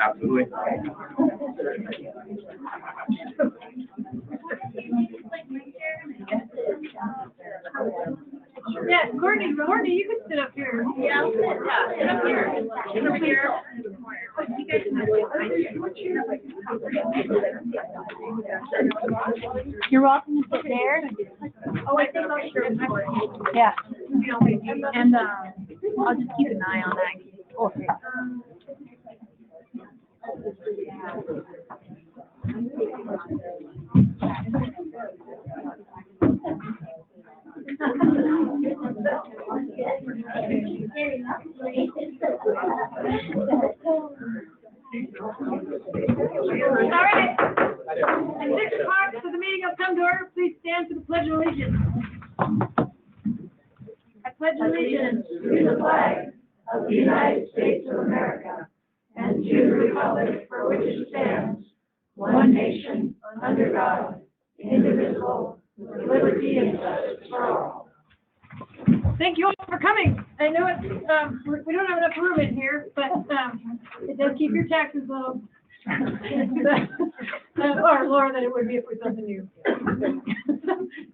Absolutely. Yeah, Courtney, you can sit up here. Yeah, I'll sit up here. Over here. You guys can You're welcome to sit there. Oh, I think I'll share. Yeah. And I'll just keep an eye on that. Okay. All right. At 6 o'clock, so the meeting will come to order. Please stand for the Pledge of Allegiance. I pledge allegiance to the flag of the United States of America and to the republic for which it stands, one nation, under God, indivisible, with liberty and justice for all. Thank you all for coming. I know it's, we don't have enough room in here, but it does keep your taxes low. Or lower than it would be if we built a new.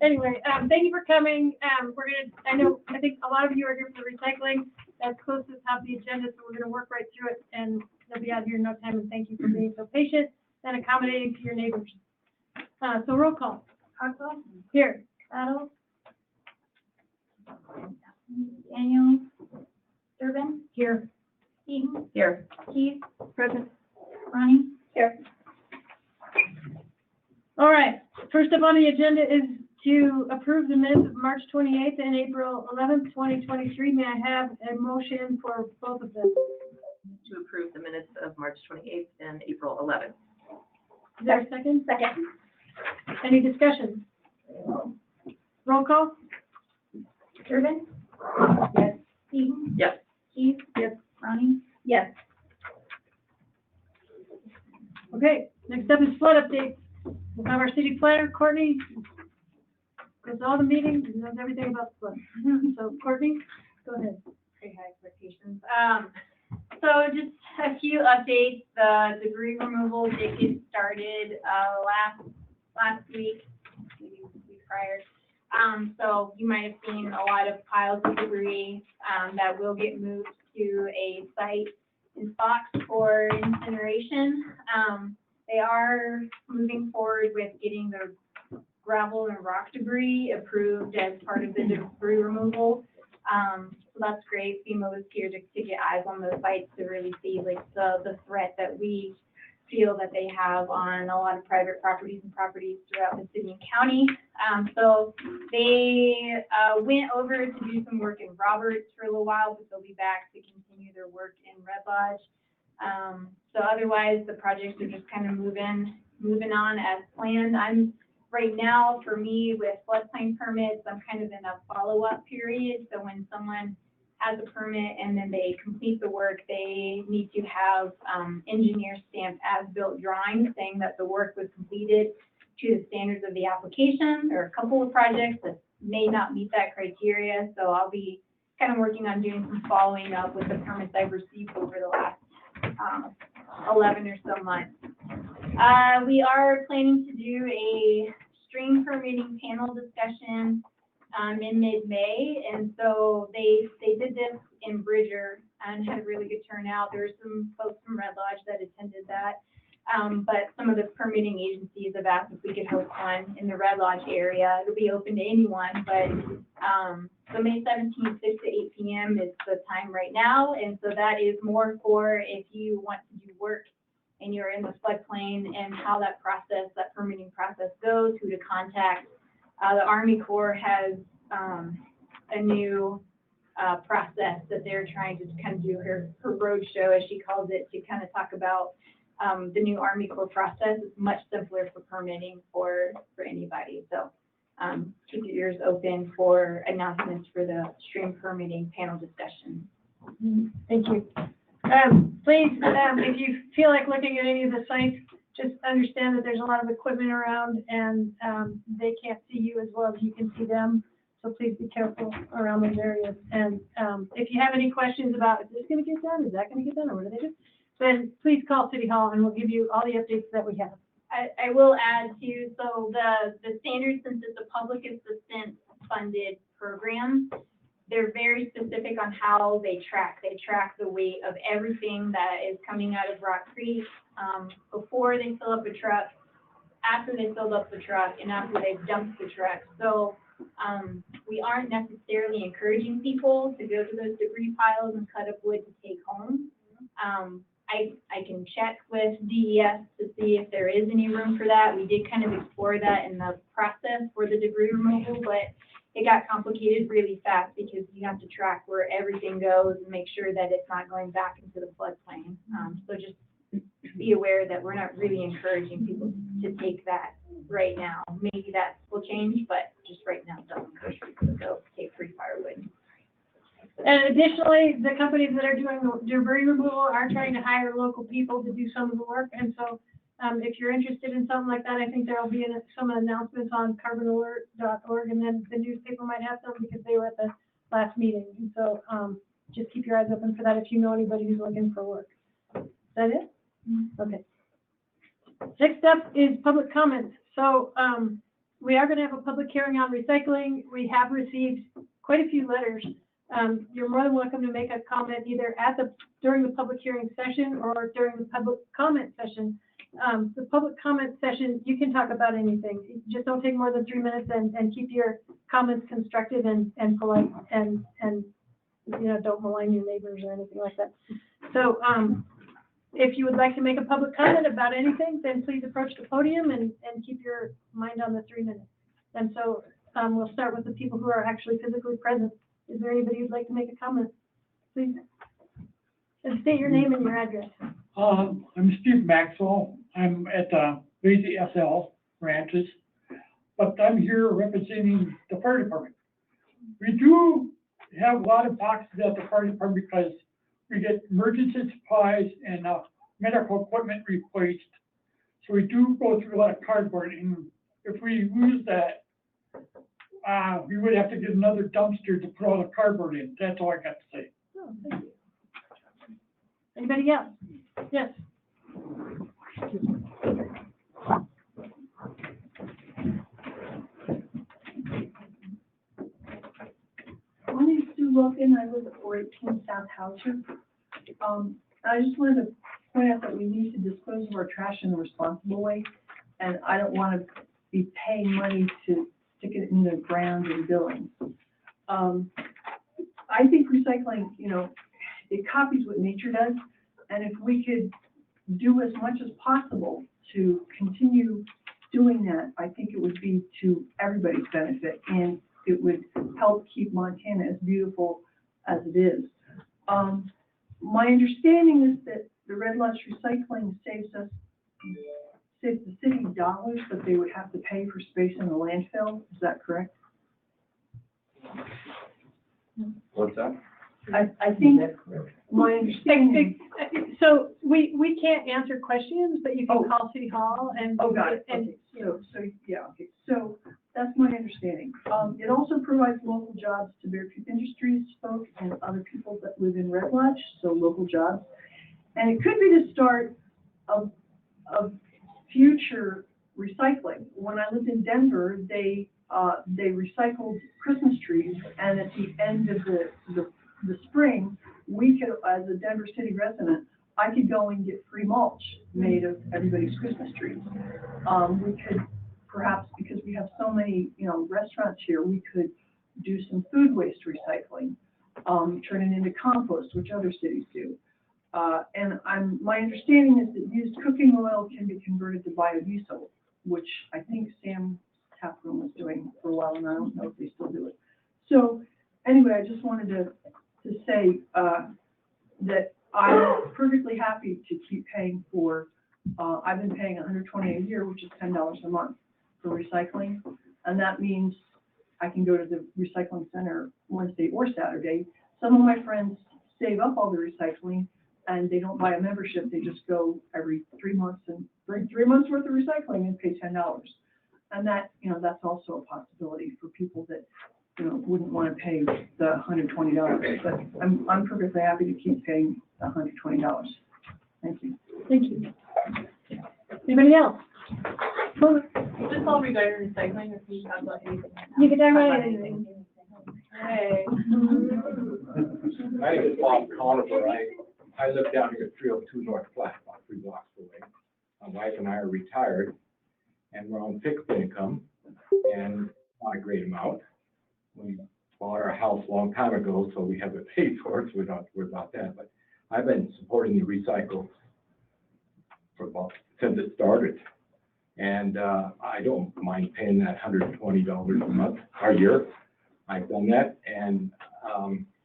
Anyway, thank you for coming. I think a lot of you are here for recycling. That's close to the top of the agenda, so we're gonna work right through it, and they'll be out here in no time, and thank you for being so patient and accommodating to your neighbors. So roll call. Hartzell? Here. Battle? Daniel? Durbin? Here. Eaton? Here. Keith? Present. Ronnie? Here. All right, first up on the agenda is to approve the minutes of March 28th and April 11th, 2023. May I have a motion for both of them? To approve the minutes of March 28th and April 11th. Is there a second? Second. Any discussion? Roll call? Durbin? Yes. Eaton? Yes. Keith? Yes. Ronnie? Yes. Okay, next up is flood updates. We'll have our city planner, Courtney, goes to all the meetings and knows everything about the flood. So Courtney, go ahead. Pretty high expectations. So just a few updates. The debris removal did get started last week, maybe the week prior. So you might have seen a lot of piles of debris that will get moved to a site in Fox for incineration. They are moving forward with getting the gravel and rock debris approved as part of the debris removal. So that's great. FEMA was here to get eyes on those sites to really see like the threat that we feel that they have on a lot of private properties and properties throughout the city and county. So they went over to do some work in Roberts for a little while, but they'll be back to continue their work in Red Lodge. So otherwise, the projects are just kind of moving on as planned. I'm right now, for me, with floodplain permits, I'm kind of in a follow-up period. So when someone has a permit and then they complete the work, they need to have engineer stamped as-built drawings saying that the work was completed to the standards of the application. There are a couple of projects that may not meet that criteria. So I'll be kind of working on doing some following up with the permits I've received over the last 11 or so months. We are planning to do a stream permitting panel discussion in mid-May, and so they did this in Bridger and had a really good turnout. There were some folks from Red Lodge that attended that, but some of the permitting agencies have asked if we could host one in the Red Lodge area. It'll be open to anyone, but so May 17th, 6 to 8 p.m. is the time right now, and so that is more for if you want to do work and you're in the floodplain and how that permitting process goes, who to contact. The Army Corps has a new process that they're trying to kind of do her road show, as she calls it, to kind of talk about the new Army Corps process. It's much simpler for permitting for anybody. So keep your ears open for announcements for the stream permitting panel discussion. Thank you. Please, if you feel like looking at any of the sites, just understand that there's a lot of equipment around and they can't see you as well as you can see them. So so please be careful around those areas. And if you have any questions about, is this going to get done, is that going to get done, or what do they do? Then please call City Hall and we'll give you all the updates that we have. I will add too, so the standards, since it's a public assistance funded program, they're very specific on how they track. They track the weight of everything that is coming out of Rock Creek, before they fill up a truck, after they filled up the truck, and after they've dumped the truck. So we aren't necessarily encouraging people to go to those debris piles and cut up wood to take home. I can check with DES to see if there is any room for that. We did kind of explore that in the process for the debris removal, but it got complicated really fast because you have to track where everything goes and make sure that it's not going back into the floodplain. So just be aware that we're not really encouraging people to take that right now. Maybe that will change, but just right now, don't encourage people to go take free firewood. And additionally, the companies that are doing the debris removal are trying to hire local people to do some of the work. And so if you're interested in something like that, I think there will be some announcements on carbonalert.org, and then the newspaper might have some because they were at the last meeting. And so just keep your eyes open for that if you know anybody who's looking for work. Is that it? Okay. Next up is public comments. So we are going to have a public hearing on recycling. We have received quite a few letters. You're more than welcome to make a comment either during the public hearing session or during the public comment session. The public comment session, you can talk about anything. Just don't take more than 3 minutes and keep your comments constructive and polite and don't malign your neighbors or anything like that. So if you would like to make a public comment about anything, then please approach the podium and keep your mind on the 3 minutes. And so we'll start with the people who are actually physically present. Is there anybody who'd like to make a comment? Please. And state your name and your address. I'm Steve Maxwell. I'm at Lazy SL Ranches, but I'm here representing the fire department. We do have a lot of boxes at the fire department because we get emergency supplies and medical equipment replaced. So we do go through a lot of cardboard, and if we lose that, we would have to get another dumpster to put all the cardboard in. That's all I got to say. Oh, thank you. Anybody else? Yes. My name is Sue Logan. I live at 418 South Hauser. I just wanted to point out that we need to dispose of our trash in a responsible way, and I don't want to be paying money to stick it in the ground and buildings. I think recycling, it copies what nature does, and if we could do as much as possible to continue doing that, I think it would be to everybody's benefit, and it would help keep Montana as beautiful as it is. My understanding is that the Red Lodge recycling saves the city dollars, but they would have to pay for space in the landfill. Is that correct? What's that? I think my understanding. So we can't answer questions, but you can call City Hall and. Oh, got it. And, Okay. Okay. So that's my understanding. It also provides local jobs to Beartooth Industries folk and other people that live in Red Lodge, so local jobs. And it could be the start of future recycling. When I lived in Denver, they recycled Christmas trees, and at the end of the spring, we could, as a Denver City resident, I could go and get free mulch made of everybody's Christmas trees. We could perhaps, because we have so many, restaurants here, we could do some food waste recycling, turn it into compost, which other cities do. And my understanding is that used cooking oil can be converted to biodiesel, which I think Sam Taproom was doing for a while, and I don't know if they still do it. So anyway, I just wanted to say that I'm perfectly happy to keep paying for, I've been paying $120 a year, which is $10 a month for recycling. And that means I can go to the recycling center Wednesday or Saturday. Some of my friends save up all the recycling and they don't buy a membership. They just go every 3 months and bring 3 months worth of recycling and pay $10. And that, that's also a possibility for people that wouldn't want to pay the $120, but I'm perfectly happy to keep paying the $120. Thank you. Thank you. Anybody else? Just all regarding recycling, if you have like anything. You can talk about anything. Hey. My name is Bob Conifer. I live down here at 302 North Platte, about 3 blocks away. My wife and I are retired, and we're on fixed income, and not a great amount. We bought our house a long time ago, so we have it paid for, so we don't have to worry about that. But I've been supporting the recycle since it started. And I don't mind paying that $120 a month, or a year. I've done that, and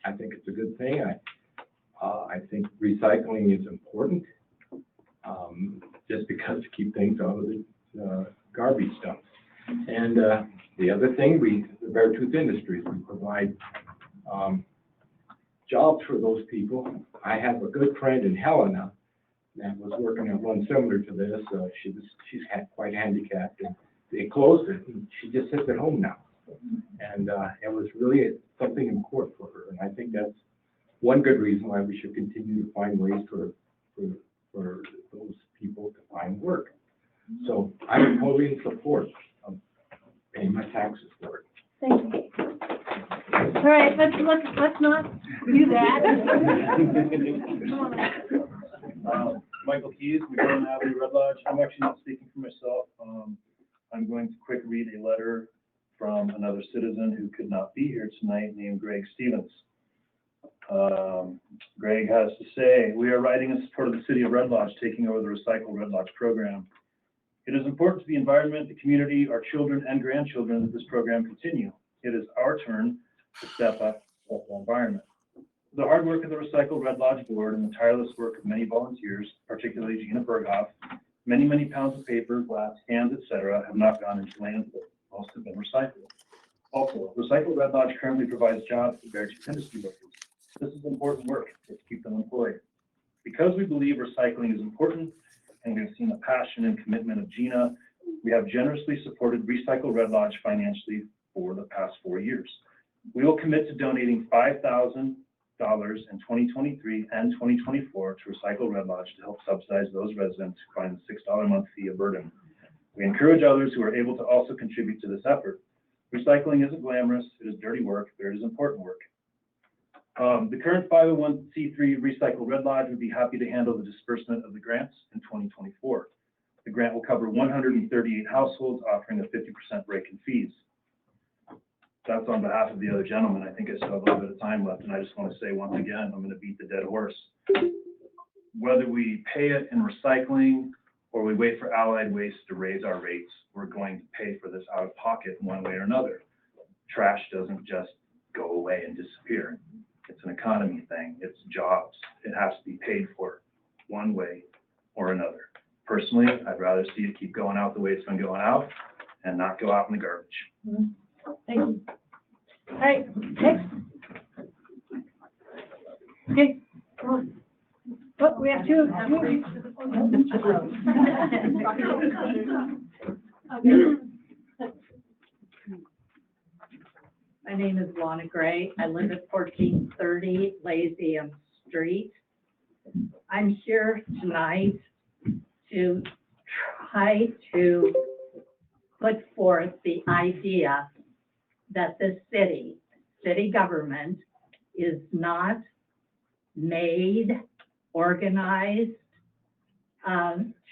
I think it's a good thing. I think recycling is important, just because to keep things out of the garbage dumps. And the other thing, the Beartooth Industries, we provide jobs for those people. I have a good friend in Helena that was working at one similar to this. She's quite handicapped, and they closed it, and she just sits at home now. And it was really something important for her, and I think that's one good reason why we should continue to find ways for those people to find work. So I'm totally in support of paying my taxes for it. Thank you. All right, let's not do that. Michael Keys, McDonald Avenue, Red Lodge. I'm actually not speaking for myself. I'm going to quick read a letter from another citizen who could not be here tonight, named Greg Stevens. Greg has to say, we are writing in support of the city of Red Lodge taking over the Recycle Red Lodge program. It is important to the environment, the community, our children and grandchildren that this program continue. It is our turn to step up the environment. The hard work of the Recycle Red Lodge board and the tireless work of many volunteers, particularly Gina Berghoff, many, many pounds of paper, glass, cans, etc., have not gone into landfill. Most have been recycled. Also, Recycle Red Lodge currently provides jobs to Beartooth industry workers. This is important work to keep them employed. Because we believe recycling is important, and we've seen the passion and commitment of Gina, we have generously supported Recycle Red Lodge financially for the past 4 years. We will commit to donating $5,000 in 2023 and 2024 to Recycle Red Lodge to help subsidize those residents who find the $6 a month fee a burden. We encourage others who are able to also contribute to this effort. Recycling isn't glamorous, it is dirty work, but it is important work. The current 501c3 Recycle Red Lodge would be happy to handle the disbursement of the grants in 2024. The grant will cover 138 households, offering a 50% break in fees. That's on behalf of the other gentleman. I think I still have a little bit of time left, and I just want to say once again, I'm going to beat the dead horse. Whether we pay it in recycling or we wait for Allied Waste to raise our rates, we're going to pay for this out of pocket in one way or another. Trash doesn't just go away and disappear. It's an economy thing. It's jobs. It has to be paid for one way or another. Personally, I'd rather see it keep going out the way it's been going out and not go out in the garbage. Thank you. All right, next. Okay, come on. Oh, we have two. My name is Lana Gray. I live at 1430 Lazium Street. I'm here tonight to try to put forth the idea that the city government is not made, organized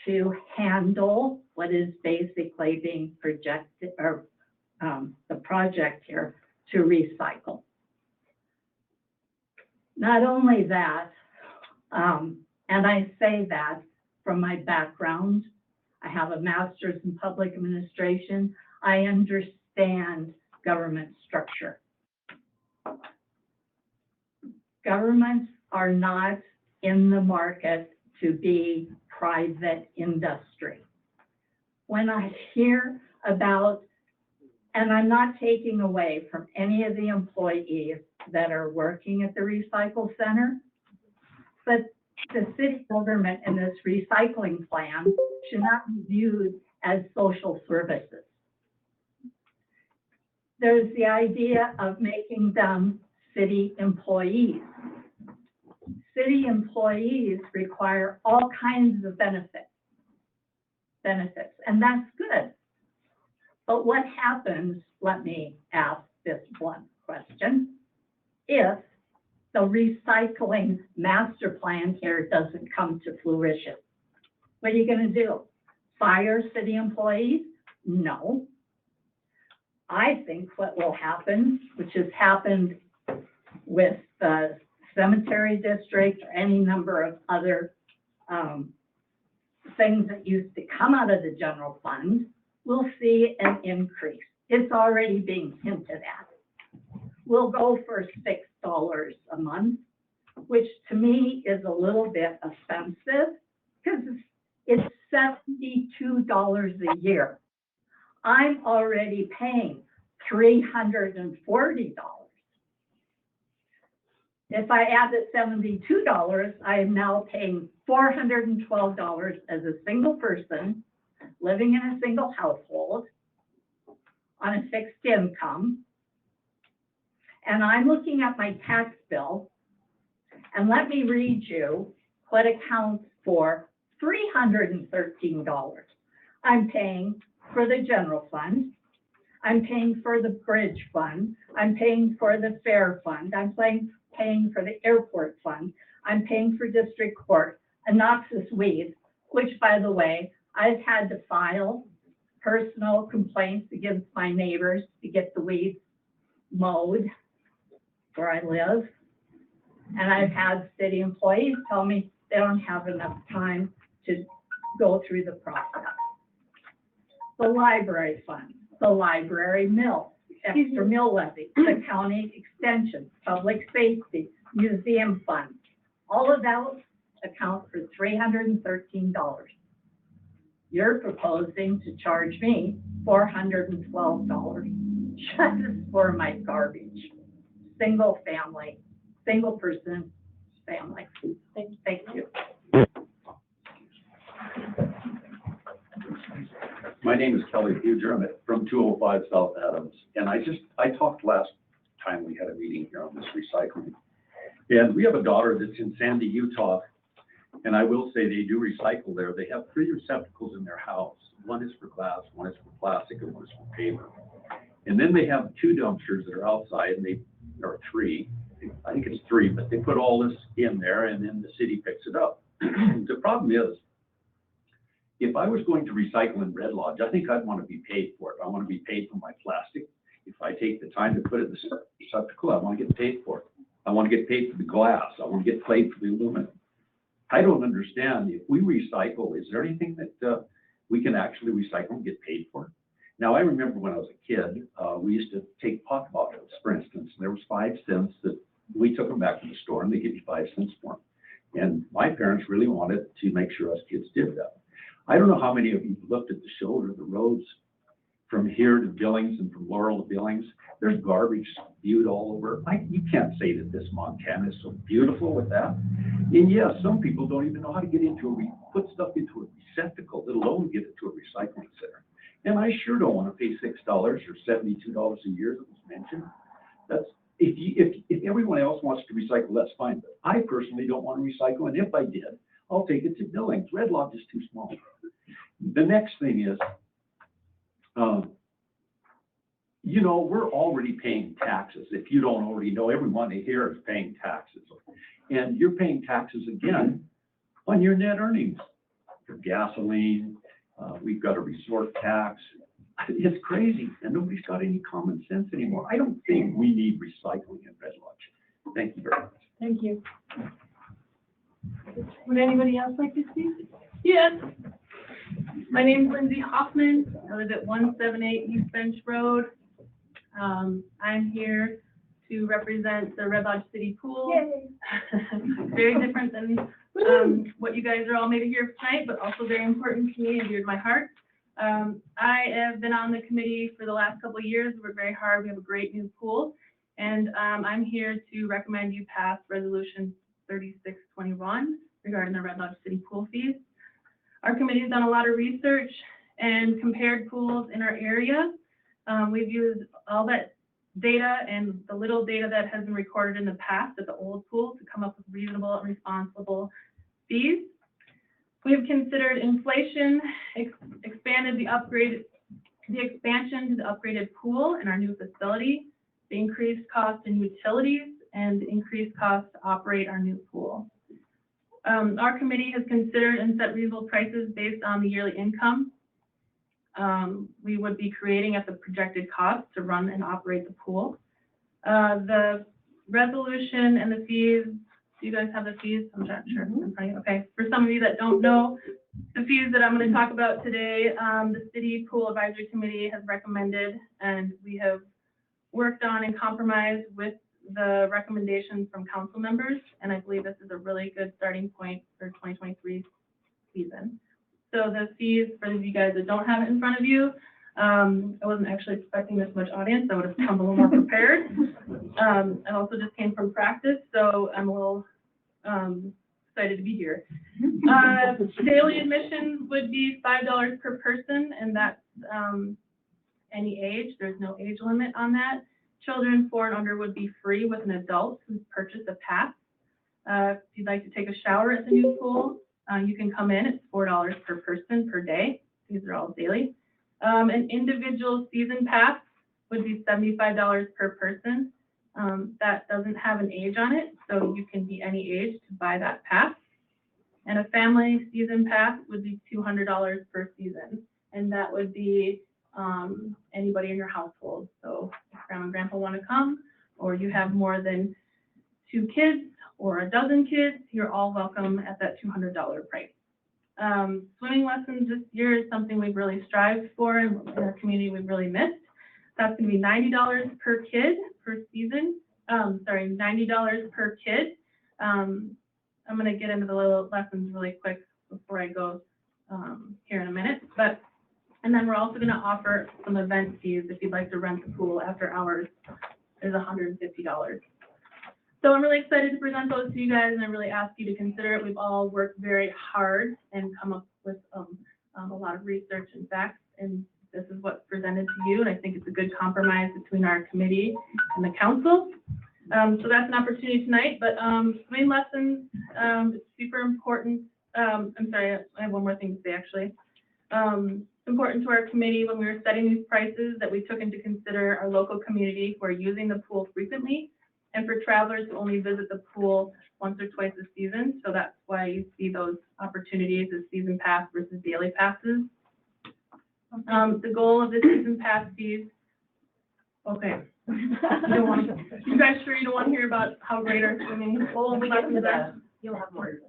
to handle what is basically being projected, or the project here, to recycle. Not only that, and I say that from my background, I have a master's in public administration. I understand government structure. Governments are not in the market to be private industry. When I hear about, and I'm not taking away from any of the employees that are working at the recycle center, but the city government and this recycling plan should not be viewed as social services. There's the idea of making them city employees. City employees require all kinds of benefits, and that's good. But what happens, let me ask this one question, if the recycling master plan here doesn't come to fruition? What are you gonna do? Fire city employees? No. I think what will happen, which has happened with the cemetery district or any number of other things that used to come out of the general fund, we'll see an increase. It's already being hinted at. We'll go for $6 a month, which to me is a little bit offensive because it's $72 a year. I'm already paying $340. If I add the $72, I am now paying $412 as a single person living in a single household on a fixed income. And I'm looking at my tax bill, and let me read you what accounts for $313. I'm paying for the general fund, I'm paying for the bridge fund, I'm paying for the fair fund, I'm paying for the airport fund, I'm paying for district court, and noxious weeds, which, by the way, I've had to file personal complaints against my neighbors to get the weeds mowed where I live. And I've had city employees tell me they don't have enough time to go through the process. The library fund, the library mill, extra mill levy, the county extension, public safety, museum fund, all of those account for $313. You're proposing to charge me $412 just for my garbage. Single family, single person family. Thank you. My name is Kelly Huger. I'm from 205 South Adams. And I talked last time we had a meeting here on this recycling. And we have a daughter that's in Sandy, Utah. And I will say they do recycle there. They have 3 receptacles in their house. One is for glass, one is for plastic, and one is for paper. And then they have 2 dumpsters that are outside, and or 3. I think it's 3, but they put all this in there, and then the city picks it up. The problem is, if I was going to recycle in Red Lodge, I think I'd want to be paid for it. I want to be paid for my plastic. If I take the time to put it in the receptacle, I want to get paid for it. I want to get paid for the glass. I want to get paid for the aluminum. I don't understand. If we recycle, is there anything that we can actually recycle and get paid for? Now, I remember when I was a kid, we used to take pop bottles, for instance. There was 5 cents that we took them back to the store, and they give you 5 cents for them. And my parents really wanted to make sure us kids did that. I don't know how many of you looked at the shoulder, the roads from here to Billings and from Laurel to Billings. There's garbage spewed all over. You can't say that this Montana is so beautiful with that. And yes, some people don't even know how to get put stuff into a receptacle, let alone get it to a recycling center. And I sure don't want to pay $6 or $72 a year that was mentioned. That's if everyone else wants to recycle, that's fine. But I personally don't want to recycle, and if I did, I'll take it to Billings. Red Lodge is too small. The next thing is, we're already paying taxes. If you don't already know, everyone here is paying taxes. And you're paying taxes again on your net earnings. For gasoline, we've got a resort tax. It's crazy, and nobody's got any common sense anymore. I don't think we need recycling in Red Lodge. Thank you very much. Thank you. Would anybody else like to speak? Yes. My name is Lindsay Hoffman. I live at 178 East Bench Road. I'm here to represent the Red Lodge City Pool. Very different than what you guys are all maybe here tonight, but also very important to me and dear to my heart. I have been on the committee for the last couple of years. We work very hard. We have a great new pool. And I'm here to recommend you pass Resolution 3621 regarding the Red Lodge City pool fees. Our committee has done a lot of research and compared pools in our area. We've used all that data and the little data that has been recorded in the past at the old pool to come up with reasonable and responsible fees. We have considered inflation, expanded the expansion to the upgraded pool in our new facility, the increased cost in utilities, and the increased cost to operate our new pool. Our committee has considered and set reasonable prices based on the yearly income we would be creating at the projected cost to run and operate the pool. The resolution and the fees, do you guys have the fees? I'm not sure. Okay, for some of you that don't know, the fees that I'm going to talk about today, the City Pool Advisory Committee has recommended, and we have worked on and compromised with the recommendations from council members, and I believe this is a really good starting point for 2023 season. So the fees, for those of you guys that don't have it in front of you, I wasn't actually expecting this much audience. I would have come a little more prepared. I also just came from practice, so I'm a little excited to be here. Daily admission would be $5 per person, and that's any age. There's no age limit on that. Children 4 and under would be free with an adult who's purchased a pass. If you'd like to take a shower at the new pool, you can come in. It's $4 per person per day. These are all daily. An individual season pass would be $75 per person. That doesn't have an age on it, so you can be any age to buy that pass. And a family season pass would be $200 per season, and that would be anybody in your household. So if grandma and grandpa want to come, or you have more than 2 kids or a dozen kids, you're all welcome at that $200 price. Swimming lessons this year is something we've really strived for, and in our community we've really missed. That's going to be $90 per kid per season. $90 per kid. I'm going to get into the little lessons really quick before I go here in a minute. And then we're also going to offer some event fees if you'd like to rent the pool after hours. There's $150. So I'm really excited to present those to you guys, and I really ask you to consider it. We've all worked very hard and come up with a lot of research and facts, and this is what's presented to you, and I think it's a good compromise between our committee and the council. So that's an opportunity tonight, but swimming lessons is super important. I'm sorry, I have one more thing to say actually. It's important to our committee when we were setting these prices that we took into consider our local community who are using the pool frequently, and for travelers who only visit the pool once or twice a season. So that's why you see those opportunities as season pass versus daily passes. The goal of the season pass fees. Okay. You guys sure you don't want to hear about how great our swimming pool lessons are? You'll have more.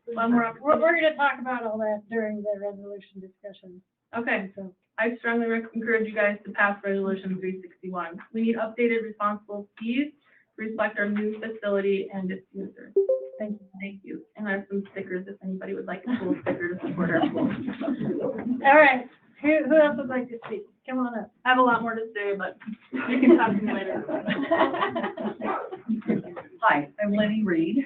We're going to talk about all that during the resolution discussion. Okay. So I strongly encourage you guys to pass resolution 361. We need updated responsible fees to reflect our new facility and its users. thank you. Thank you. And I have some stickers if anybody would like a pool sticker to support our pool. All right. Who else would like to speak? Come on up. I have a lot more to say, but you can talk to me later. Hi, I'm Lenny Reed.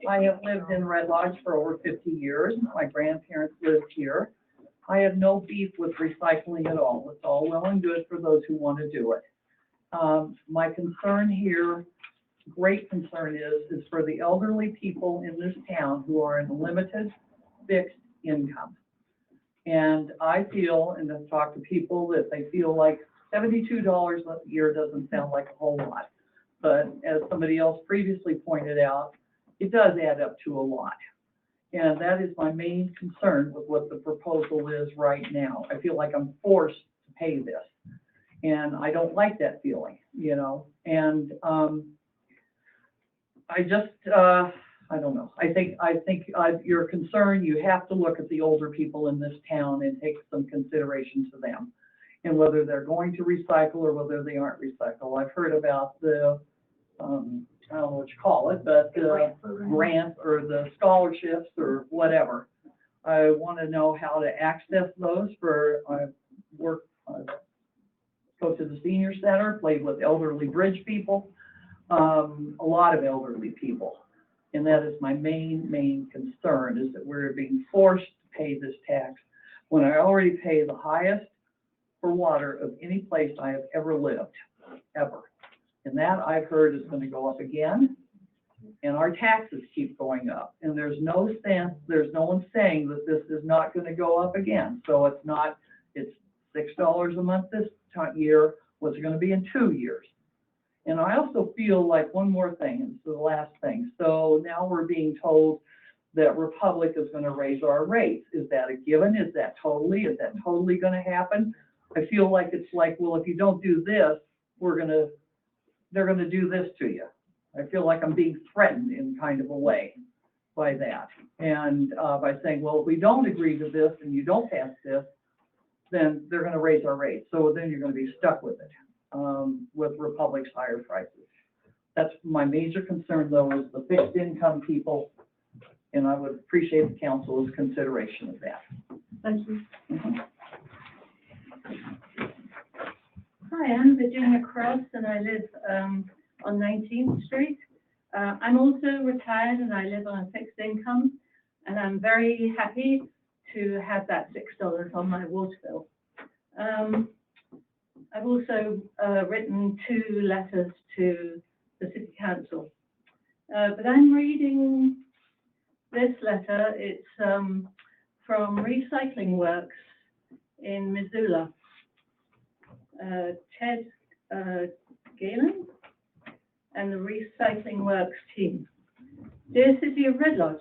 I have lived in Red Lodge for over 50 years. My grandparents lived here. I have no beef with recycling at all. It's all well and good for those who want to do it. My concern here, great concern is for the elderly people in this town who are in limited fixed income. And I feel, and I've talked to people, that they feel like $72 a year doesn't sound like a whole lot. But as somebody else previously pointed out, it does add up to a lot. And that is my main concern with what the proposal is right now. I feel like I'm forced to pay this. And I don't like that feeling, you know. And I just, I don't know. I think your concern, you have to look at the older people in this town and take some consideration to them, and whether they're going to recycle or whether they aren't recycle. I've heard about the, I don't know what you call it, but the grant or the scholarships or whatever. I want to know how to access those for, go to the senior center, played with elderly bridge people, a lot of elderly people. And that is my main concern, is that we're being forced to pay this tax when I already pay the highest for water of any place I have ever lived. ever. And that I've heard is gonna go up again, and our taxes keep going up. And there's no one saying that this is not gonna go up again. So it's $6 a month this year, what's it gonna be in 2 years? And I also feel like one more thing, and it's the last thing. So now we're being told that Republic is gonna raise our rates. Is that a given? Is that totally gonna happen? I feel like it's like, well, if you don't do this, they're gonna do this to you. I feel like I'm being threatened in kind of a way by that. And by saying, well, if we don't agree to this and you don't pass this, then they're gonna raise our rates. So then you're gonna be stuck with it, with Republic's higher prices. That's my major concern though, is the fixed income people. And I would appreciate the council's consideration of that. Thank you. Hi, I'm Virginia Cross, and I live on 19th Street. I'm also retired, and I live on a fixed income, and I'm very happy to have that $6 on my water bill. I've also written 2 letters to the City Council, but I'm reading this letter. It's from Recycling Works in Missoula. Ted Galen and the Recycling Works team. Dear City of Red Lodge,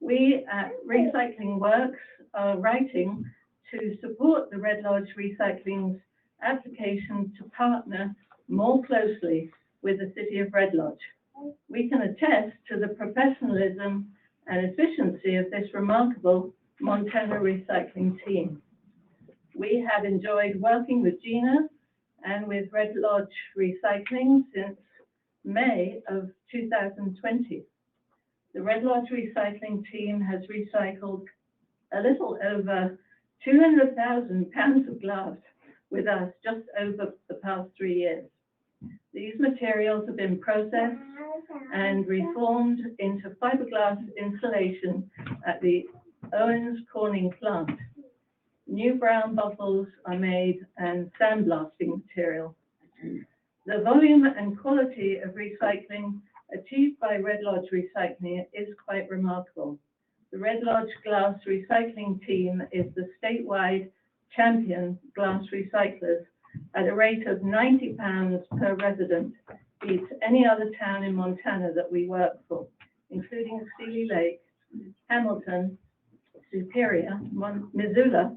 we at Recycling Works are writing to support the Red Lodge Recycling's application to partner more closely with the City of Red Lodge. We can attest to the professionalism and efficiency of this remarkable Montana recycling team. We have enjoyed working with Gina and with Red Lodge Recycling since May of 2020. The Red Lodge Recycling team has recycled a little over 200,000 pounds of glass with us just over the past 3 years. These materials have been processed and reformed into fiberglass insulation at the Owens Corning plant. New brown bottles are made and sandblasting material. The volume and quality of recycling achieved by Red Lodge Recycling is quite remarkable. The Red Lodge Glass Recycling Team is the statewide champion glass recyclers at a rate of £90 per resident, beats any other town in Montana that we work for, including Seeley Lake, Hamilton, Superior, Missoula,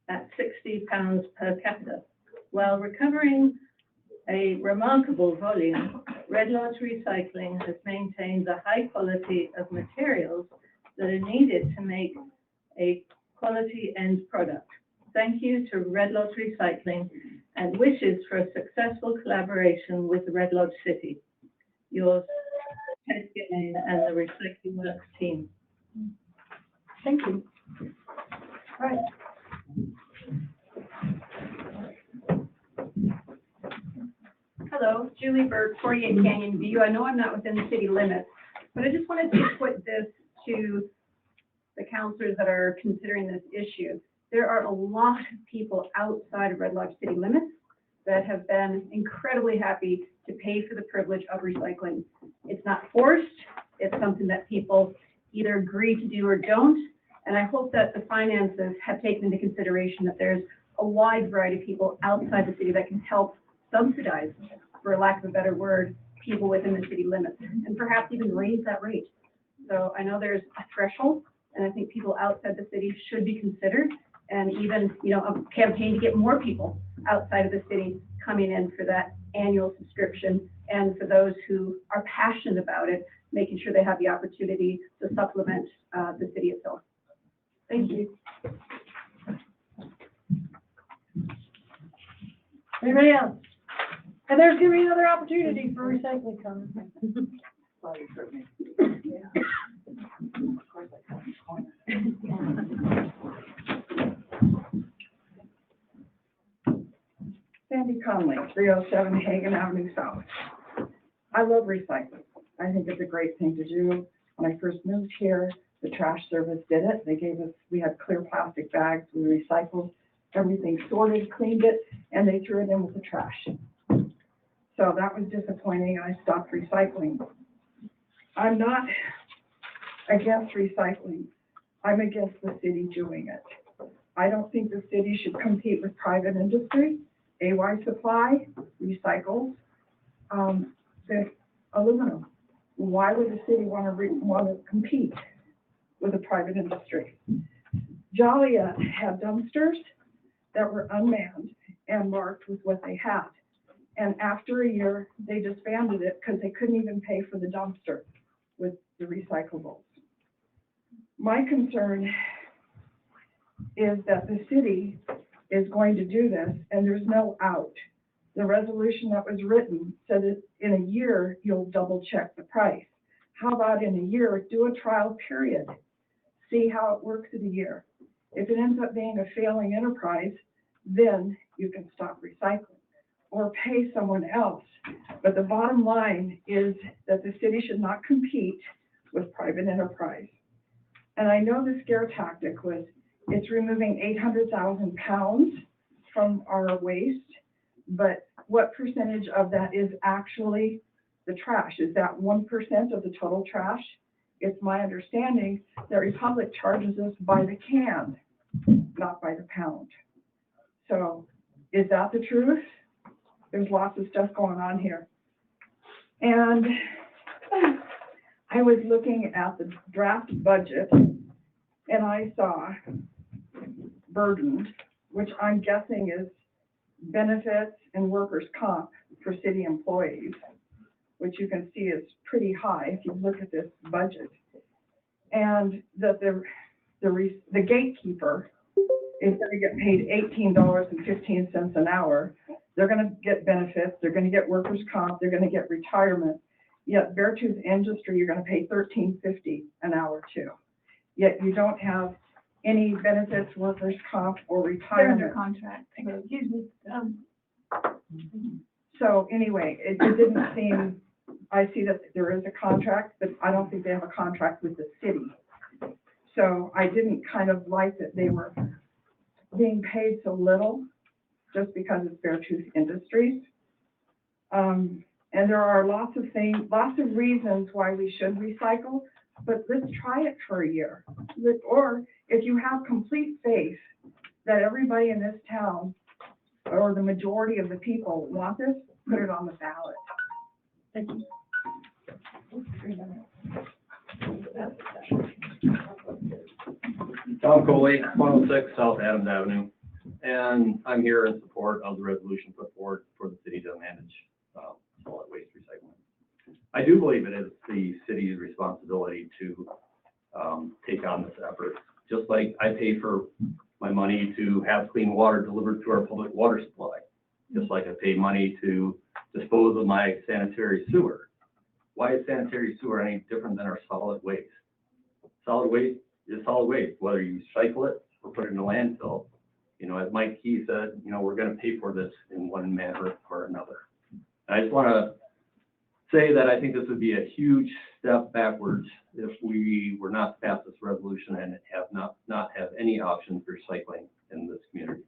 at £60 per capita. While recovering a remarkable volume, Red Lodge Recycling has maintained the high quality of materials that are needed to make a quality end product. Thank you to Red Lodge Recycling and wishes for a successful collaboration with the Red Lodge City. Yours, Ted Gillen and the Recycling Works team. Thank you. All right. Hello, Julie Berg, 48 Canyon View. I know I'm not within the city limits, but I just wanted to put this to the counselors that are considering this issue. There are a lot of people outside of Red Lodge city limits that have been incredibly happy to pay for the privilege of recycling. It's not forced. It's something that people either agree to do or don't. And I hope that the finances have taken into consideration that there's a wide variety of people outside the city that can help subsidize, for lack of a better word, people within the city limits, and perhaps even raise that rate. So I know there's a threshold, and I think people outside the city should be considered, and even, you know, a campaign to get more people outside of the city coming in for that annual subscription, and for those who are passionate about it, making sure they have the opportunity to supplement the city itself. Thank you. Anybody else? And there's gonna be another opportunity for recycling coming. Sandy Conley, 307 Hagen Avenue South. I love recycling. I think it's a great thing to do. When I first moved here, the trash service did it. They gave us, we had clear plastic bags, we recycled. everything sorted, cleaned it, and they threw it in with the trash. So that was disappointing, and I stopped recycling. I'm not against recycling. I'm against the city doing it. I don't think the city should compete with private industry. AY Supply recycles the aluminum. Why would the city want to compete with a private industry? Joliet had dumpsters that were unmanned and marked with what they had. And after a year, they disbanded it because they couldn't even pay for the dumpster with the recyclables. My concern is that the city is going to do this and there's no out. The resolution that was written said that in a year, you'll double check the price. How about in a year, do a trial period, see how it works in a year. If it ends up being a failing enterprise, then you can stop recycling or pay someone else. But the bottom line is that the city should not compete with private enterprise. And I know the scare tactic was it's removing 800,000 pounds from our waste, but what percentage of that is actually the trash? Is that 1% of the total trash? It's my understanding that Republic charges us by the can, not by the pound. So is that the truth? There's lots of stuff going on here. And I was looking at the draft budget and I saw burdened, which I'm guessing is benefits and workers' comp for city employees, which you can see is pretty high if you look at this budget. And that the gatekeeper is going to get paid $18.15 an hour. They're going to get benefits, they're going to get workers' comp, they're going to get retirement. Yet Beartooth Industry, you're going to pay $13.50 an hour too. Yet you don't have any benefits, workers' comp, or They're retirement. under contract. Excuse me, So anyway, it didn't seem, I see that there is a contract, but I don't think they have a contract with the city. So I didn't kind of like that they were being paid so little just because it's Beartooth Industries. And there are lots of things, lots of reasons why we should recycle, but let's try it for a year. Or if you have complete faith that everybody in this town or the majority of the people want this, put it on the ballot. thank you. Tom Coley, 106 South Adams Avenue, and I'm here in support of the resolution put forward for the city to manage solid waste recycling. I do believe it is the city's responsibility to take on this effort. Just like I pay for my money to have clean water delivered to our public water supply, just like I pay money to dispose of my sanitary sewer. Why is sanitary sewer any different than our solid waste? Solid waste is solid waste, whether you recycle it or put it in a landfill. You know, as Mike Key said, you know, we're going to pay for this in one manner or another. And I just want to say that I think this would be a huge step backwards if we were not to pass this resolution and have not have any option for recycling in this community.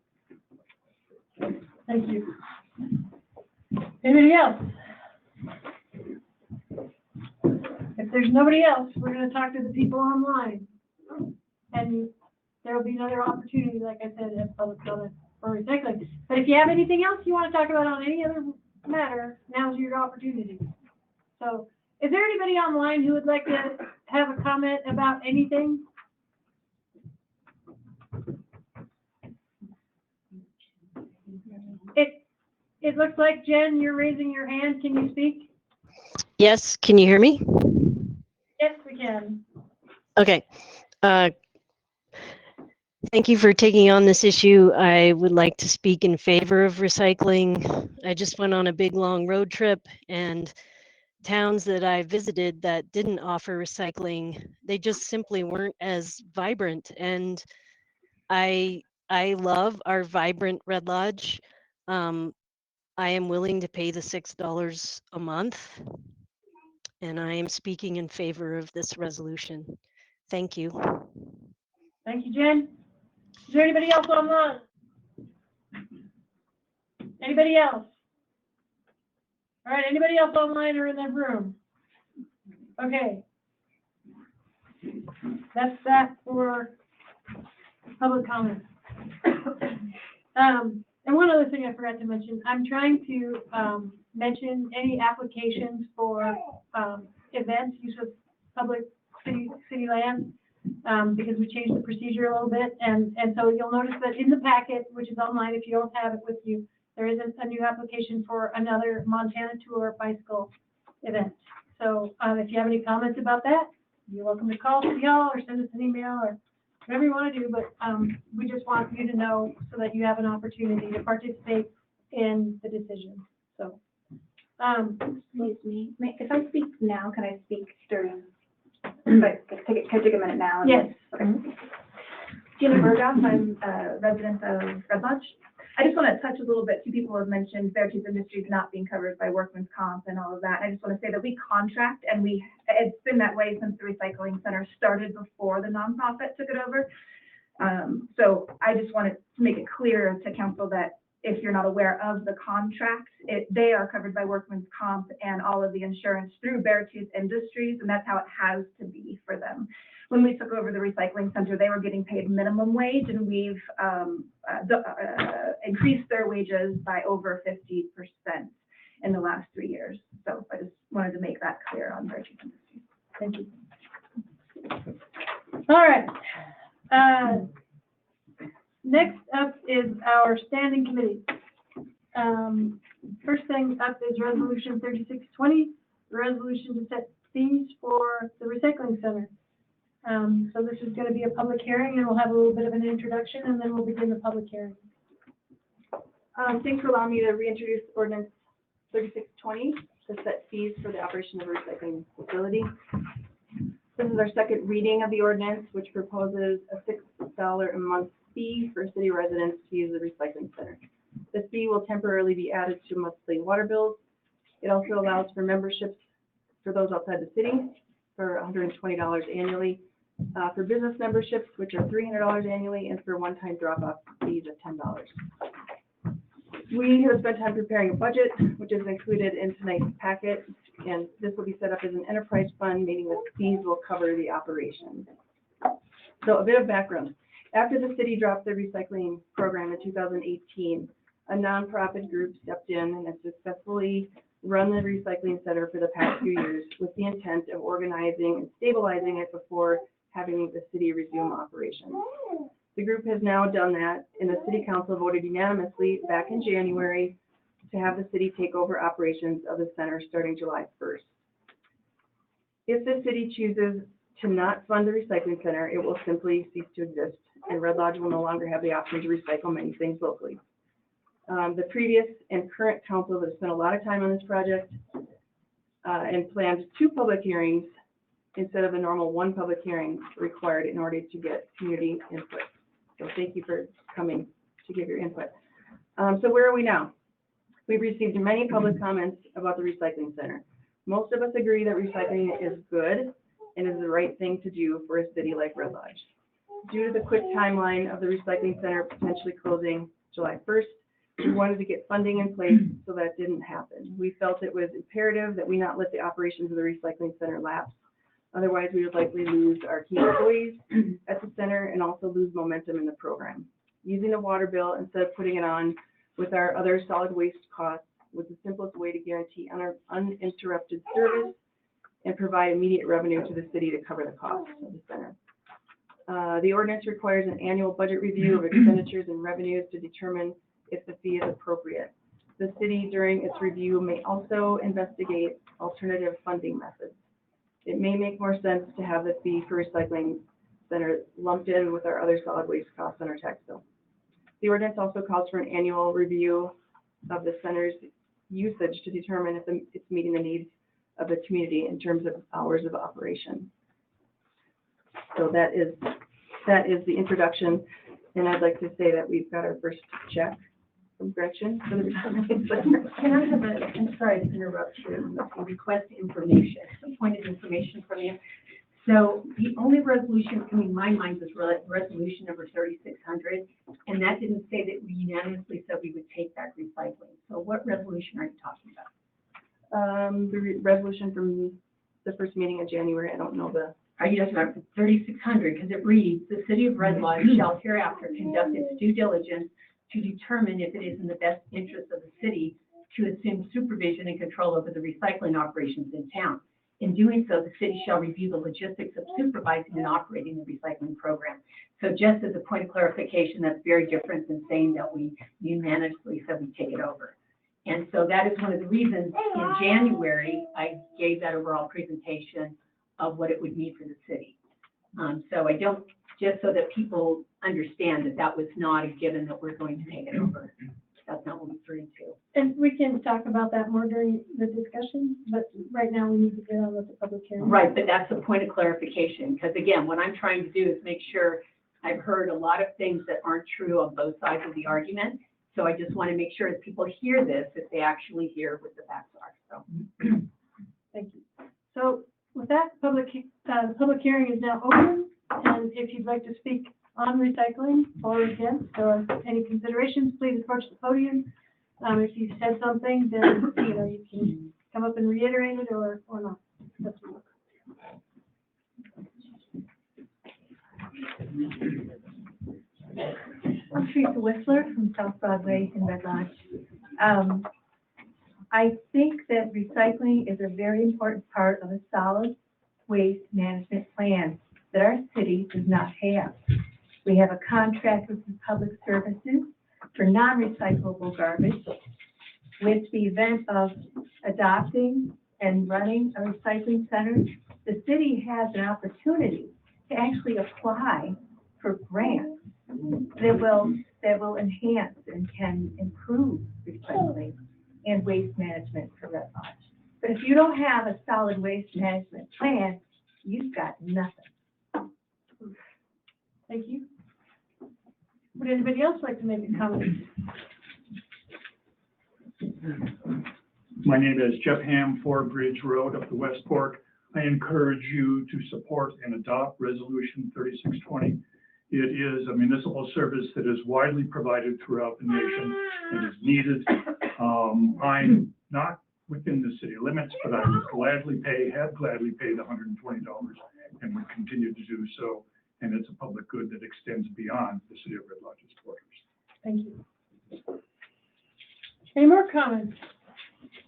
Thank you. Anybody else? If there's nobody else, we're gonna talk to the people online. And there'll be another opportunity, like I said, at public comment for recycling. But if you have anything else you want to talk about on any other matter, now's your opportunity. So is there anybody online who would like to have a comment about anything? It looks like, Jen, you're raising your hand. Can you speak? Yes, can you hear me? Yes, we can. Okay. Thank you for taking on this issue. I would like to speak in favor of recycling. I just went on a big long road trip, and towns that I visited that didn't offer recycling, they just simply weren't as vibrant. And I love our vibrant Red Lodge. I am willing to pay the $6 a month, and I am speaking in favor of this resolution. Thank you. Thank you, Jen. Is there anybody else online? Anybody else? All right, anybody else online or in the room? Okay. That's that for public comment. And one other thing I forgot to mention, I'm trying to, mention any applications for, events, use of public city land, because we changed the procedure a little bit. And so you'll notice that in the packet, which is online, if you don't have it with you, there is a new application for another Montana Tour bicycle event. So, if you have any comments about that, you're welcome to call City Hall or send us an email or whatever you want to do, but, we just want you to know so that you have an opportunity to participate in the decision, so. Excuse me, if I speak now, can I speak during, can I take a minute now? Yes. Okay. Gina Berghoff, I'm a resident of Red Lodge. I just want to touch a little bit, two people have mentioned Beartooth Industries not being covered by workman's comp and all of that. I just want to say that we contract, and it's been that way since the recycling center started before the nonprofit took it over. So I just wanted to make it clear to council that if you're not aware of the contract, they are covered by workman's comp and all of the insurance through Beartooth Industries, and that's how it has to be for them. When we took over the recycling center, they were getting paid minimum wage, and we've increased their wages by over 50% in the last 3 years. So I just wanted to make that clear on Beartooth Industries. Thank you. All right. Next up is our standing committee. First thing up is resolution 3620, the resolution to set fees for the recycling center. So this is going to be a public hearing, and we'll have a little bit of an introduction, and then we'll begin the public hearing. Thanks for allowing me to reintroduce ordinance 3620 to set fees for the operation of a recycling facility. This is our second reading of the ordinance, which proposes a $6 a month fee for city residents to use the recycling center. This fee will temporarily be added to monthly water bills. It also allows for memberships for those outside the city for $120 annually, for business memberships, which are $300 annually, and for one-time drop-off fees of $10. We have spent time preparing a budget, which is included in tonight's packet, and this will be set up as an enterprise fund, meaning that fees will cover the operations. So a bit of background. After the city dropped the recycling program in 2018, a nonprofit group stepped in and has successfully run the recycling center for the past few years with the intent of organizing and stabilizing it before having the city resume operations. The group has now done that, and the city council voted unanimously back in January to have the city take over operations of the center starting July 1st. If the city chooses to not fund the recycling center, it will simply cease to exist, and Red Lodge will no longer have the option to recycle many things locally. The previous and current council have spent a lot of time on this project and planned 2 public hearings instead of the normal 1 public hearing required in order to get community input. So thank you for coming to give your input. So where are we now? We've received many public comments about the recycling center. Most of us agree that recycling is good and is the right thing to do for a city like Red Lodge. Due to the quick timeline of the recycling center potentially closing July 1st, we wanted to get funding in place so that didn't happen. We felt it was imperative that we not let the operations of the recycling center lapse. Otherwise, we would likely lose our key employees at the center and also lose momentum in the program. Using the water bill instead of putting it on with our other solid waste costs was the simplest way to guarantee uninterrupted service and provide immediate revenue to the city to cover the costs of the center. The ordinance requires an annual budget review of expenditures and revenues to determine if the fee is appropriate. The city, during its review, may also investigate alternative funding methods. It may make more sense to have the fee for recycling center lumped in with our other solid waste costs on our tax bill. The ordinance also calls for an annual review of the center's usage to determine if it's meeting the needs of the community in terms of hours of operation. So that is the introduction, and I'd like to say that we've got our first check from Gretchen for the recycling center. Can I have I'm sorry to interrupt you, request information, some point of information from you. So the only resolution coming to my mind was resolution number 3600, and that didn't say that we unanimously said we would take back recycling. So what resolution are you talking about? The resolution from the first meeting in January, I don't know the. Are you talking about 3600? Because it reads, the city of Red Lodge shall hereafter conduct its due diligence to determine if it is in the best interest of the city to assume supervision and control over the recycling operations in town. In doing so, the city shall review the logistics of supervising and operating the recycling program. So just as a point of clarification, that's very different than saying that we unanimously said we take it over. And so that is one of the reasons in January, I gave that overall presentation of what it would mean for the city. So I don't, just so that people understand that that was not a given that we're going to take it over. That's not what we're referring to. And we can talk about that more during the discussion, but right now we need to get on with the public hearing. Right, but that's a point of clarification, because again, what I'm trying to do is make sure I've heard a lot of things that aren't true on both sides of the argument. So I just want to make sure that people hear this, if they actually hear what the facts are, so. Thank you. So with that, the public hearing is now open, and if you'd like to speak on recycling or against or any considerations, please approach the podium. If you said something, then, you can come up and reiterate it or not. That's fine. I'm Teresa Whistler from South Broadway in Red Lodge. I think that recycling is a very important part of a solid waste management plan that our city does not have. We have a contract with the Public Services for non-recyclable garbage. With the event of adopting and running a recycling center, the city has an opportunity to actually apply for grants that will enhance and can improve recycling and waste management for Red Lodge. But if you don't have a solid waste management plan, you've got nothing. Thank you. Would anybody else like to make a comment? My name is Jeff Ham, Ford Bridge Road up the West Fork. I encourage you to support and adopt Resolution 3620. It is a municipal service that is widely provided throughout the nation. It is needed. I'm not within the city limits, but I would have gladly paid $120 and would continue to do so. And it's a public good that extends beyond the city of Red Lodge's borders. Thank you. Any more comments?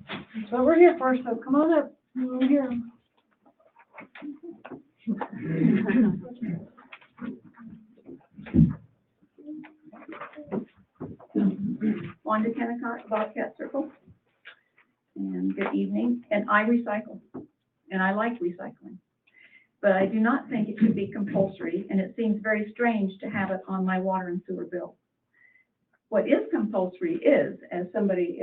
That's what we're here for, so come on up. We'll hear 'em. Wanda Kennecott, Bobcat Circle. And good evening. And I recycle, and I like recycling. But I do not think it should be compulsory, and it seems very strange to have it on my water and sewer bill. What is compulsory is, as somebody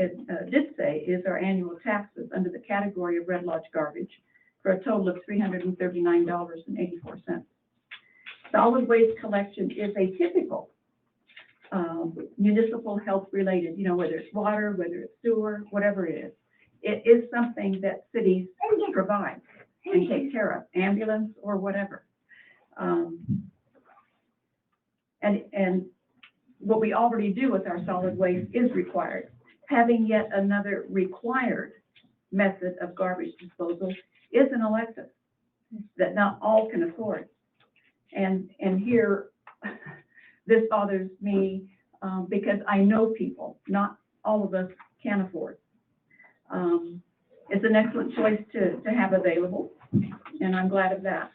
did say, is our annual taxes under the category of Red Lodge garbage for a total of $339.84. Solid waste collection is a typical municipal health related, whether it's water, whether it's sewer, whatever it is. It is something that cities provide and take care of, ambulance or whatever. And what we already do with our solid waste is required. Having yet another required method of garbage disposal is an elective that not all can afford. And here, this bothers me because I know people, not all of us can afford. It's an excellent choice to have available, and I'm glad of that.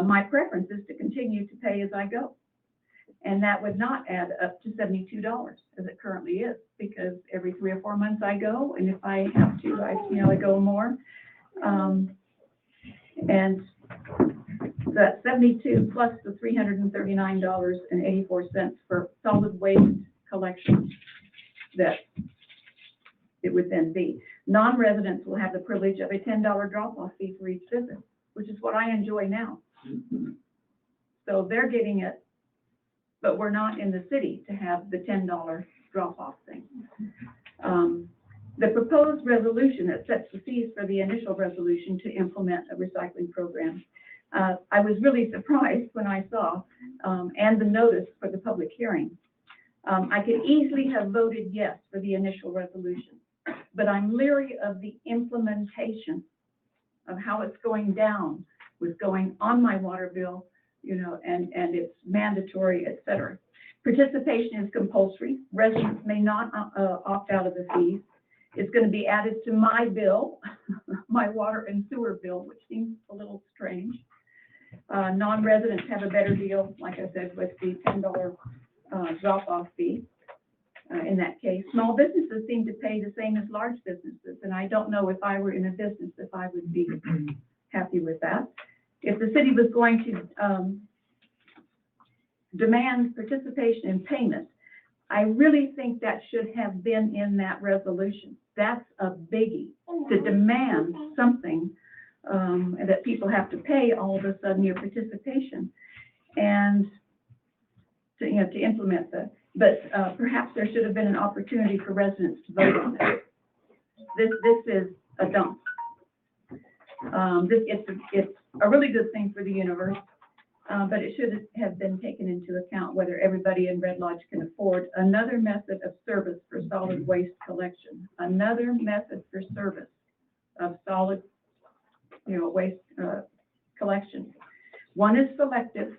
My preference is to continue to pay as I go. And that would not add up to $72 as it currently is, because every 3 or 4 months I go, and if I have to, I go more. And that 72 plus the $339.84 for solid waste collection that it would then be. Non-residents will have the privilege of a $10 drop-off fee for each visit, which is what I enjoy now. So they're getting it, but we're not in the city to have the $10 drop-off thing. The proposed resolution that sets the fees for the initial resolution to implement a recycling program I was really surprised when I saw, and the notice for the public hearing. I could easily have voted yes for the initial resolution, but I'm leery of the implementation of how it's going down with going on my water bill, you know, and it's mandatory, et cetera. Participation is compulsory. Residents may not opt out of the fees. It's going to be added to my bill, my water and sewer bill, which seems a little strange. Non-residents have a better deal, like I said, with the $10 drop-off fee. In that case, small businesses seem to pay the same as large businesses, and I don't know if I were in a business if I would be happy with that. If the city was going to demand participation in payment, I really think that should have been in that resolution. That's a biggie, to demand something that people have to pay all of a sudden your participation, and to, you know, to implement that. But perhaps there should have been an opportunity for residents to vote on that. This is a dump. It's a really good thing for the universe, but it should have been taken into account whether everybody in Red Lodge can afford another method of service for solid waste collection, another method for service of solid, you know, waste collection. One is selective,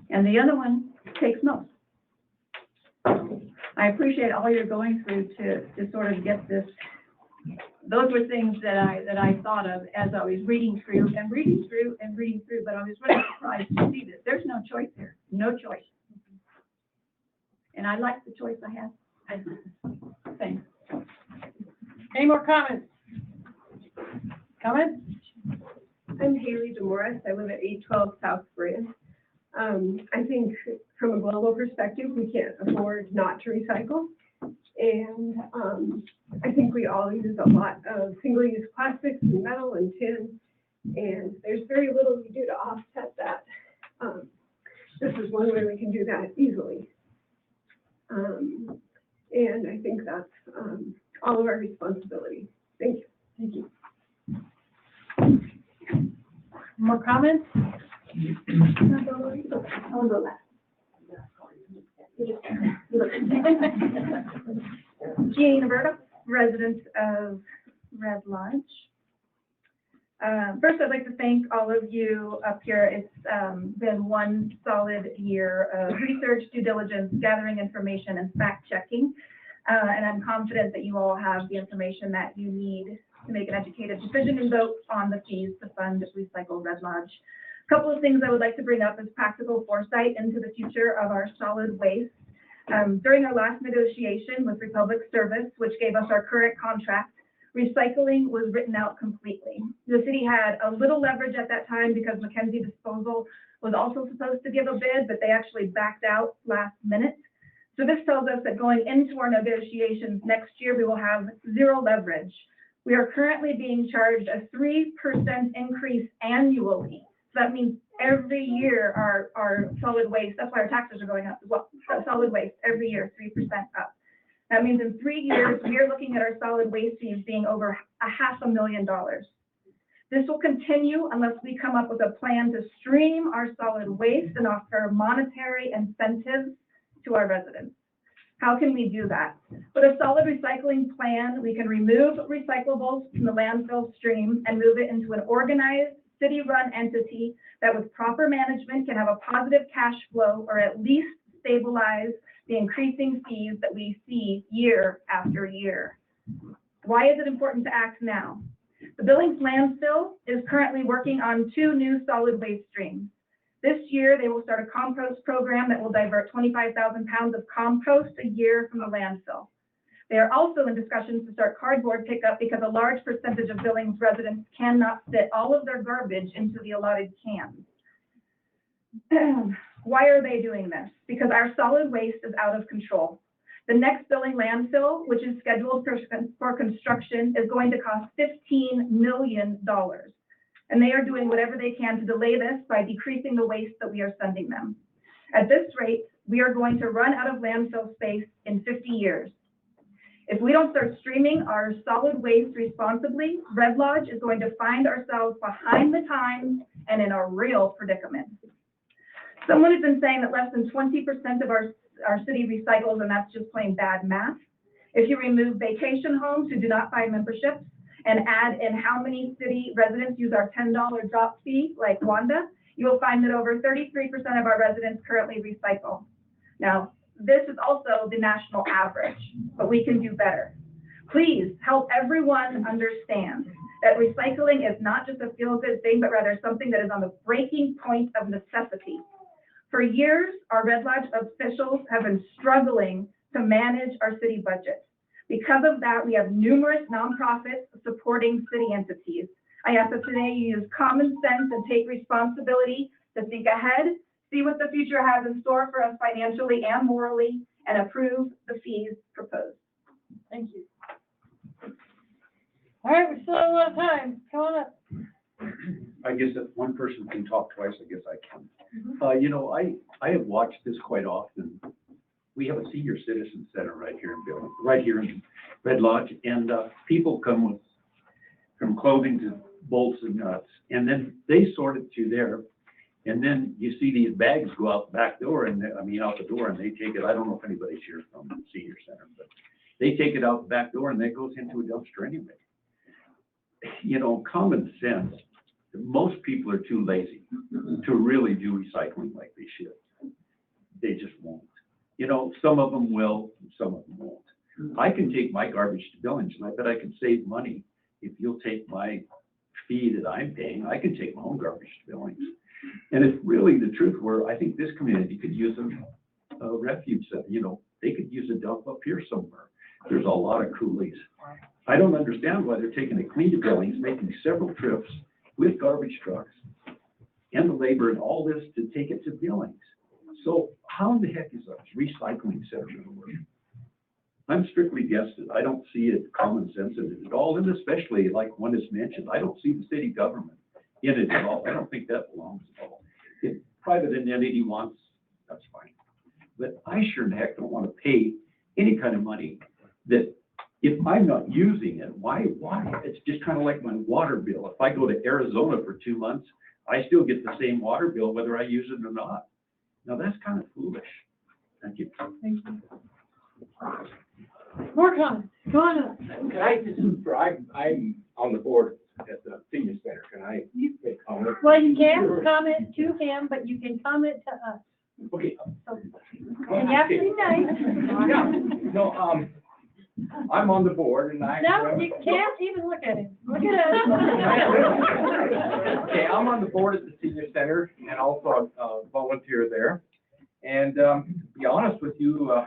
and the other one takes most. I appreciate all you're going through to sort of get this. Those were things that I thought of as I was reading through, but I was really surprised to see this. There's no choice here, no choice. And I like the choice I have. Thanks. Any more comments? Comments? I'm Haley DeMorris. I live at 812 South Bridge. I think from a global perspective, we can't afford not to recycle. And I think we all use a lot of single-use plastics and metal and tin, and there's very little we do to offset that. This is one way we can do that easily. And I think that's all of our responsibility. Thank you. Thank you. More comments? I'll go last. Jeannie Roberta, resident of Red Lodge. First, I'd like to thank all of you up here. It's been one solid year of research, due diligence, gathering information, and fact checking. And I'm confident that you all have the information that you need to make an educated decision and vote on the fees to fund Recycle Red Lodge. A couple of things I would like to bring up as practical foresight into the future of our solid waste. During our last negotiation with Republic Service, which gave us our current contract, recycling was written out completely. The city had a little leverage at that time because Mackenzie Disposal was also supposed to give a bid, but they actually backed out last minute. So this tells us that going into our negotiations next year, we will have zero leverage. We are currently being charged a 3% increase annually. So that means every year our solid waste, that's why our taxes are going up as well. So solid waste every year, 3% up. That means in 3 years, we are looking at our solid waste fees being over $500,000. This will continue unless we come up with a plan to stream our solid waste and offer monetary incentives to our residents. How can we do that? With a solid recycling plan, we can remove recyclables from the landfill stream and move it into an organized, city-run entity that with proper management can have a positive cash flow or at least stabilize the increasing fees that we see year after year. Why is it important to act now? The Billings landfill is currently working on 2 new solid waste streams. This year, they will start a compost program that will divert 25,000 pounds of compost a year from the landfill. They are also in discussions to start cardboard pickup because a large percentage of Billings residents cannot fit all of their garbage into the allotted cans. Why are they doing this? Because our solid waste is out of control. The next Billings landfill, which is scheduled for construction, is going to cost $15 million. And they are doing whatever they can to delay this by decreasing the waste that we are sending them. At this rate, we are going to run out of landfill space in 50 years. If we don't start streaming our solid waste responsibly, Red Lodge is going to find ourselves behind the times and in a real predicament. Someone has been saying that less than 20% of our city recycles, and that's just plain bad math. If you remove vacation homes who do not buy memberships and add in how many city residents use our $10 drop fee, like Wanda, you will find that over 33% of our residents currently recycle. Now, this is also the national average, but we can do better. Please help everyone understand that recycling is not just a feel-good thing, but rather something that is on the breaking point of necessity. For years, our Red Lodge officials have been struggling to manage our city budget. Because of that, we have numerous nonprofits supporting city entities. I ask that today you use common sense and take responsibility to think ahead, see what the future has in store for us financially and morally, and approve the fees proposed. Thank you. All right, we still have a lot of time. Come on up. I guess if one person can talk twice, I guess I can. You know, I have watched this quite often. We have a senior citizen center right here in Billings, right here in Red Lodge, and people come with from clothing to bolts and nuts, and then they sort it through there, and then you see these bags go out the back door, and out the door, and they take it. I don't know if anybody's here from the senior center, but they take it out the back door, and that goes into a dumpster anyway. You know, common sense. Most people are too lazy to really do recycling like they should. They just won't. You know, some of them will, some of them won't. I can take my garbage to Billings, and I bet I can save money if you'll take my fee that I'm paying. I can take my own garbage to Billings. And it's really the truth where I think this community could use a refuge center. You know, they could use a dump up here somewhere. There's a lot of coolies. I don't understand why they're taking a clean to Billings, making several trips with garbage trucks and the labor and all this to take it to Billings. So how in the heck is a recycling center going to work? I'm strictly guessing. I don't see it common sense in it at all, and especially like one is mentioned, I don't see the city government in it at all. I don't think that belongs at all. If private entity wants, that's fine. But I sure in the heck don't want to pay any kind of money that if I'm not using it, why? It's just kind of like my water bill. If I go to Arizona for 2 months, I still get the same water bill whether I use it or not. Now that's kind of foolish. Thank you. Thank you. More comments. Go on up. Can I just, I'm on the board at the senior center. Can I make comment? Well, you can comment to him, but you can comment to us. Okay. So, and you have to be nice. Yeah, no, I'm on the board and I. No, you can't even look at him. Look at us. Okay, I'm on the board at the senior center and also a volunteer there. And to be honest with you,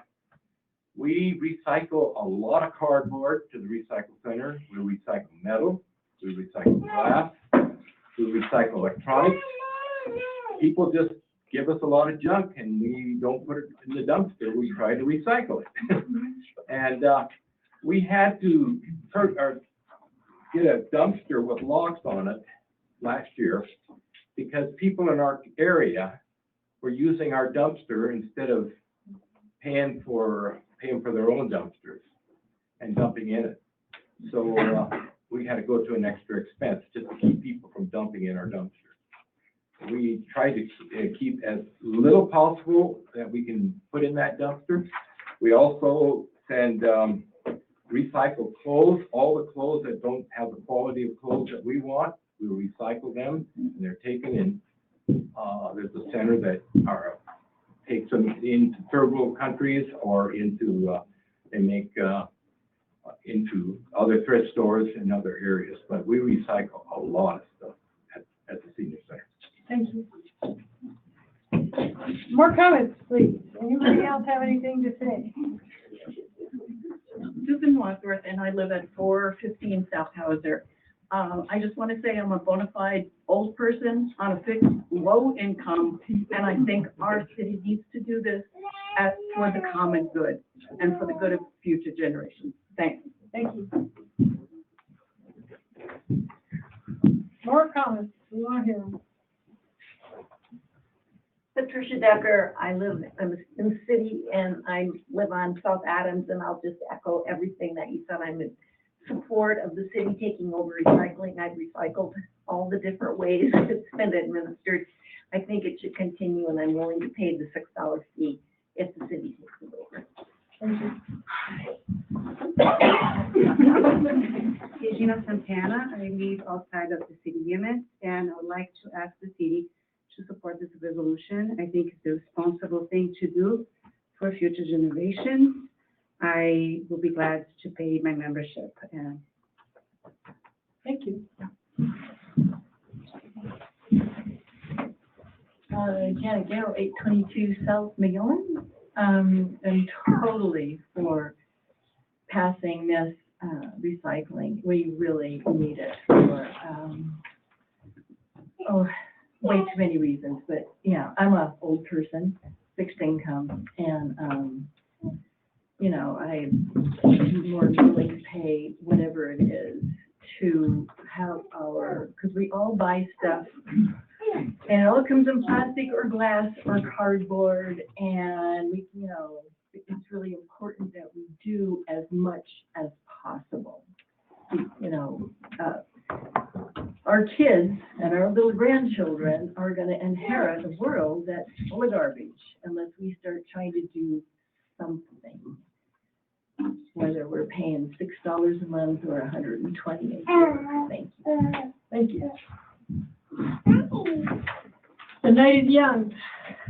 we recycle a lot of cardboard to the recycle center. We recycle metal, we recycle glass, we recycle electronics. People just give us a lot of junk and we don't put it in the dumpster. We try to recycle it. And we had to get a dumpster with locks on it last year because people in our area were using our dumpster instead of paying for their own dumpsters and dumping in it. So we had to go to an extra expense just to keep people from dumping in our dumpster. We try to keep as little possible that we can put in that dumpster. We also send recycled clothes, all the clothes that don't have the quality of clothes that we want, we recycle them and they're taken in. There's a center that takes them into third world countries or into, they make into other thrift stores in other areas. But we recycle a lot of stuff at the senior center. Thank you. More comments, please. Anybody else have anything to say? Susan Wadsworth, and I live at 415 South Hauser. I just want to say I'm a bona fide old person on a fixed low income, and I think our city needs to do this for the common good and for the good of future generations. Thanks. Thank you. More comments. We want to hear them. Patricia Decker, I'm in the city and I live on South Adams, and I'll just echo everything that you said. I'm in support of the city taking over recycling. I've recycled all the different ways it's been administered. I think it should continue, and I'm willing to pay the $6 fee if the city takes it over. Gina Santana, I live outside of the city limits, and I would like to ask the city to support this resolution. I think it's the responsible thing to do for future generations. I will be glad to pay my membership. And Thank you. Janet Garrow, 822 South Magellan. I'm totally for passing this recycling. We really need it for, way too many reasons. But, yeah, I'm an old person, fixed income, and, you know, I'm more willing to pay whatever it is to have our, because we all buy stuff, and it all comes in plastic or glass or cardboard, and we, you know, it's really important that we do as much as possible. You know, our kids and our little grandchildren are going to inherit a world that's full of garbage unless we start trying to do something. Whether we're paying $6 a month or $120 a year. Thank you. Thank you. The night is young.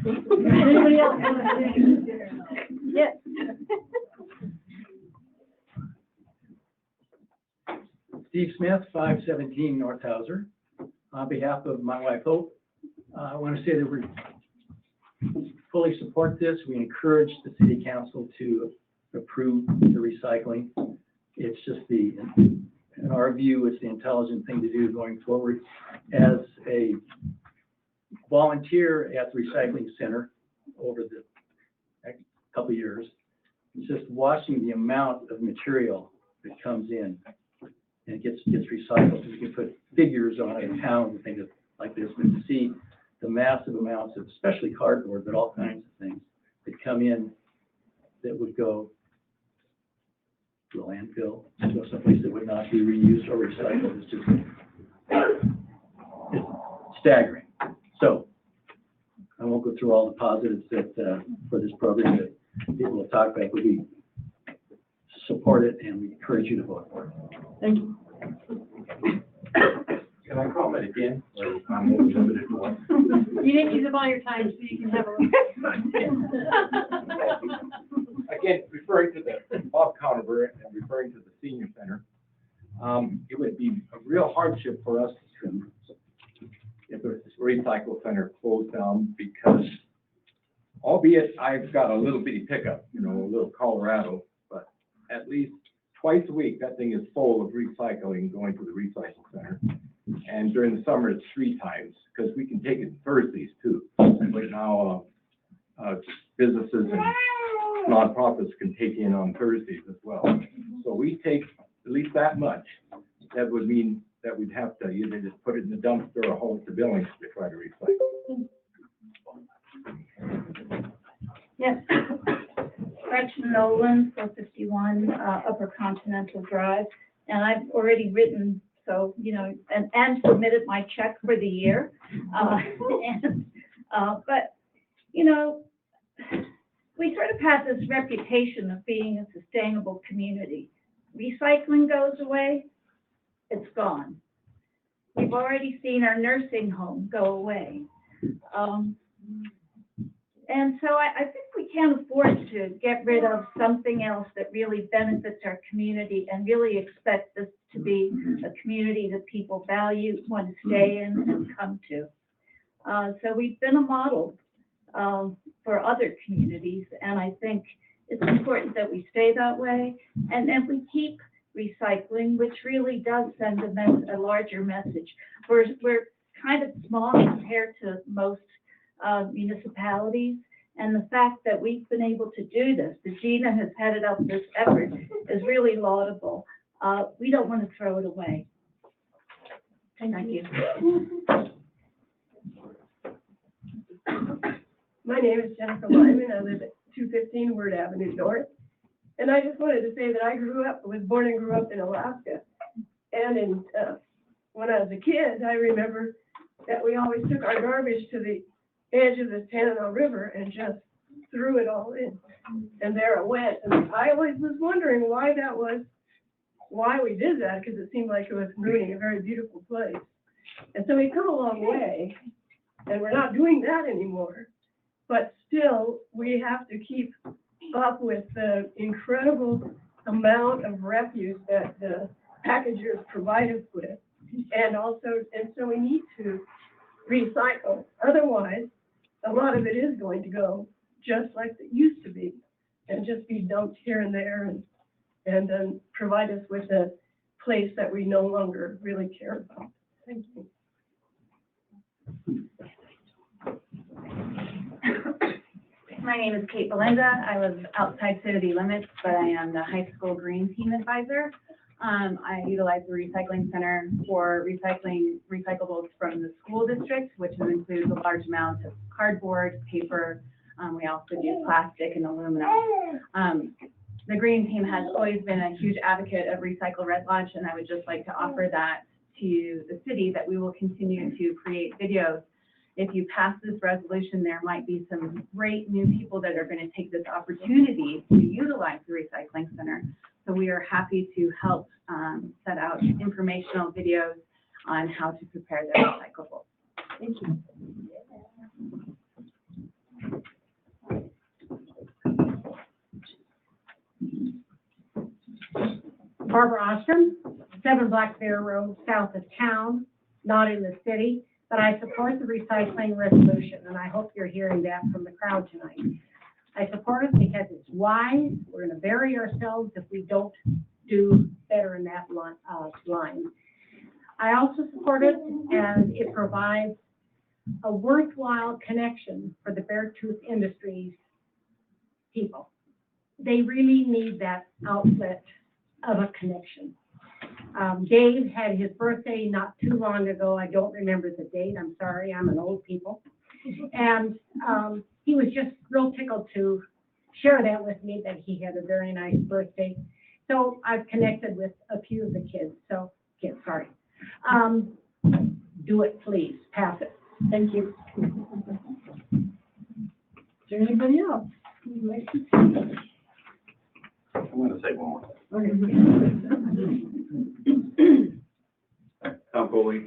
Anybody else? Yes. Steve Smith, 517 North Hauser. On behalf of my wife Hope, I want to say that we fully support this. We encourage the city council to approve the recycling. It's just in our view, it's the intelligent thing to do going forward. As a volunteer at the recycling center over the next couple of years, it's just watching the amount of material that comes in and gets recycled. We can put figures on it, pounds and things like this, but to see the massive amounts of, especially cardboard, but all kinds of things that come in that would go to a landfill, to someplace that would not be reused or recycled. It's just it's staggering. So I won't go through all the positives that for this program that people will talk about, but we support it and we encourage you to vote for it. Thank you. Can I comment again? Or I'm only limited to one. You didn't use up all your time, so you can have a Again, referring to the Bob Conover and referring to the senior center, it would be a real hardship for us to, if the recycle center closed down, because albeit I've got a little bitty pickup, you know, a little Colorado, but at least twice a week, that thing is full of recycling going to the recycle center. And during the summer, it's 3 times, because we can take it Thursdays too. But now businesses and nonprofits can take in on Thursdays as well. So we take at least that much. That would mean that we'd have to either just put it in the dumpster or haul it to Billings to try to recycle. Yes. Gretchen Nolan, 451 Upper Continental Drive, and I've already written, so, you know, and submitted my check for the year. But, you know, we sort of have this reputation of being a sustainable community. Recycling goes away, it's gone. We've already seen our nursing home go away. And so I think we can't afford to get rid of something else that really benefits our community and really expect this to be a community that people value, want to stay in and come to. So we've been a model for other communities, and I think it's important that we stay that way. And if we keep recycling, which really does send a larger message. We're kind of small compared to most municipalities, and the fact that we've been able to do this, that Gina has headed up this effort, is really laudable. We don't want to throw it away. Thank you. My name is Jennifer Lyman. I live at 215 Word Avenue North. And I just wanted to say that I was born and grew up in Alaska. And when I was a kid, I remember that we always took our garbage to the edge of the Tanana River and just threw it all in. And there it went. And I always was wondering why we did that, because it seemed like it was ruining a very beautiful place. And so we've come a long way, and we're not doing that anymore. But still, we have to keep up with the incredible amount of refuse that the packagers provide us with. And so we need to recycle. Otherwise, a lot of it is going to go just like it used to be, and just be dumped here and there, and then provide us with a place that we no longer really care about. Thank you. My name is Kate Belinda. I live outside city limits, but I am the high school green team advisor. I utilize the recycling center for recycling recyclables from the school district, which includes a large amount of cardboard, paper. We also do plastic and aluminum. The green team has always been a huge advocate of Recycle Red Lodge, and I would just like to offer that to the city, that we will continue to create videos. If you pass this resolution, there might be some great new people that are going to take this opportunity to utilize the recycling center. So we are happy to help set out informational videos on how to prepare their recyclables. Thank you. Barbara Ostrom, 7 Black Bear Road, south of town, not in the city, but I support the recycling resolution, and I hope you're hearing that from the crowd tonight. I support it because it's wise. We're going to bury ourselves if we don't do better in that line. I also support it, and it provides a worthwhile connection for the Beartooth Industries people. They really need that outlet of a connection. Dave had his birthday not too long ago. I don't remember the date. I'm sorry, I'm an old people. And he was just real tickled to share that with me, that he had a very nice birthday. So I've connected with a few of the kids. So, kids, sorry. Do it, please. Pass it. Thank you. Is there anybody else? I'm going to say one more. Okay. Tom Foley.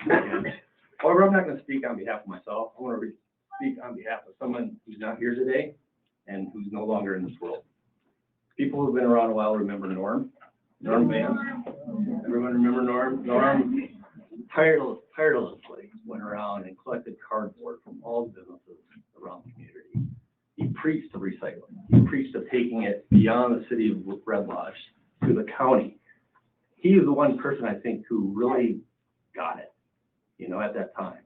However, I'm not going to speak on behalf of myself. I want to speak on behalf of someone who's not here today and who's no longer in this world. People who've been around a while remember Norm. Norm Vance. Everyone remember Norm? Norm tirelessly went around and collected cardboard from all businesses around the community. He preached of recycling. He preached of taking it beyond the city of Red Lodge to the county. He is the one person, I think, who really got it, at that time.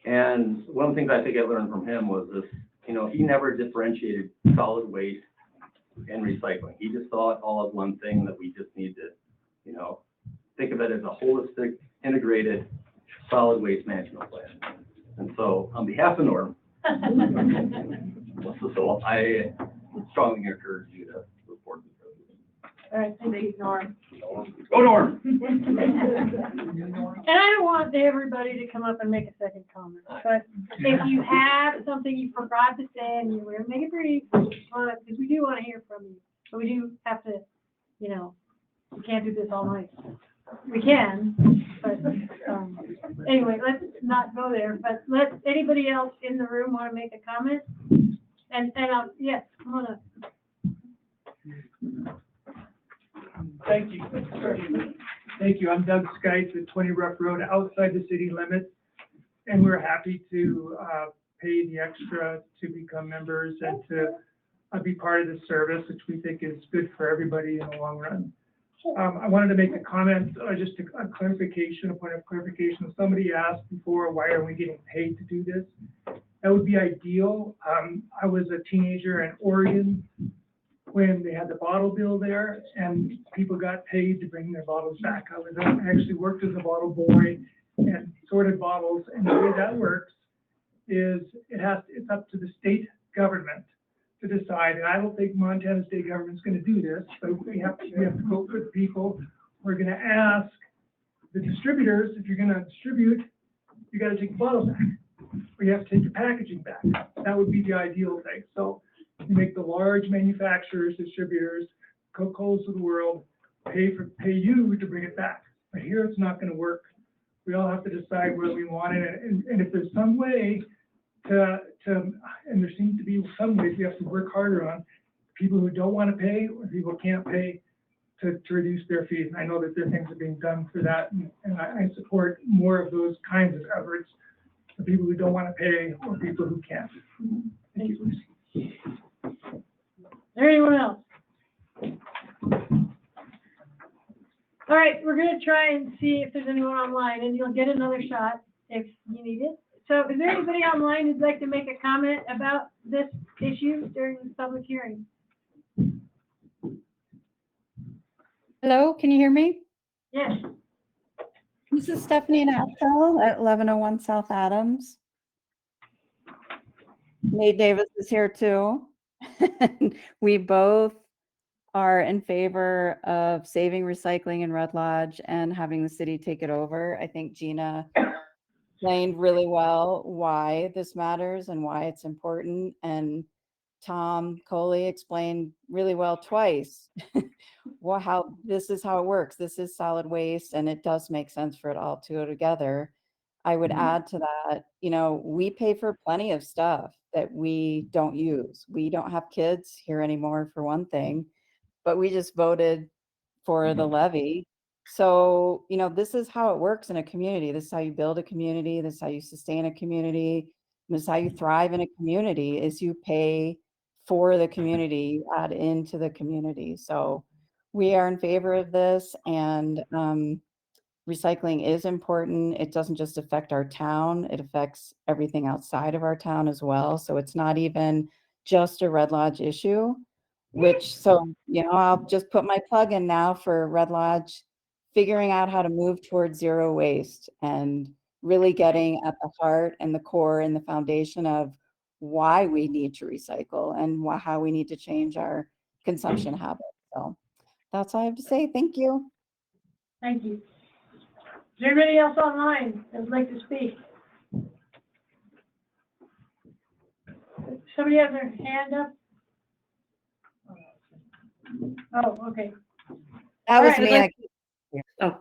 And one of the things I think I learned from him was this, he never differentiated solid waste and recycling. He just saw it all as one thing, that we just need to, think of it as a holistic, integrated, solid waste management plan. And so on behalf of Norm, so I would strongly encourage you to report this resolution. All right, thank you, Norm. Go Norm! And I don't want everybody to come up and make a second comment, but if you have something you forgot to say and you want to make it brief, because we do want to hear from you, but we do have to, we can't do this all night. We can, but anyway, let's not go there. But let anybody else in the room want to make a comment? And yes, come on up. Thank you. Thank you. I'm Doug Skites at 20 Rough Road, outside the city limits, and we're happy to pay the extra to become members and to be part of the service, which we think is good for everybody in the long run. I wanted to make a comment, just a clarification, a point of clarification. Somebody asked before, why are we getting paid to do this? That would be ideal. I was a teenager in Oregon when they had the bottle bill there, and people got paid to bring their bottles back. I actually worked as a bottle boy and sorted bottles, and the way that works is it's up to the state government to decide, and I don't think Montana state government's gonna do this, but we have to vote for the people. We're gonna ask the distributors, if you're gonna distribute, you gotta take the bottles back, or you have to take your packaging back. That would be the ideal thing. So you make the large manufacturers, distributors, Coca-Colas of the world, pay you to bring it back. But here it's not gonna work. We all have to decide whether we want it, and if there's some way and there seems to be some ways we have to work harder on people who don't want to pay or people who can't pay to reduce their fees. And I know that there are things that are being done for that, and I support more of those kinds of efforts for people who don't want to pay or people who can't. Thank you. Is there anyone else? All right, we're gonna try and see if there's anyone online, and you'll get another shot if you need it. So is there anybody online who'd like to make a comment about this issue during this public hearing? Hello, can you hear me? Yes. This is Stephanie Nattrell at 1101 South Adams. Nate Davis is here too. We both are in favor of saving recycling in Red Lodge and having the city take it over. I think Gina explained really well why this matters and why it's important. And Tom Coley explained really well twice how this is how it works. This is solid waste, and it does make sense for it all to go together. I would add to that, we pay for plenty of stuff that we don't use. We don't have kids here anymore, for one thing, but we just voted for the levy. So, this is how it works in a community. This is how you build a community. This is how you sustain a community. This is how you thrive in a community, is you pay for the community, you add into the community. So we are in favor of this, and recycling is important. It doesn't just affect our town, it affects everything outside of our town as well. So it's not even just a Red Lodge issue, I'll just put my plug in now for Red Lodge, figuring out how to move towards zero waste and really getting at the heart and the core and the foundation of why we need to recycle and how we need to change our consumption habits. So that's all I have to say. Thank you. Thank you. Is there anybody else online that would like to speak? Somebody has their hand up? Oh, okay. That was All me. right, Oh.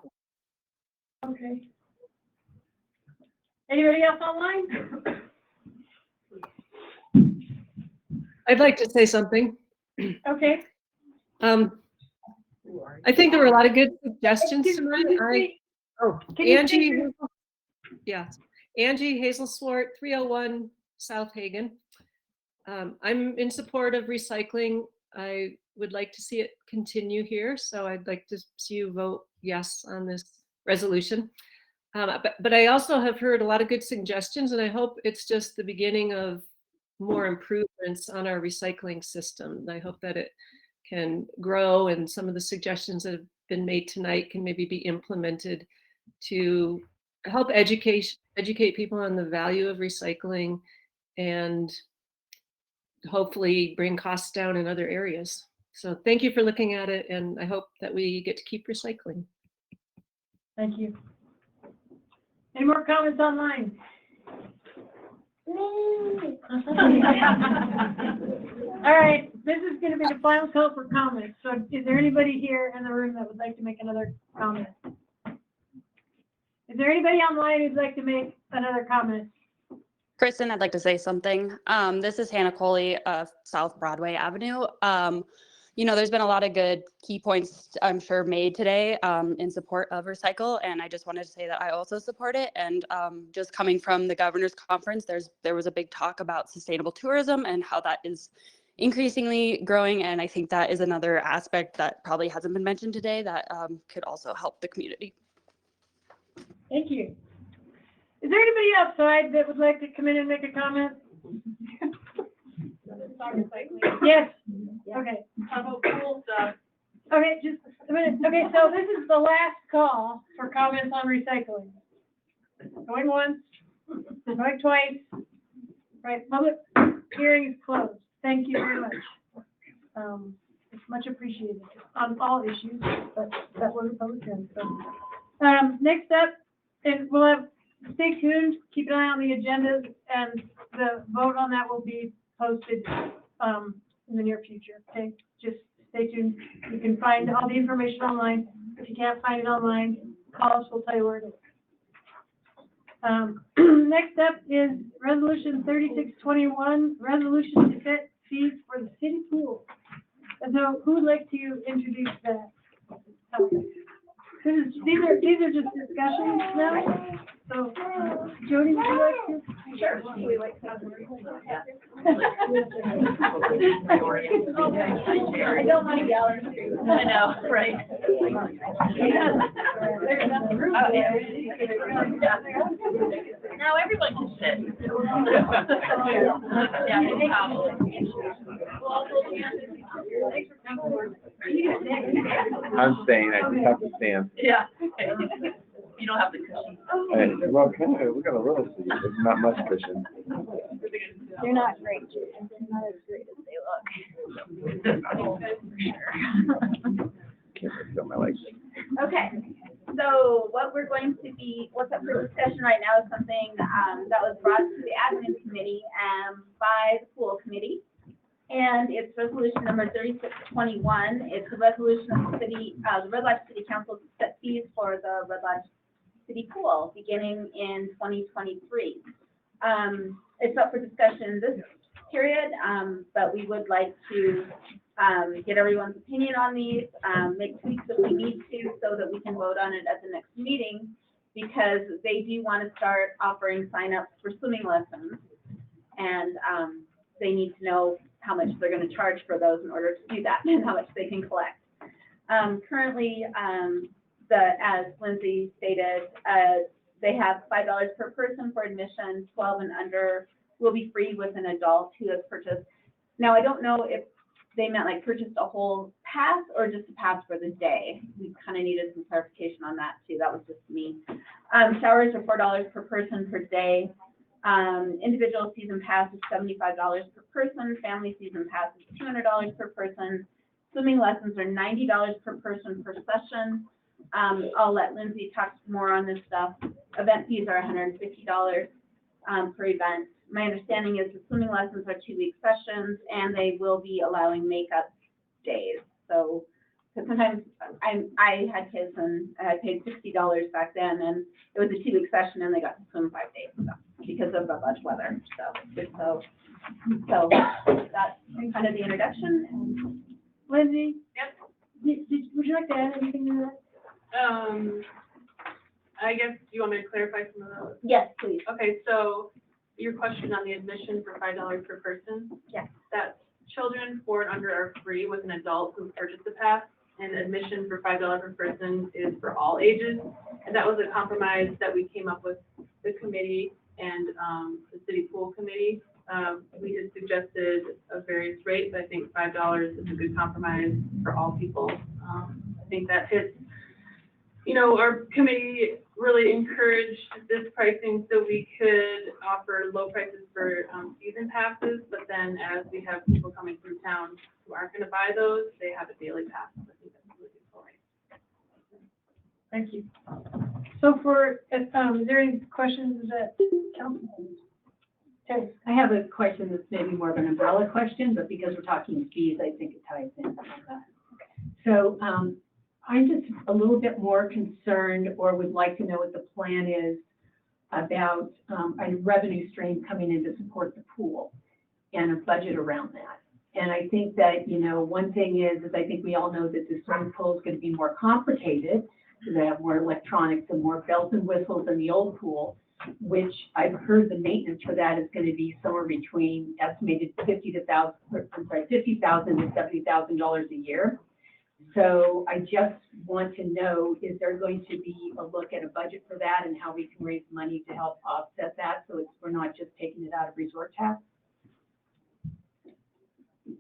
Okay. Anybody else online? I'd like to say something. Okay. I think there were a lot of good suggestions tonight. Angie, yes, Angie Hazel-Swart, 301 South Hagen. I'm in support of recycling. I would like to see it continue here, so I'd like to see you vote yes on this resolution. But I also have heard a lot of good suggestions, and I hope it's just the beginning of more improvements on our recycling system. I hope that it can grow, and some of the suggestions that have been made tonight can maybe be implemented to help educate people on the value of recycling and hopefully bring costs down in other areas. So thank you for looking at it, and I hope that we get to keep recycling. Thank you. Any more comments online? All right, this is going to be the final call for comments. So is there anybody here in the room that would like to make another comment? Is there anybody online who'd like to make another comment? Kristen, I'd like to say something. This is Hannah Coley of South Broadway Avenue. There's been a lot of good key points, I'm sure, made today in support of recycle, and I just wanted to say that I also support it. And just coming from the governor's conference, there was a big talk about sustainable tourism and how that is increasingly growing, and I think that is another aspect that probably hasn't been mentioned today that could also help the community. Thank you. Is there anybody outside that would like to come in and make a comment? Yes. Okay. How about pool stuff? Okay, just a minute. Okay, so this is the last call for comments on recycling. Going once, going twice. Right, public hearing is closed. Thank you very much. It's much appreciated on all issues, but that was a public hearing, so. Next up, and we'll have, stay tuned, keep an eye on the agenda, and the vote on that will be posted, in the near future, okay? Just stay tuned. You can find all the information online. If you can't find it online, call us, we'll tell you where it is. Next up is Resolution 3621, resolution to set fees for the city pool. And so who would like to introduce that? These are just discussions now. So Jody, would you like to? Sure. We like to have the I don't want to yell or scream. I know, right. Now everyone can sit. I'm staying, I just have to stand. Yeah. You don't have the cushion. Hey, well, we got a little seat, but not much cushion. They're not great. They're not as great as they look. Can't feel my legs. Okay, so what's up for discussion right now is something, that was brought to the admin committee, by the pool committee. And it's resolution number 3621. It's a resolution of the city, the Red Lodge City Council to set fees for the Red Lodge City Pool beginning in 2023. It's up for discussion this period, but we would like to get everyone's opinion on these, make tweaks if we need to so that we can vote on it at the next meeting, because they do want to start offering signups for swimming lessons. And they need to know how much they're going to charge for those in order to do that and how much they can collect. Currently, as Lindsay stated, they have $5 per person for admission. 12 and under will be free with an adult who has purchased. Now, I don't know if they meant like purchased a whole pass or just a pass for the day. We kind of needed some clarification on that too. That was just me. Showers are $4 per person per day. Individual season pass is $75 per person. Family season pass is $200 per person. Swimming lessons are $90 per person per session. I'll let Lindsay talk more on this stuff. Event fees are $150 per event. My understanding is the swimming lessons are 2-week sessions, and they will be allowing makeup days. So, because sometimes I had kids and I paid $60 back then, and it was a 2-week session, and they got to swim 5 days because of the much weather. So that's kind of the introduction. Lindsay? Yep. Would you like to add anything to that? I guess, do you want me to clarify some of those? Yes, please. Okay, so your question on the admission for $5 per person? Yes. That's children 4 and under are free with an adult who purchased the pass, and admission for $5 per person is for all ages. And that was a compromise that we came up with the committee and the city pool committee. We had suggested a various rate, but I think $5 is a good compromise for all people. I think that hits, our committee really encouraged this pricing so we could offer low prices for season passes, but then as we have people coming through town who aren't going to buy those, they have a daily pass. I think that's a really good point. Thank you. So is there any questions that council? Okay. I have a question that's maybe more of an umbrella question, but because we're talking fees, I think it ties in. So I'm just a little bit more concerned, or would like to know what the plan is about a revenue stream coming in to support the pool and a budget around that. And I think that, one thing is I think we all know that the swimming pool is going to be more complicated because they have more electronics and more bells and whistles than the old pool, which I've heard the maintenance for that is going to be somewhere between estimated $50,000 to $70,000 a year. So I just want to know, is there going to be a look at a budget for that and how we can raise money to help offset that so we're not just taking it out of resort tax?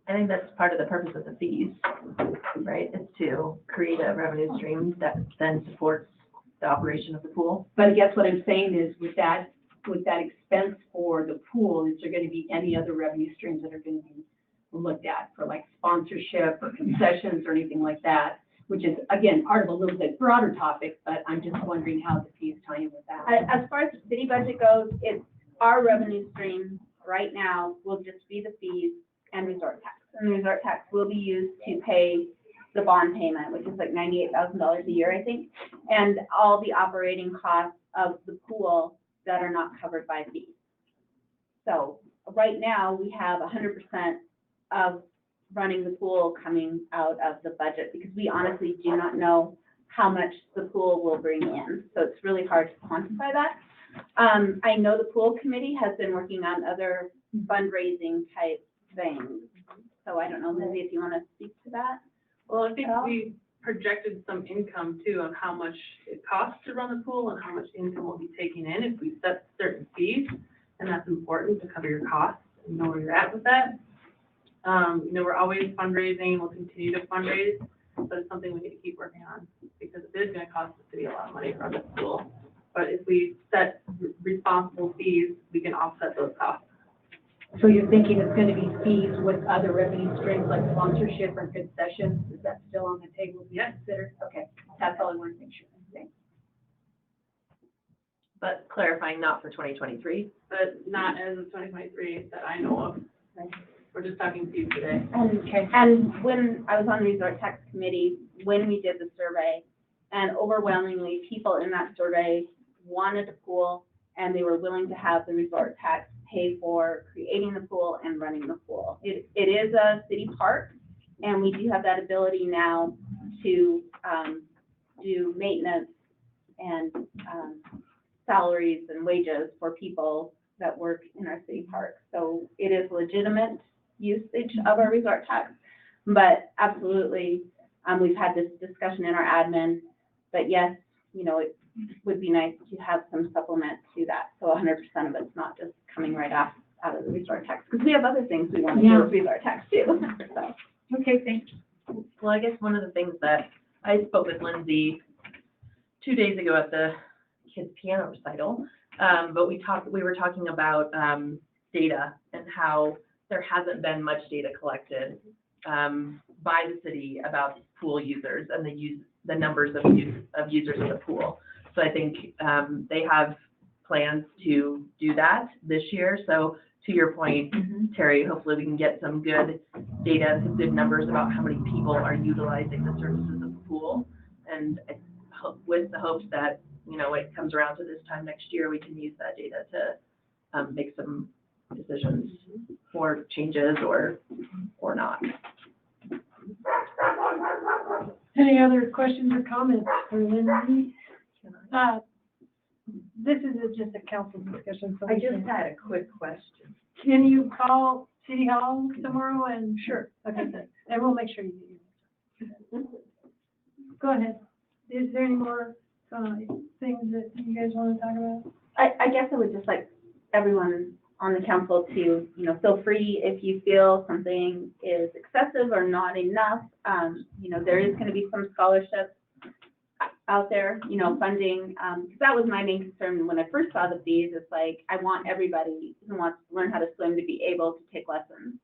I think that's part of the purpose of the fees, right? Is to create a revenue stream that then supports the operation of the pool. But I guess what I'm saying is with that with that expense for the pool, is there gonna be any other revenue streams that are gonna be looked at for like sponsorship or concessions or anything like that? Which is, again, part of a little bit broader topic, but I'm just wondering how the fees tie in with that. As far as the city budget goes, it's our revenue stream right now will just be the fees and resort tax. And the resort tax will be used to pay the bond payment, which is like $98,000 a year, I think, and all the operating costs of the pool that are not covered by fees. So right now, we have 100% of running the pool coming out of the budget because we honestly do not know how much the pool will bring in. So it's really hard to quantify that. I know the pool committee has been working on other fundraising type things. So I don't know, Lindsay, if you want to speak to that. Well, I think we projected some income too on how much it costs to run the pool and how much income we'll be taking in if we set certain fees. And that's important to cover your costs and know where you're at with that. You know, we're always fundraising, we'll continue to fundraise, but it's something we need to keep working on because it is gonna cost the city a lot of money to run the pool. But if we set responsible fees, we can offset those costs. So you're thinking it's gonna be fees with other revenue streams like sponsorship or concessions? Is that still on the table to be considered? Okay, that's all I want to make sure. Thanks. But clarifying, not for 2023. But not as of 2023 that I know of. We're just talking fees today. And when I was on the resort tax committee, when we did the survey, and overwhelmingly people in that survey wanted a pool and they were willing to have the resort tax pay for creating the pool and running the pool. It is a city park, and we do have that ability now to do maintenance and salaries and wages for people that work in our city park. So it is legitimate usage of our resort tax, but absolutely, we've had this discussion in our admin, but yes, you know, it would be nice to have some supplement to that. So 100% of it's not just coming right out of the resort tax, because we have other things we want to do with resort tax too. So. Okay, thanks. Well, I guess one of the things that I spoke with Lindsay 2 days ago at the kids piano recital, but we were talking about data and how there hasn't been much data collected by the city about pool users and the numbers of users of the pool. So I think they have plans to do that this year. So to your point, Terry, hopefully we can get some good data and some good numbers about how many people are utilizing the services of the pool. And with the hopes that, you know, it comes around to this time next year, we can use that data to make some decisions for changes or not. Any other questions or comments for Lindsay? This is just a council discussion. So I just had a quick question. Can you call City Hall tomorrow and? Sure. Okay, good. And we'll make sure you get your. Go ahead. Is there any more things that you guys want to talk about? I guess I would just like everyone on the council to, you know, feel free if you feel something is excessive or not enough. You know, there is going to be some scholarships out there, you know, funding, because that was my main concern when I first saw the fees. It's like, I want everybody who wants to learn how to swim to be able to take lessons,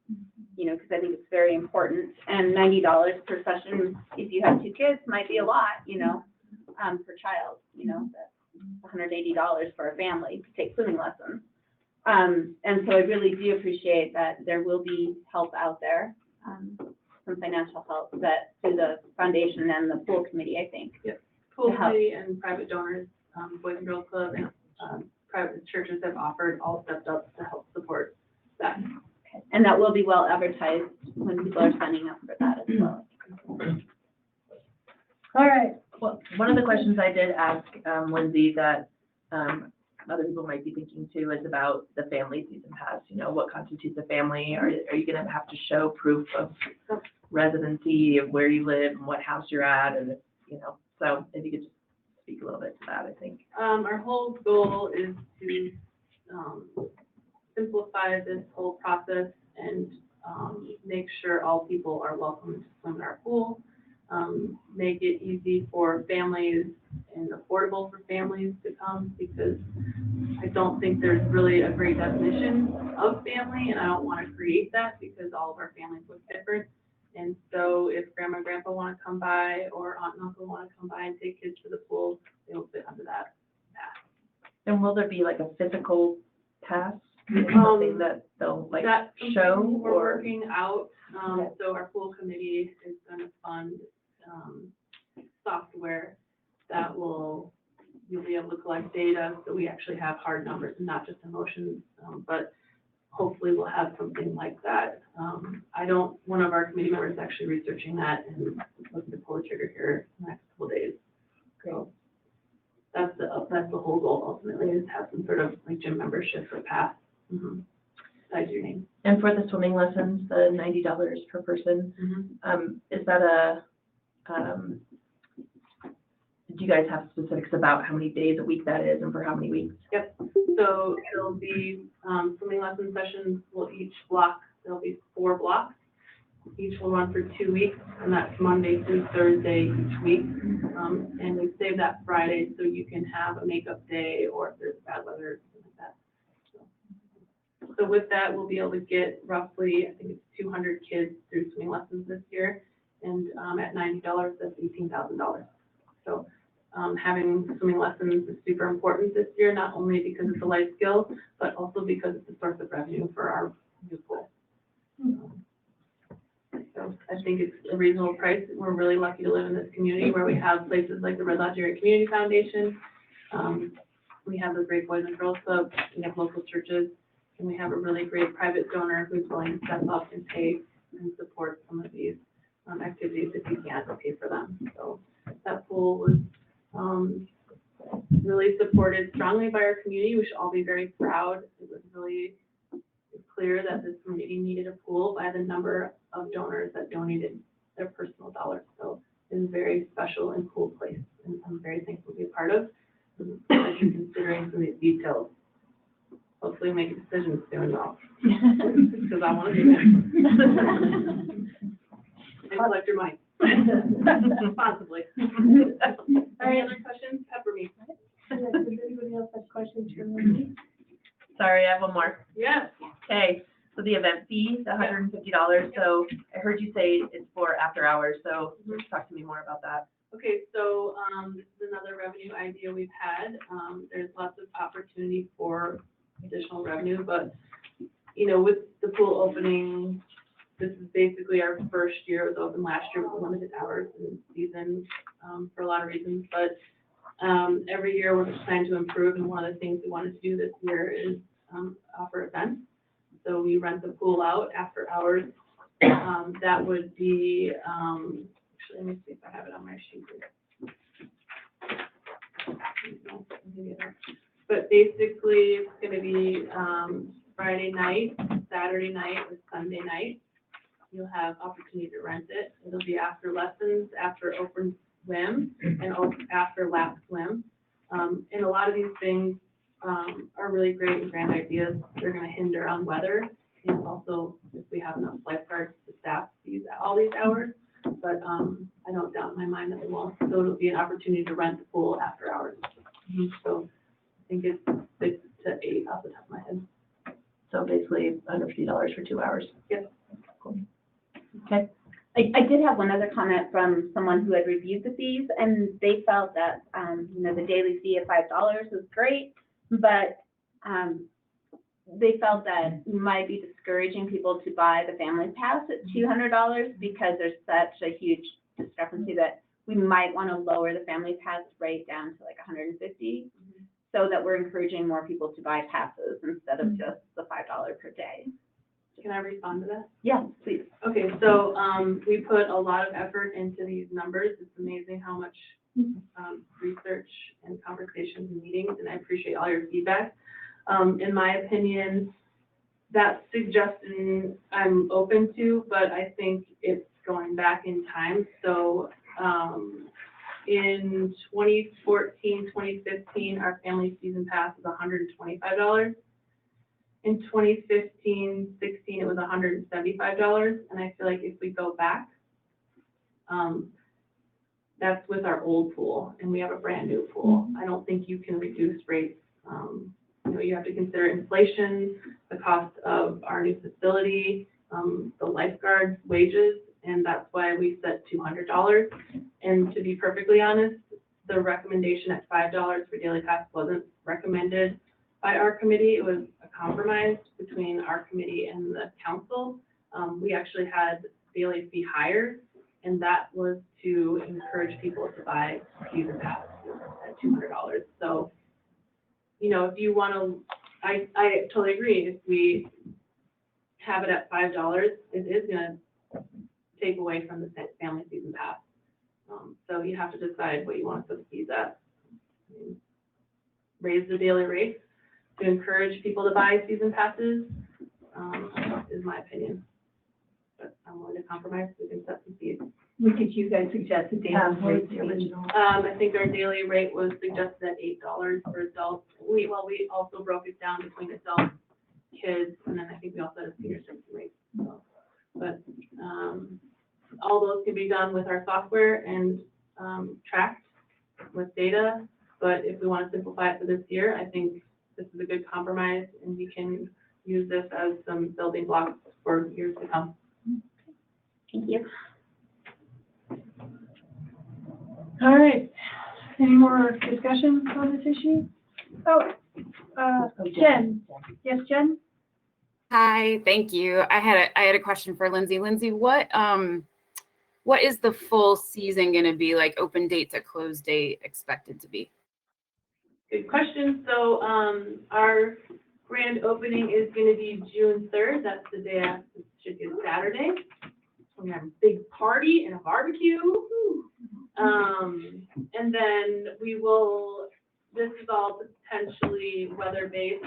you know, because I think it's very important. And $90 per session, if you have 2 kids, might be a lot, you know, per child, you know, that's $180 for a family to take swimming lessons. And so I really do appreciate that there will be help out there, some financial help that through the foundation and the pool committee, I think. Yep. Pool committee and private donors, Boys and Girls Club and private churches have offered, all stepped up to help support that. Okay. And that will be well advertised when people are signing up for that as well. All right. Well, one of the questions I did ask Lindsay that other people might be thinking too is about the family season pass. You know, what constitutes a family? Are you going to have to show proof of residency of where you live and what house you're at, and you know? So if you could just speak a little bit to that, I think. Our whole goal is to simplify this whole process and make sure all people are welcome to swim in our pool. make it easy for families and affordable for families to come, because I don't think there's really a great definition of family, and I don't want to create that because all of our families look different. And so if grandma and grandpa want to come by, or aunt and uncle want to come by and take kids to the pool, they will fit under that pass. And will there be like a physical pass? Something that they'll like That's show something we're or? working out. So our pool committee is going to fund software that you'll be able to collect data, so we actually have hard numbers and not just emotions, but hopefully we'll have something like that. One of our committee members is actually researching that and looking to pull the trigger here in the next couple of days. So that's the whole goal ultimately, is have some sort of like gym membership or pass. Besides your name. And for the swimming lessons, the $90 per person, is that do you guys have specifics about how many days a week that is and for how many weeks? Yep. So it'll be swimming lesson sessions. There'll be 4 blocks. Each will run for 2 weeks, and that's Monday through Thursday each week. And we save that Friday so you can have a makeup day, or if there's bad weather, something like that. So with that, we'll be able to get roughly, I think it's 200 kids through swimming lessons this year. And at $90, that's $18,000. So having swimming lessons is super important this year, not only because it's a life skill, but also because it's a source of revenue for our new pool. So I think it's a reasonable price. We're really lucky to live in this community where we have places like the Red Lodge Area Community Foundation. We have the Great Boys and Girls Club, we have local churches, and we have a really great private donor who's willing to step up and pay and support some of these activities if you can't pay for them. So that pool was really supported strongly by our community. We should all be very proud. It was really clear that this community needed a pool by the number of donors that donated their personal dollars. So it's a very special and cool place, and I'm very thankful to be a part of. As you're considering some of these details, hopefully make a decision soon, though, because I want to do that. And collect your money. Responsibly. Any other questions? Pepper me. Does anybody else have questions for me? Sorry, I have one more. Yes. Okay, so the event fee, the $150, so I heard you say it's for after hours, so talk to me more about that. Okay, so this is another revenue idea we've had. There's lots of opportunity for additional revenue, but, you know, with the pool opening, this is basically our first year. It was open last year with limited hours and season for a lot of reasons, but every year we're just trying to improve, and one of the things we wanted to do this year is offer events. So we rent the pool out after hours. That would be, actually, let me see if I have it on my sheet here. But basically, it's going to be Friday night, Saturday night, or Sunday night. You'll have opportunity to rent it. It'll be after lessons, after open swim, and after lap swim. And a lot of these things are really great and grand ideas. They're going to hinder on weather, and also if we have enough lifeguards to staff these all these hours. But I don't doubt in my mind that we won't. So it'll be an opportunity to rent the pool after hours. So I think it's 6 to 8 off the top of my head. So basically $150 for 2 hours. Yes. Cool. Okay. I did have one other comment from someone who had reviewed the fees, and they felt that, the daily fee of $5 was great, but they felt that we might be discouraging people to buy the family pass at $200 because there's such a huge discrepancy that we might want to lower the family pass rate down to like $150, so that we're encouraging more people to buy passes instead of just the $5 per day. Can I respond to that? Yes, please. Okay, so we put a lot of effort into these numbers. It's amazing how much research and conversations and meetings, and I appreciate all your feedback. In my opinion, that suggestion I'm open to, but I think it's going back in time. So in 2014, 2015, our family season pass was $125. In 2015, 16, it was $175. And I feel like if we go back, that's with our old pool, and we have a brand new pool. I don't think you can reduce rates. You have to consider inflation, the cost of our new facility, the lifeguards' wages, and that's why we set $200. And to be perfectly honest, the recommendation at $5 for daily pass wasn't recommended by our committee. It was a compromise between our committee and the council. We actually had daily fee higher, and that was to encourage people to buy season passes at $200. So, if you want to, I totally agree. If we have it at $5, it is going to take away from the family season pass. So you have to decide what you want to put the fees at. Raise the daily rate to encourage people to buy season passes, is my opinion. But I'm willing to compromise. We can set some fees. What did you guys suggest the daily rate be? I think our daily rate was suggested at $8 for adults. We also broke it down between adults, kids, and then I think we also had a senior citizen rate. So, but all those can be done with our software and tracked with data. But if we want to simplify it for this year, I think this is a good compromise, and we can use this as some building blocks for years to come. Thank you. All right. Any more discussion on this issue? Jen. Yes, Jen? Hi, thank you. I had a question for Lindsay. Lindsay, what is the full season going to be like? Open date to close date expected to be? Good question. So our grand opening is going to be June 3rd. That's the day after. It should be a Saturday. We're going to have a big party and a barbecue. And then this is all potentially weather-based,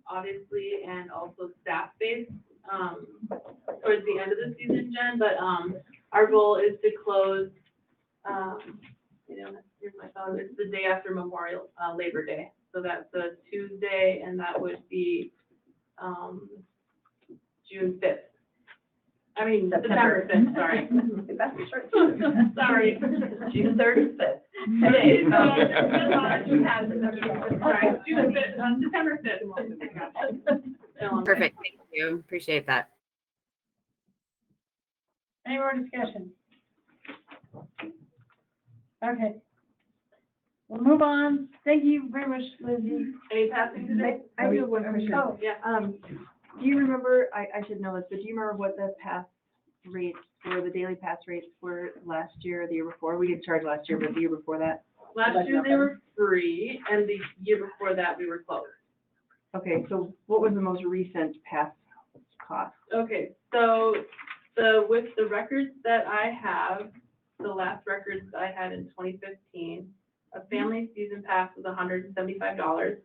obviously, and also staff-based towards the end of the season, Jen. But our goal is to close, here's my phone, it's the day after Labor Day. So that's a Tuesday, and that would be June 5th. I mean, September 5th, sorry. Sorry. June 3rd and 5th. Today. Sorry, June 5th, September 5th. Perfect, thank you. Appreciate that. Any more discussion? Okay. We'll move on. Thank you very much, Lindsay. Any passing today? I do have one question. Oh, yeah. Do you remember, I should know this, but do you remember what the pass rates were, the daily pass rates were last year or the year before? We didn't charge last year, but the year before that? Last year they were free, and the year before that we were closed. Okay, so what was the most recent pass cost? Okay, so with the records that I have, the last records I had in 2015, a family season pass was $175.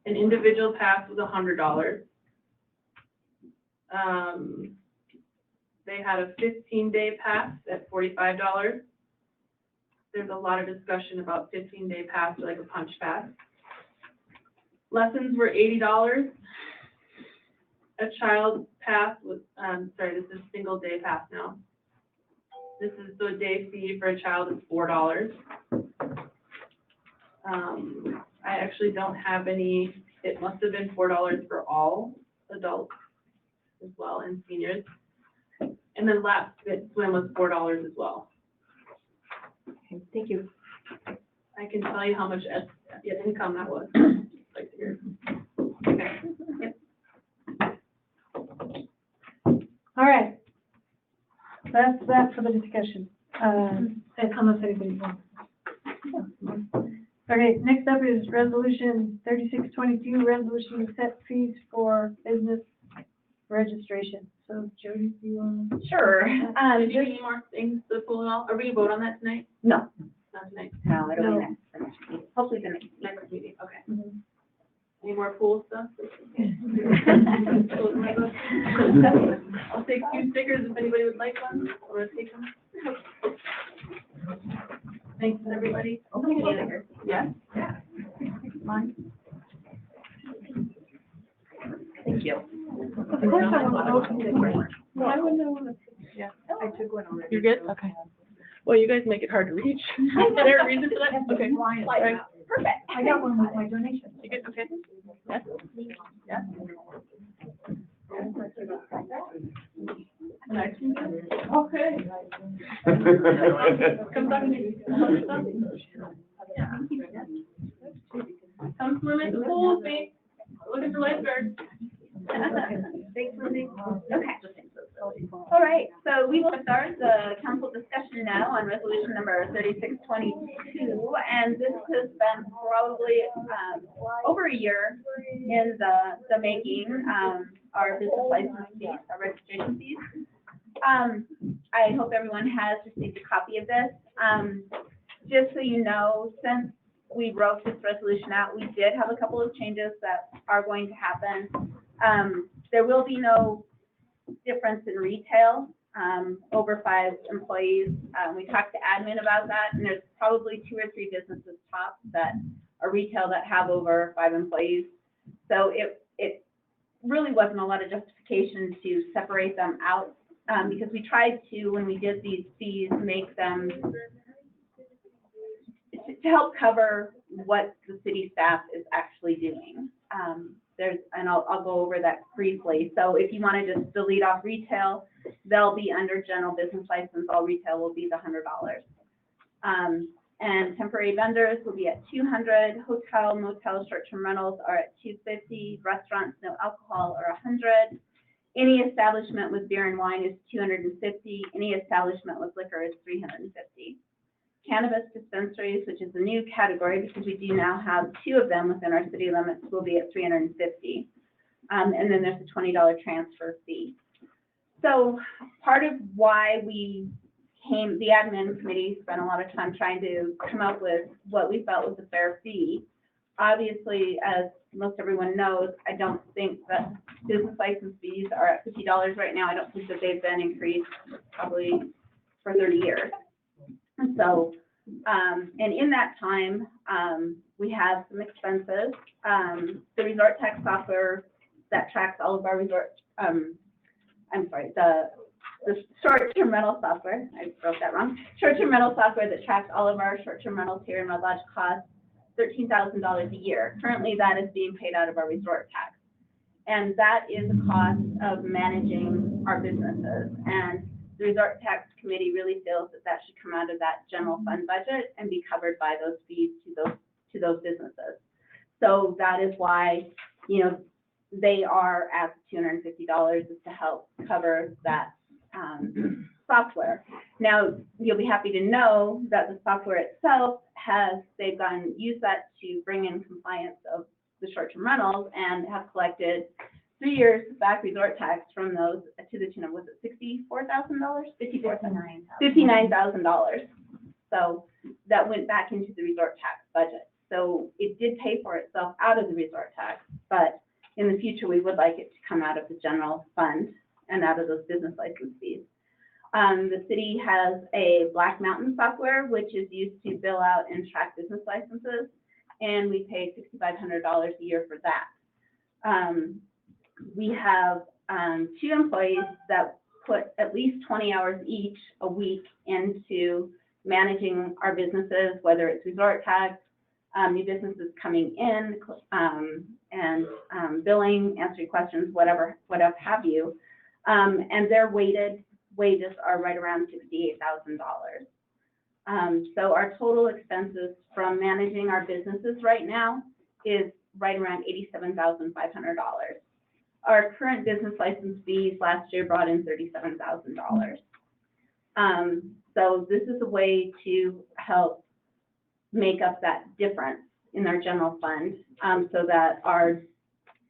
An individual pass was $100. They had a 15-day pass at $45. There's a lot of discussion about 15-day pass, like a punch pass. Lessons were $80. A child pass was, this is single day pass now. This is the day fee for a child is $4. I actually don't have any, it must have been $4 for all adults as well and seniors. And then lap swim was $4 as well. Okay, thank you. I can tell you how much income that was. Like here. Okay. Yep. All right. That's that for the discussion. Unless anybody wants. Okay, next up is resolution 3622, resolution to set fees for business registration. So Jody, do you want to? Sure. Did you need more things to pull it all? Are we gonna vote on that tonight? No. Not tonight. No, it'll be next meeting. Hopefully the Next meeting, okay. Any more pool stuff? I'll take a few stickers if anybody would like one, or take them. Thanks, everybody. Yeah. Yeah. Mine. Thank you. Of course I want to open it. Well, I wouldn't know. Yeah, I took one already. You're good? Okay. Well, you guys make it hard to reach. Is there a reason for that? Okay. Right. Perfect. I got one with my donation. You good? Okay. Yes. Yes. Nice. Okay. Come back. Councilwoman Woolsey, looking for lifeguards. Thanks, Lindsay. Okay. All right, so we will start the council discussion now on resolution number 3622. And this has been probably over a year in the making, our business license fees, our registration fees. I hope everyone has received a copy of this. Just so you know, since we wrote this resolution out, we did have a couple of changes that are going to happen. There will be no difference in retail over 5 employees. We talked to admin about that, and there's probably 2 or 3 businesses top that are retail that have over 5 employees. So it really wasn't a lot of justification to separate them out, because we tried to, when we did these fees, make them to help cover what the city staff is actually doing. And I'll go over that briefly. So if you want to just delete off retail, they'll be under general business license. All retail will be the $100. And temporary vendors will be at $200. Hotel, motel, short-term rentals are at $250. Restaurants, no alcohol, are $100. Any establishment with beer and wine is $250. Any establishment with liquor is $350. Cannabis dispensaries, which is a new category because we do now have 2 of them within our city limits, will be at $350. And then there's a $20 transfer fee. So part of why the admin committee spent a lot of time trying to come up with what we felt was a fair fee. Obviously, as most everyone knows, I don't think that business license fees are at $50 right now. I don't think that they've been increased probably for 30 years. So, and in that time, we have some expenses. The resort tax software that tracks all of our resort, the short-term rental software, I wrote that wrong. Short-term rental software that tracks all of our short-term rentals here in Red Lodge costs $13,000 a year. Currently, that is being paid out of our resort tax. And that is a cost of managing our businesses. And the Resort Tax Committee really feels that that should come out of that general fund budget and be covered by those fees to those businesses. So that is why, you know, they are at $250 is to help cover that software. Now, you'll be happy to know that the software itself they've used that to bring in compliance of the short-term rentals and have collected 3 years back resort tax from those to the tune of, was it $64,000? $59,000. So that went back into the resort tax budget. So it did pay for itself out of the resort tax, but in the future, we would like it to come out of the general fund and out of those business license fees. The city has a Black Mountain software, which is used to bill out and track business licenses, and we pay $6,500 a year for that. We have 2 employees that put at least 20 hours each a week into managing our businesses, whether it's resort tax, new businesses coming in, and billing, answering questions, whatever have you. And their wages are right around $68,000. So our total expenses from managing our businesses right now is right around $87,500. Our current business license fees last year brought in $37,000. So this is a way to help make up that difference in our general fund, so that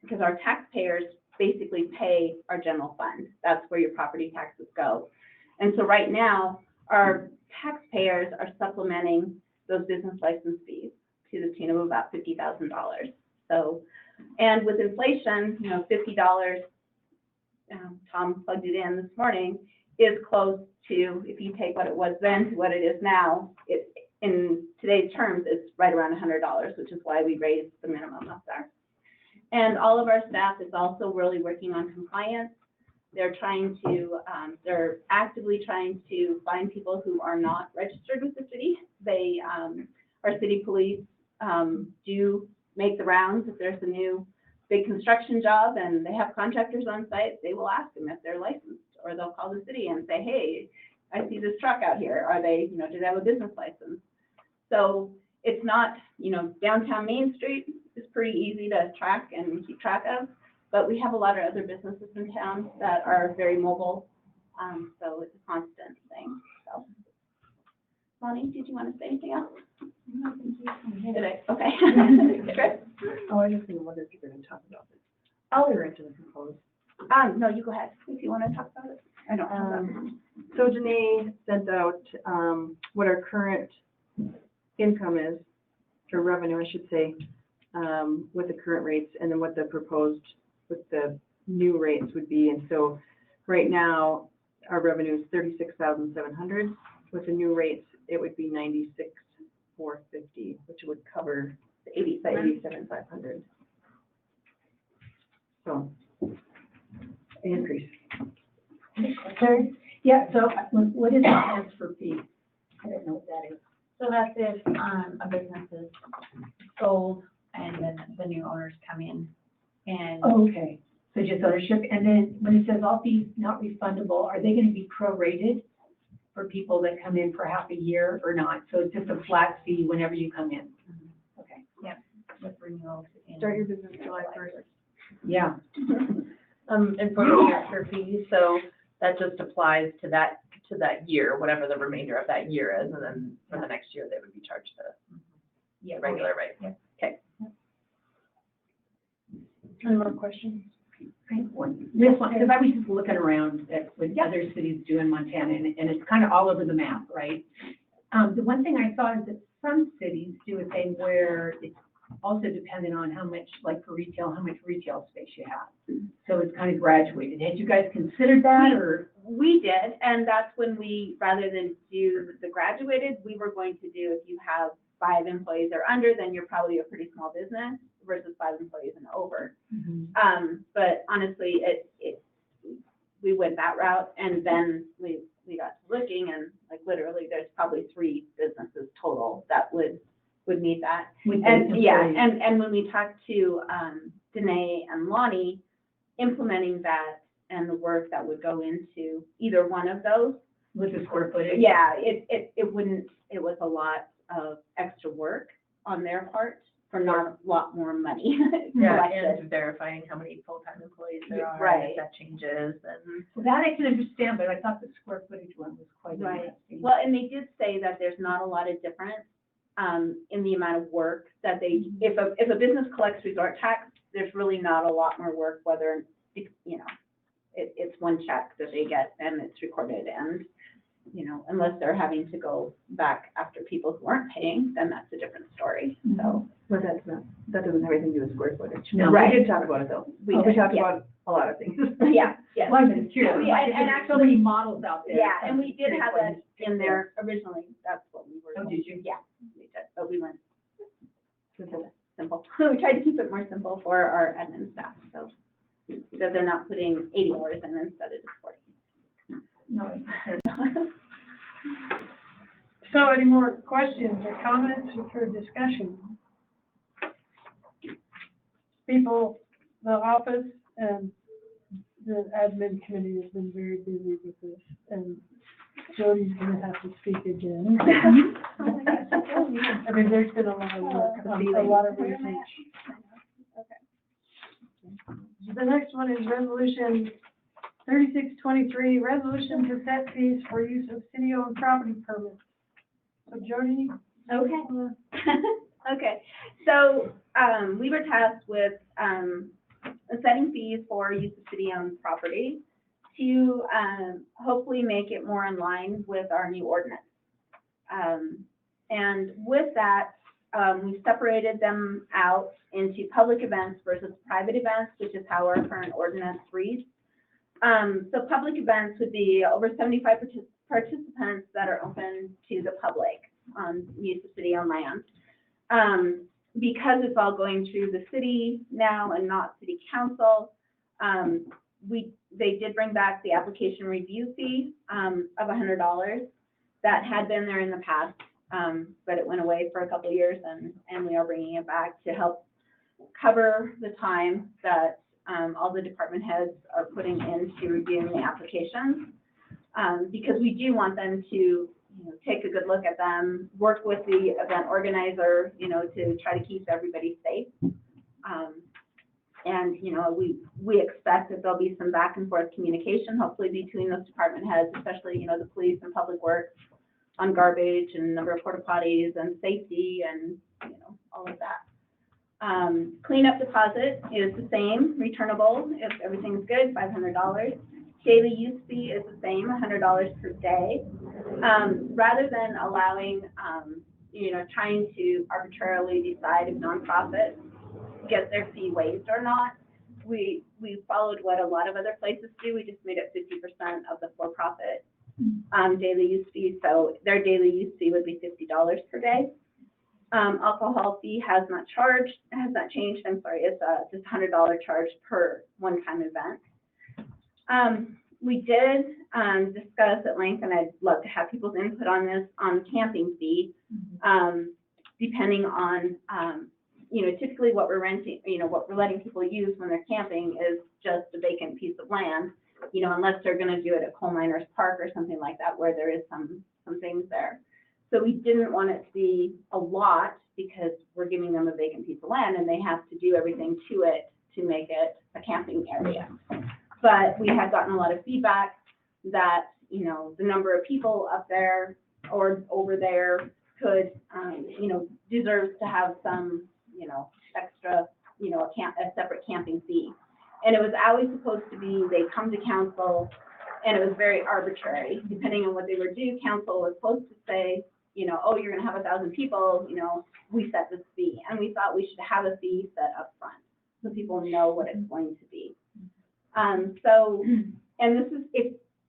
because our taxpayers basically pay our general fund. That's where your property taxes go. And so right now, our taxpayers are supplementing those business license fees to the tune of about $50,000. So, and with inflation, you know, $50, Tom plugged it in this morning, is close to, if you take what it was then to what it is now, in today's terms, it's right around $100, which is why we raised the minimum up there. And all of our staff is also really working on compliance. They're trying to, they're actively trying to find people who are not registered with the city. They, our city police, do make the rounds. If there's a new big construction job and they have contractors on site, they will ask them if they're licensed, or they'll call the city and say, hey, I see this truck out here. Are they, you know, do they have a business license? So it's not, you know, downtown Main Street is pretty easy to track and keep track of, but we have a lot of other businesses in town that are very mobile. So it's a constant thing. So, Lonnie, did you want to say anything else? No, thank you. Did I? Okay. Chris? Oh, I just didn't wonder if you were going to talk about it. I'll enter into the proposed. No, you go ahead if you want to talk about it. I don't know. So Janae sent out, what our current income is, or revenue, I should say, with the current rates, and then what the proposed, with the new rates would be. And so right now, our revenue is 36,700. With the new rates, it would be 96,450, which would cover the 87,500. So, an increase. Okay. Yeah, so what is the transfer fee? I don't know what that is. So that's if a business is sold and then the new owners come in and. Okay, so just ownership, and then when it says all fees not refundable, are they gonna be prorated for people that come in for half a year or not? So it's just a flat fee whenever you come in? Okay. Yeah, with renewals. Start your business July 1st. Yeah. And for the transfer fees, so that just applies to that year, whatever the remainder of that year is, and then for the next year, they would be charged the regular rate. Yeah. Okay. Any more questions? This one, because I was just looking around at what other cities do in Montana, and it's kind of all over the map, right? The one thing I saw is that some cities do a thing where it's also dependent on how much, like for retail, how much retail space you have. So it's kind of graduated. Had you guys considered that, or? We did, and that's when we, rather than do the graduated, we were going to do, if you have 5 employees or under, then you're probably a pretty small business versus 5 employees and over. But honestly, we went that route, and then we got to looking, and like literally there's probably 3 businesses total that would need that. And yeah, and when we talked to Danae and Lonnie, implementing that and the work that would go into either one of those. With the square footage? Yeah, it wouldn't, it was a lot of extra work on their part for not a lot more money. Yeah, collected. and verifying how many full-time employees there are, Right. and if that changes, and. Well, that I can understand, but I thought the square footage one was quite Right. interesting. Well, and they did say that there's not a lot of difference in the amount of work that they, if a business collects resort tax, there's really not a lot more work, whether, you know, it's one check that they get and it's recorded, and, you know, unless they're having to go back after people who aren't paying, then that's a different story, so. But that's not, that doesn't have anything to do with square footage. No. We did talk about it though. We We did, talked yeah. about a lot of things. Yeah, yes. Well, I'm just curious. Yeah, Like, and there's so actually, many models out there. yeah, and we did Curious have what it in there originally, that's what we were. Oh, did you? Yeah, we did, but we went simple. We tried to keep it more simple for our admin staff, so, because they're not putting 80 hours in instead of just 40. No. So any more questions or comments or discussion? People, the office and the admin committee has been very busy with this, and Jody's gonna have to speak again. I mean, there's been a lot of work, a lot of research. The next one is resolution 3623, resolution to set fees for use of city-owned property permits. So Jody? Okay. Okay, so, we were tasked with, setting fees for use of city-owned property to, hopefully make it more in line with our new ordinance. And with that, we separated them out into public events versus private events, which is how our current ordinance reads. So public events would be over 75 participants that are open to the public on use of city-owned land. Because it's all going through the city now and not city council, they did bring back the application review fee, of $100. That had been there in the past, but it went away for a couple of years, and we are bringing it back to help cover the time that, all the department heads are putting into reviewing the applications. Because we do want them to, take a good look at them, work with the event organizer, to try to keep everybody safe. And, we expect that there'll be some back and forth communication, hopefully between those department heads, especially, the police and public works on garbage and number of porta potties and safety and, all of that. Cleanup deposit is the same, returnable, if everything's good, $500. Daily use fee is the same, $100 per day. Rather than allowing, trying to arbitrarily decide if nonprofits get their fee waived or not, we followed what a lot of other places do. We just made it 50% of the for-profit daily use fee. So their daily use fee would be $50 per day. Alcohol fee has not changed. I'm sorry, it's just $100 charge per one-time event. We did discuss at length, and I'd love to have people's input on this, on the camping fee, depending on, typically what we're renting, what we're letting people use when they're camping is just a vacant piece of land, unless they're going to do it at Coal Miners Park or something like that, where there is some things there. So we didn't want it to be a lot because we're giving them a vacant piece of land and they have to do everything to it to make it a camping area. But we had gotten a lot of feedback that, the number of people up there or over there could, deserves to have some, extra, a separate camping fee. And it was always supposed to be, they come to council and it was very arbitrary. Depending on what they would do, council was supposed to say, oh, you're gonna have 1,000 people, we set this fee. And we thought we should have a fee set up front so people know what it's going to be. And this is,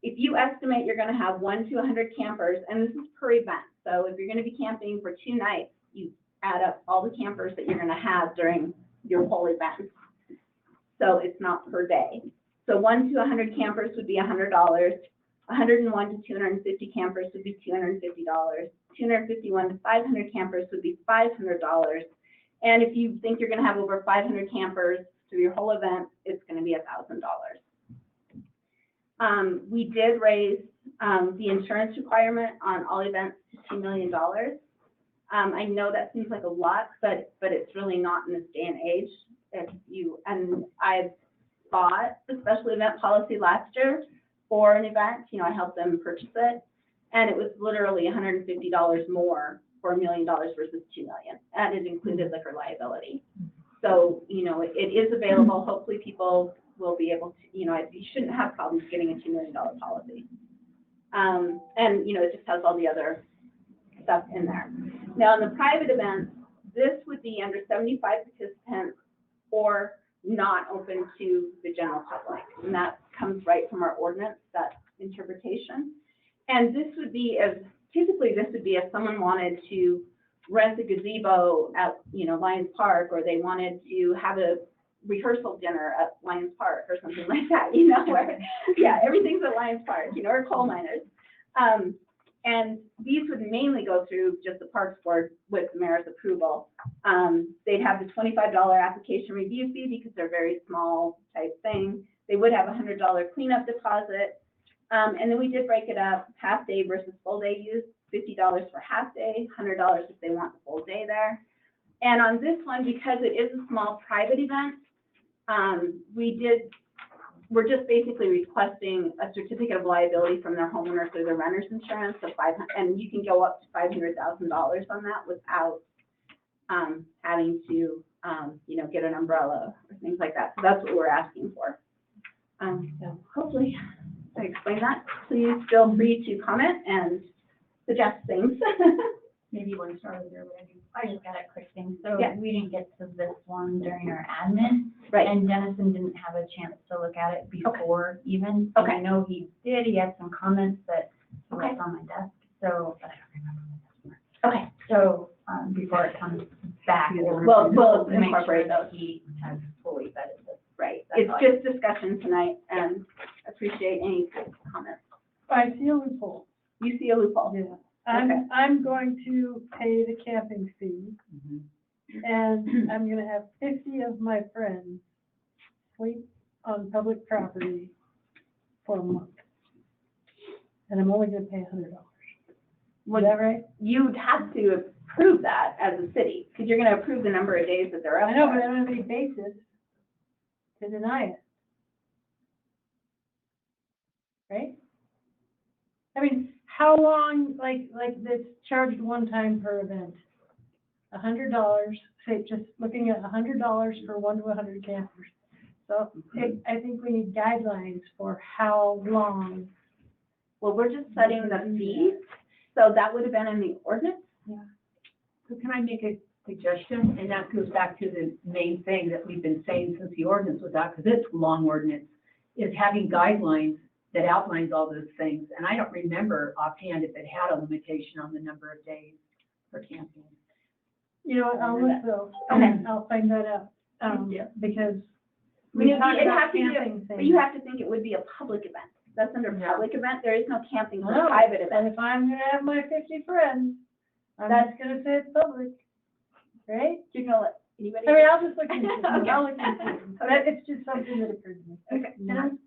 if you estimate you're gonna have 1 to 100 campers, and this is per event. So if you're gonna be camping for 2 nights, you add up all the campers that you're gonna have during your whole event. So it's not per day. So 1 to 100 campers would be $100. 101 to 250 campers would be $250. 251 to 500 campers would be $500. And if you think you're gonna have over 500 campers through your whole event, it's gonna be $1,000. We did raise the insurance requirement on all events to $2 million. I know that seems like a lot, but it's really not in this day and age. And I've bought the special event policy last year for an event, I helped them purchase it, and it was literally $150 more for $1 million versus $2 million, and it included liquor liability. So, it is available. Hopefully people will be able to, you shouldn't have problems getting a $2 million policy. And, it just has all the other stuff in there. Now, in the private events, this would be under 75 participants or not open to the general public. And that comes right from our ordinance, that interpretation. And this would be typically this would be if someone wanted to rent a gazebo at, Lions Park, or they wanted to have a rehearsal dinner at Lions Park or something like that, where, yeah, everything's at Lions Park, or Coal Miners. And these would mainly go through just the Parks Board with the mayor's approval. They'd have the $25 application review fee because they're very small type thing. They would have a $100 cleanup deposit. And then we did break it up, half day versus full day use, $50 for half day, $100 if they want the full day there. And on this one, because it is a small private event, we're just basically requesting a certificate of liability from their homeowner through their renter's insurance of $500, and you can go up to $500,000 on that without having to, get an umbrella or things like that. So that's what we're asking for. So hopefully I explained that. Please feel free to comment and suggest things. Maybe one start with your I just got a quick thing. So Yeah. we didn't get to this one during our admin. Right. And Dennison didn't have a chance to look at it before even. Okay. I know he did. He had some comments that he Okay. left on my desk. So, but I don't remember what those were. Okay. So, before it comes back, We'll make incorporate sure that those. he has fully vetted this. Right. That's It's all. just discussion tonight, and I see a loophole. You see a loophole? Yeah. I'm going to pay the camping fee, and I'm gonna have 50 of my friends sleep on public property for a month. And I'm only gonna pay $100. Is that right? You'd have to approve that as a city, because you're gonna approve the number of days that they're up I know, but there. I don't have any basis to deny it. Right? I mean, how long, like this charged one time per event? $100, say, just looking at $100 for 1 to 100 campers. So I think we need guidelines for how long. Well, we're just setting the fees, so that would have been in the ordinance. Yeah. So can I make a suggestion? And that goes back to the main thing that we've been saying since the ordinance was out, because it's a long ordinance, is having guidelines that outlines all those things. And I don't remember offhand if it had a limitation on the number of days for camping. You know what, I'll look though. Okay. I'll find that out, because We we it'd talked about have to be a- camping But things. you have to think it would be a public event. That's under public event. There is no camping for No, private and event. if I'm gonna have my 50 friends, I'm That's- just gonna say it's public, right? You're gonna let anybody? I mean, I'll just look into it. Okay. I'll look into it. But it's just something that occurred to me. Okay. And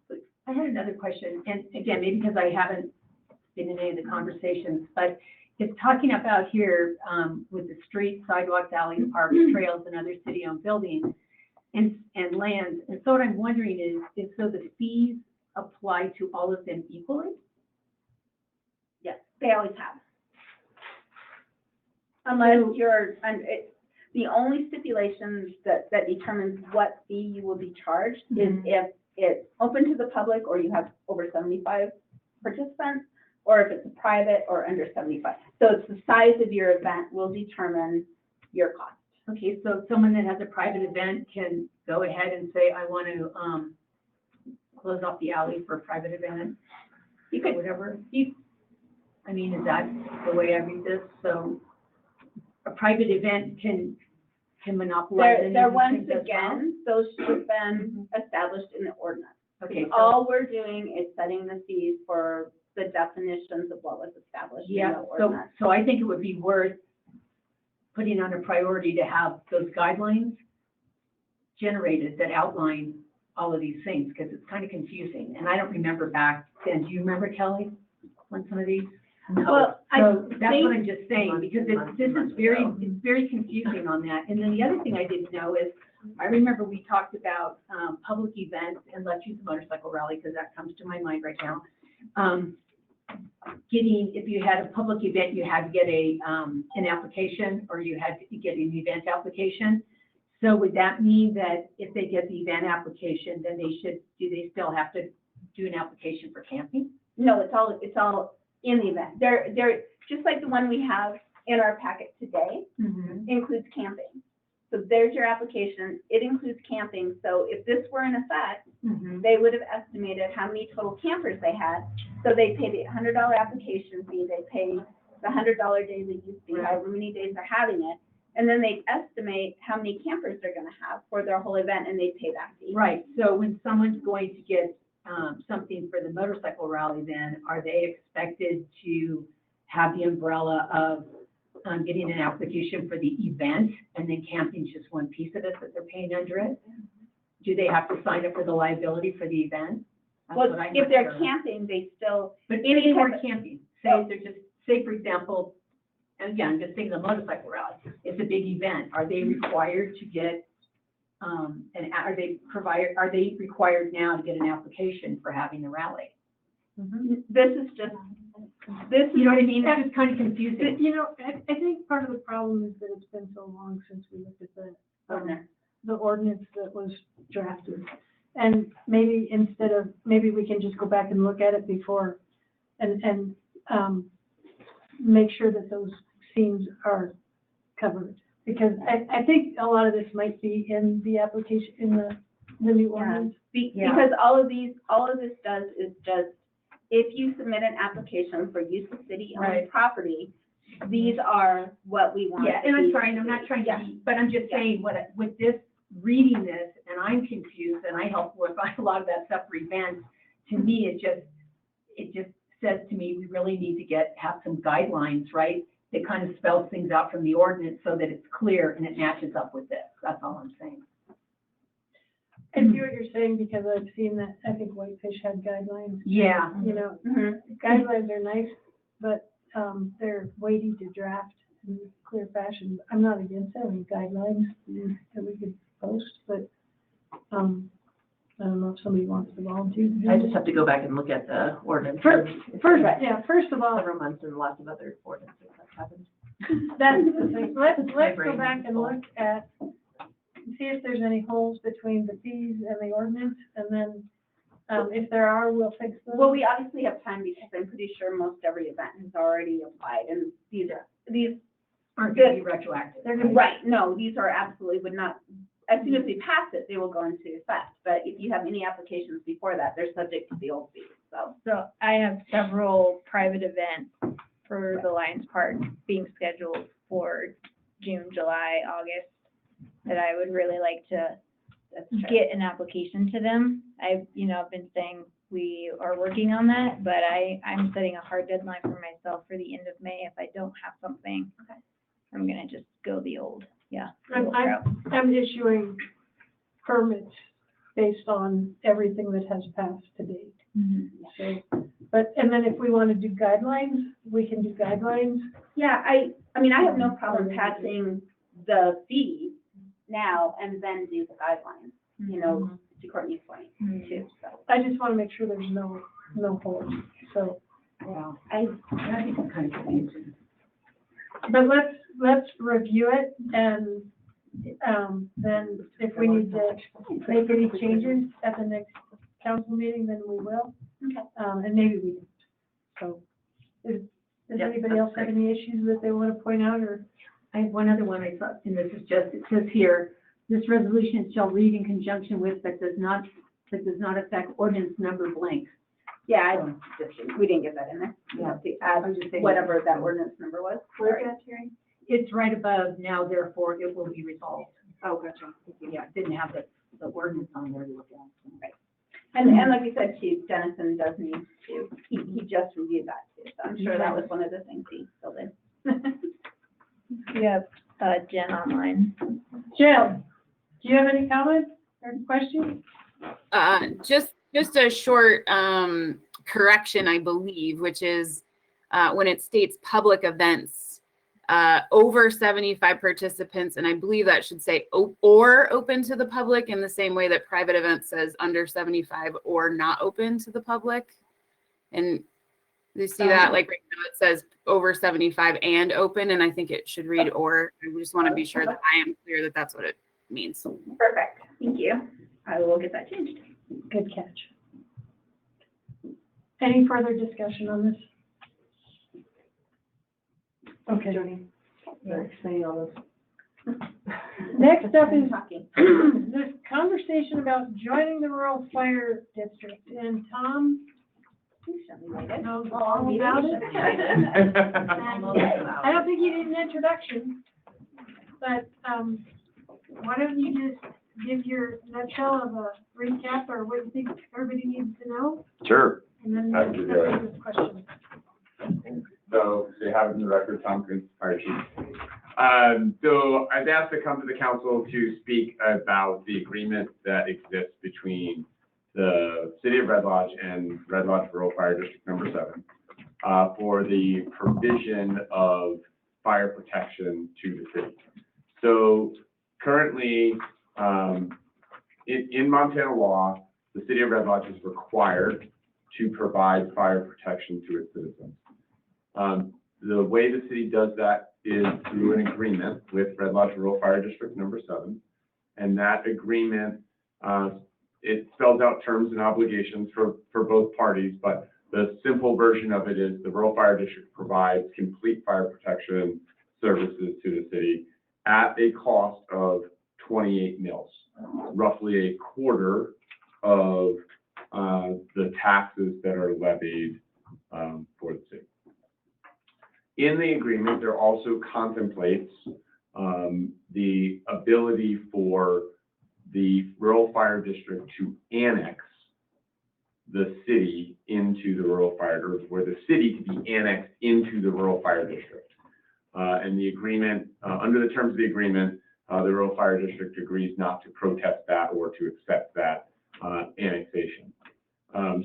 I had another question, and again, maybe because I haven't been in any of the conversations, but it's talking about here, with the streets, sidewalks, alleys, parks, trails, and other city-owned buildings and lands. And so what I'm wondering is so the fees apply to all of them equally? Yes, they always have. Unless you're, the only stipulations that determines what fee you will be charged is if it's open to the public or you have over 75 participants, or if it's private or under 75. So it's the size of your event will determine your cost. Okay, so someone that has a private event can go ahead and say, I want to, close off the alley for a private event? You could, whatever. I mean, is that the way I read this? So a private event can monopolize. any There of these once things as well? again, those should have been established in the ordinance. Okay, so, All we're doing is setting the fees for the definitions of what was established in yeah, the ordinance. so I think it would be worth putting on a priority to have those guidelines generated that outline all of these things, because it's kind of confusing. And I don't remember back then. Do you remember, Kelly, on some of these? No. Well, So I that's think- what I'm just saying, because this is it's very confusing on that. And then the other thing I didn't know is, I remember we talked about public events, and let's use the motorcycle rally, because that comes to my mind right now. If you had a public event, you had to get an application, or you had to get an event application. So would that mean that if they get the event application, then do they still have to do an application for camping? No, it's all in the event. They're just like the one we have in our packet today, includes camping. So there's your application. It includes camping. So if this were in effect, they would have estimated how many total campers they had. So they pay the $100 application fee, they pay the $100 daily use fee, however many days they're having it. And then they estimate how many campers they're gonna have for their whole event, and they pay that fee. Right, so when someone's going to get something for the motorcycle rally, then are they expected to have the umbrella of getting an application for the event, and then camping's just one piece of it that they're paying under it? Do they have to sign up for the liability for the event? That's Well, what I'm if not they're sure. camping, they still, But any any more type of- camping, say for example, and again, I'm just thinking of the motorcycle rally, it's a big event, are they required to get, are they required now to get an application for having the rally? this is just, this is. You know what I mean, it's just kind of confusing. But, you know, I think part of the problem is that it's been so long since we looked at the ordinance that was drafted. And maybe maybe we can just go back and look at it before and make sure that those seams are covered. Because I think a lot of this might be in the application, in the new ordinance. Because all of this does is just, if you submit an application for use of city-owned property, these are what we want. Yeah, and I'm sorry, and I'm not trying to be, but I'm just saying, with this, reading this, and I'm confused, and I help with a lot of that stuff for events, to me, it just says to me, we really need to have some guidelines, right? That kind of spells things out from the ordinance so that it's clear and it matches up with this. That's all I'm saying. I see what you're saying because I've seen that, I think Whitefish had guidelines. Yeah. You know, guidelines are nice, but, they're weighty to draft in clear fashion. I'm not against having guidelines that we could post, but, I don't know if somebody wants to volunteer. to do I it. just have to go back and look at the ordinance. First, first of all, Several months and lots of other ordinances have happened. that's the thing. Let's go brain back is and full. look at, see if there's any holes between the fees and the ordinance, and then, if there are, we'll fix them. Well, we obviously have time because I'm pretty sure most every event has already applied, and these Aren't going to be retroactive. They're gonna be- right, no, these are absolutely would not, as soon as we pass it, they will go into effect. But if you have any applications before that, they're subject to the old fees, so. So I have several private events for the Lions Park being scheduled for June, July, August, that I would really like to get an application to them. I've been saying we are working on that, but I'm setting a hard deadline for myself for the end of May. If I don't have something, I'm gonna just go the old route. I'm issuing permits based on everything that has passed to date. So, and then if we want to do guidelines, we can do guidelines. Yeah, I mean, I have no problem passing the fee now and then do the guidelines, you know, to Courtney's point too, so. I just want to make sure there's no holes, so. Yeah. I think I'm kind of confused. But let's review it and, then if we need to make any changes at the next council meeting, then we will. Okay. And maybe we don't. So, does anybody else have any issues that they want to point out or? I have one other one I thought, and this is just, it says here, this resolution shall read in conjunction with, but does not affect ordinance number blank. Yeah, we didn't get that in there. Yeah. To add I'm just saying. whatever that ordinance number was. Where's Sorry. that, Terry? It's right above, now therefore it will be resolved. Oh, gotcha. Yeah, it didn't have the ordinance on there to look at. Right. And like we said, Chief Dennison does need to, he just reviewed that too, so I'm sure that was one of the things he filled in. We have Jen online. Jen, do you have any comments or questions? Just a short correction, I believe, which is when it states public events, over 75 participants, and I believe that should say or open to the public in the same way that private events says under 75 or not open to the public. And you see that, like right now it says over 75 and open, and I think it should read or. I just want to be sure that I am clear that that's what it means. Perfect, thank you. I will get that changed. Good catch. Any further discussion on this? Okay. Jody, for explaining all this. Next up is Talking. this conversation about joining the rural fire district, and Tom knows all about it. I don't think you need an introduction, but, why don't you just give your nutshell of a recap or what you think everybody needs to know? Sure. And then Happy to do it. this question. So you have it in the record, Tom Coons, Fire Chief. So I've asked to come to the council to speak about the agreement that exists between the City of Red Lodge and Red Lodge Rural Fire District Number 7 for the provision of fire protection to the city. So currently, in Montana law, the City of Red Lodge is required to provide fire protection to its citizens. The way the city does that is through an agreement with Red Lodge Rural Fire District Number 7. And that agreement, it spells out terms and obligations for both parties, but the simple version of it is the Rural Fire District provides complete fire protection services to the city at a cost of 28 mils, roughly a quarter of the taxes that are levied for the city. In the agreement, there also contemplates the ability for the rural fire district to annex the city into the rural fire, or for the city to be annexed into the rural fire district. And the agreement, under the terms of the agreement, the rural fire district agrees not to protest that or to accept that annexation.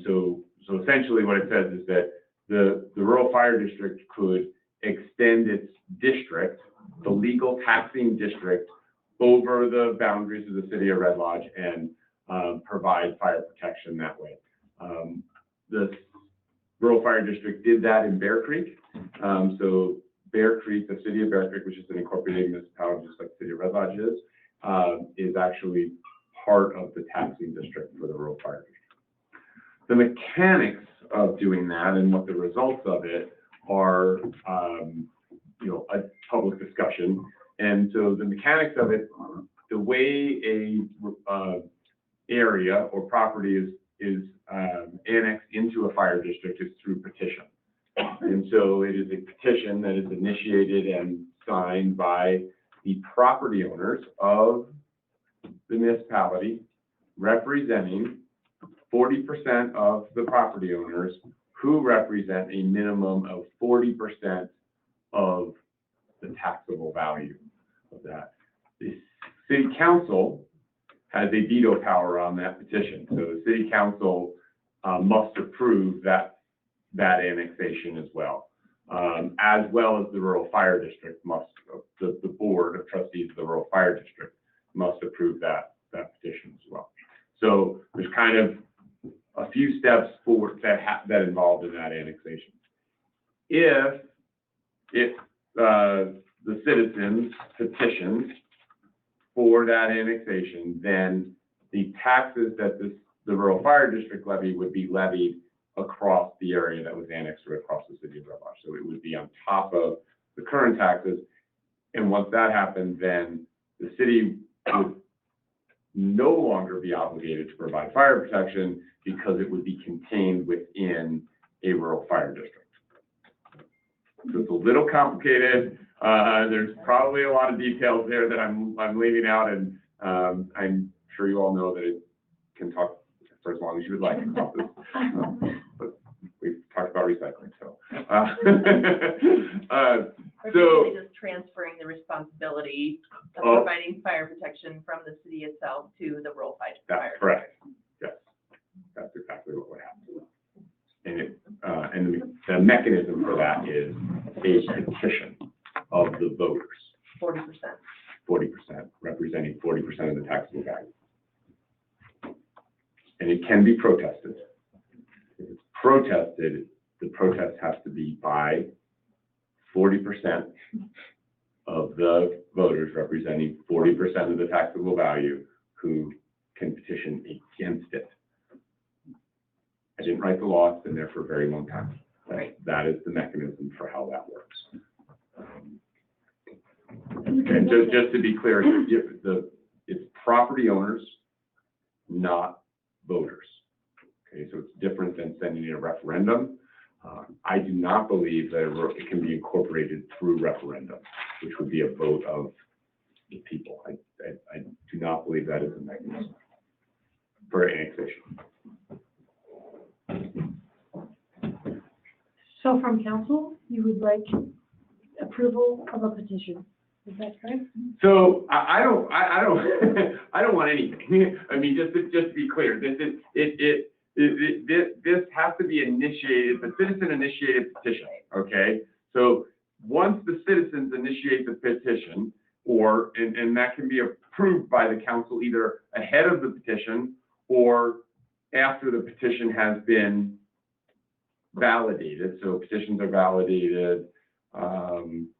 So essentially what it says is that the rural fire district could extend its district, the legal taxing district, over the boundaries of the city of Red Lodge and provide fire protection that way. The rural fire district did that in Bear Creek. So Bear Creek, the city of Bear Creek, which is an incorporated municipality just like the city of Red Lodge is actually part of the taxing district for the rural fire district. The mechanics of doing that and what the results of it are, a public discussion. And so the mechanics of it, the way a area or property is annexed into a fire district is through petition. And so it is a petition that is initiated and signed by the property owners of the municipality, representing 40% of the property owners who represent a minimum of 40% of the taxable value of that. The city council has a veto power on that petition. So the city council must approve that annexation as well as the rural fire district must, the board of trustees of the rural fire district must approve that petition as well. So there's kind of a few steps forward that involved in that annexation. If the citizens petitioned for that annexation, then the taxes that the rural fire district levy would be levied across the area that was annexed or across the city of Red Lodge. So it would be on top of the current taxes. And once that happened, then the city would no longer be obligated to provide fire protection because it would be contained within a rural fire district. So it's a little complicated. There's probably a lot of details there that I'm leaving out, and I'm sure you all know that it can talk for as long as you would like about this. But we've talked about recycling, so. So just transferring the responsibility of providing fire protection from the city itself to the rural fire. That's correct. Yes, that's exactly what would happen. And the mechanism for that is a petition of the voters. 40%. 40%, representing 40% of the taxable value. And it can be protested. If it's protested, the protest has to be by 40% of the voters representing 40% of the taxable value who can petition against it. I didn't write the law, it's been there for a very long time. That is the mechanism for how that works. And just to be clear, it's property owners, not voters. Okay, so it's different than sending in a referendum. I do not believe that it can be incorporated through referendum, which would be a vote of the people. I do not believe that is a mechanism for annexation. So from council, you would like approval of a petition, is that correct? So I don't I don't want anything. I mean, just to be clear, this has to be initiated, the citizen initiated petition, okay? So once the citizens initiate the petition, and that can be approved by the council either ahead of the petition or after the petition has been validated. So petitions are validated. I'm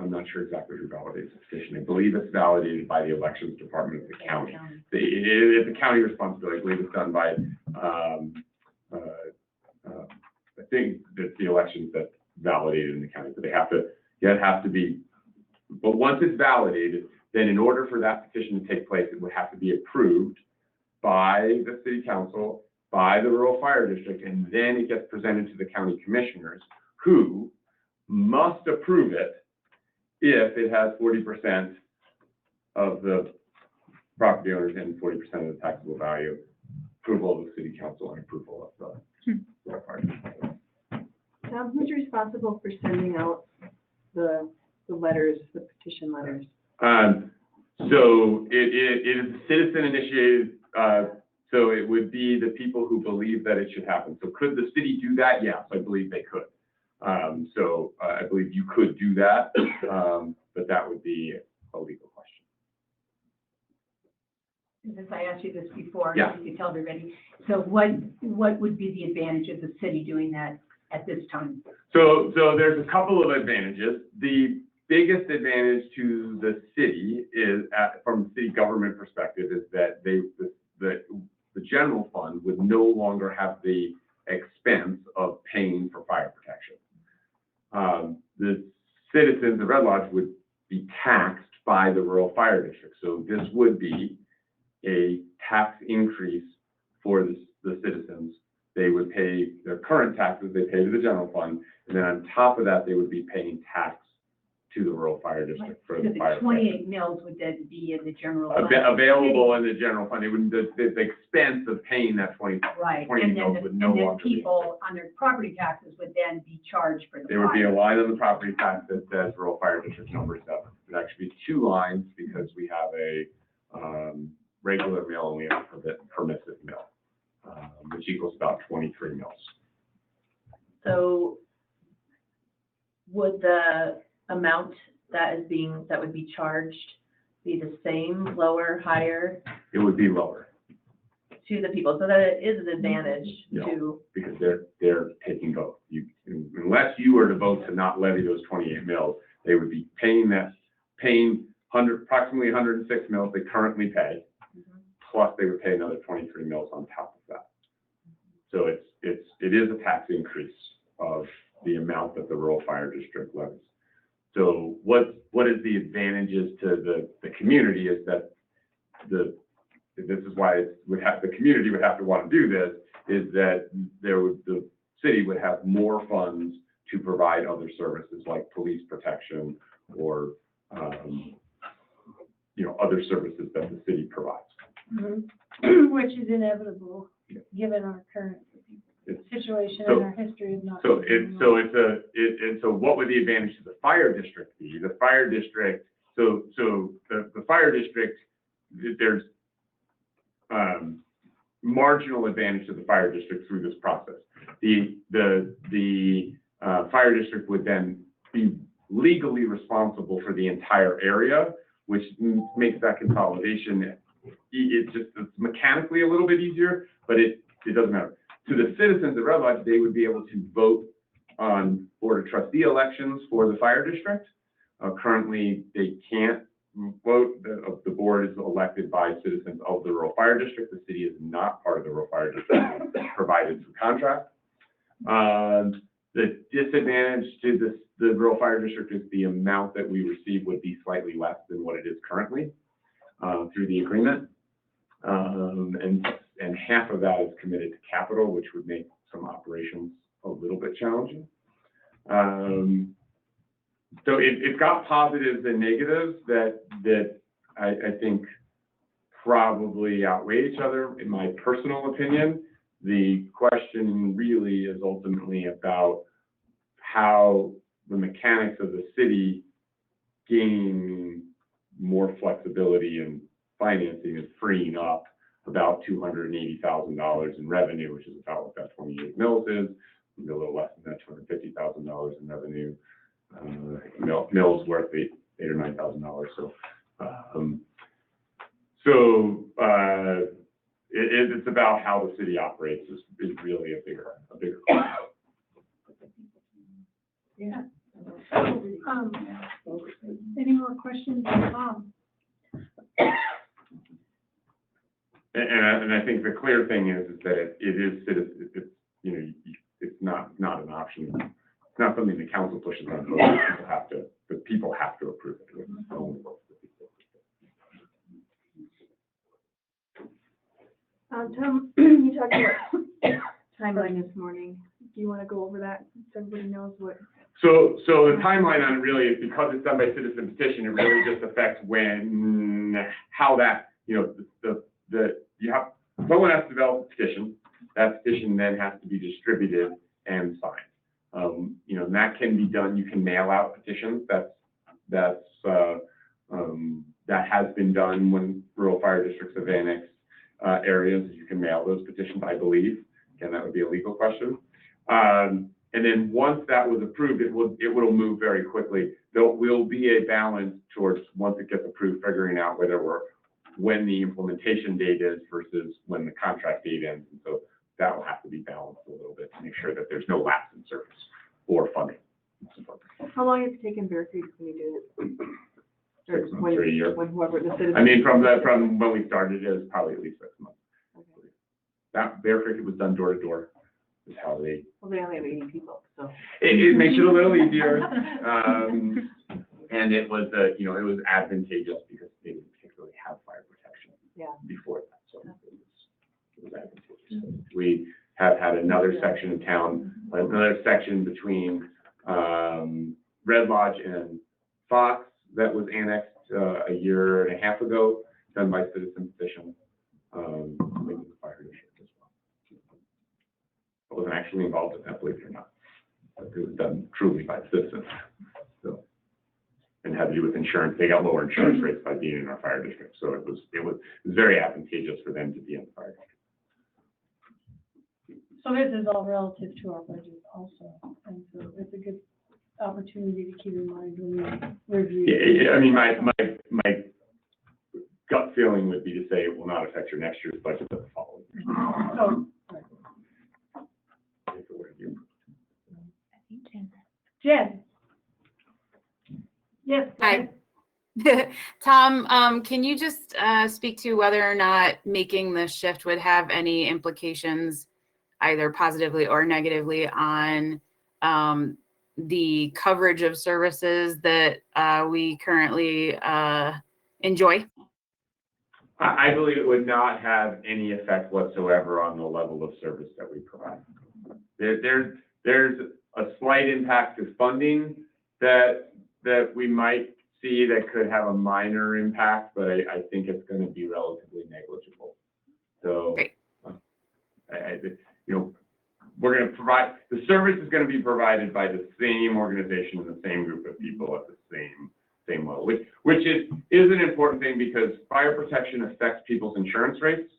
not sure exactly who validates the petition. I believe it's validated by the elections department of the county. It's a county responsibility. I believe it's done by, I think that the elections that validated in the county, but it has to be, but once it's validated, then in order for that petition to take place, it would have to be approved by the city council, by the rural fire district, and then it gets presented to the county commissioners, who must approve it if it has 40% of the property owners and 40% of the taxable value approval of the city council and approval of the fire district. Tom, who's responsible for sending out the letters, the petition letters? So it is citizen initiated, so it would be the people who believe that it should happen. So could the city do that? Yes, I believe they could. So I believe you could do that, but that would be a legal question. Since I asked you this before, Yeah. you could tell everybody, so what would be the advantage of the city doing that at this time? So there's a couple of advantages. The biggest advantage to the city is, from the city government perspective, is that the general fund would no longer have the expense of paying for fire protection. The citizens of Red Lodge would be taxed by the rural fire district. So this would be a tax increase for the citizens. They would pay their current taxes, they pay to the general fund, and then on top of that, they would be paying tax to the rural fire district for So the the fire. 28 mills would then be in the general fund. Available in the general fund. It would, the expense of paying that 20 Right, 20 and then, mills would no and then longer be. people on their property taxes would then be charged for the There would be a fire. line on the property tax that says rural fire district number 7. It would actually be 2 lines because we have a regular mill and we have a permissive mill, which equals about 23 mills. So would the amount that would be charged be the same, lower, higher It would be lower to the people? So that it is an advantage No. to, because they're taking both. Unless you were to vote to not levy those 28 mills, they would be paying approximately 106 mills they currently pay, plus they would pay another 23 mills on top of that. So it is a tax increase of the amount that the rural fire district levies. So what is the advantages to the community is that this is why the community would have to want to do this, is that the city would have more funds to provide other services like police protection or other services that the city provides. Which is inevitable, given our current situation So- and our history of not. So so what would the advantage to the fire district be? The fire district, the fire district, there's marginal advantage to the fire district through this process. The fire district would then be legally responsible for the entire area, which makes that consolidation, it's mechanically a little bit easier, but it doesn't matter. To the citizens of Red Lodge, they would be able to vote on board of trustee elections for the fire district. Currently, they can't vote. The board is elected by citizens of the rural fire district. The city is not part of the rural fire district, provided through contract. The disadvantage to the rural fire district is the amount that we receive would be slightly less than what it is currently through the agreement. And half of that is committed to capital, which would make some operations a little bit challenging. So it's got positives and negatives that I think probably outweigh each other, in my personal opinion. The question really is ultimately about how the mechanics of the city gain more flexibility in financing and freeing up about $280,000 in revenue, which is about what that 28 mills is, maybe a little less than that, $250,000 in revenue. Mills worth $8,000 or $9,000. So it's about how the city operates is really a bigger question. Yeah. Any more questions for Tom? And I think the clear thing is that it is citizen. It's not an option. It's not something the council pushes on. The people have to approve it. Tom, you talked about timeline this morning. Do you want to go over that so everybody knows what? So the timeline on it really is because it's done by citizen petition, it really just affects how that, you have someone has to develop a petition. That petition then has to be distributed and signed. You know, and that can be done. You can mail out petitions. That has been done when rural fire districts have annexed areas. You can mail those petitions, I believe. Again, that would be a legal question. And then once that was approved, it will move very quickly. There will be a balance towards, once it gets approved, figuring out when the implementation date is versus when the contract date ends. And so that will have to be balanced a little bit to make sure that there's no lapse in service or funding. How long has it taken Bear Creek when you did it? 6 months or a year. When whoever the citizen. I mean, from when we started, it was probably at least 6 months. Okay. That Bear Creek, it was done door to door. Is how they. Well, they only have 80 people, so. It makes it a little easier. And it was, you know, it was advantageous because they didn't particularly have fire protection before that. So it was advantageous. We have had another section of town, another section between Red Lodge and Fox that was annexed a year and a half ago, done by citizen petition. The fire district as well. I wasn't actually involved in that, believe it or not. But it was done truly by citizens. So, and had to do with insurance. They got lower insurance rates by being in our fire district. So it was very advantageous for them to be in the fire district. So this is all relative to our budget also, and so it's a good opportunity to keep in mind when we review. Yeah, I mean, my gut feeling would be to say it will not affect your next year's budget, but the following year. Oh, right. If it were to be approved. Jen? Yes. Hi. Tom, can you just speak to whether or not making the shift would have any implications, either positively or negatively, on the coverage of services that we currently enjoy? I believe it would not have any effect whatsoever on the level of service that we provide. There's a slight impact to funding that we might see that could have a minor impact, but I think it's going to be relatively negligible. So, you know, we're going to provide, the service is going to be provided by the same organization and the same group of people at the same level, which is an important thing because fire protection affects people's insurance rates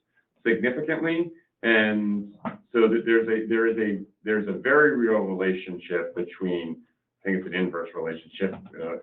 significantly. And so that there's a very real relationship between, I think it's an inverse relationship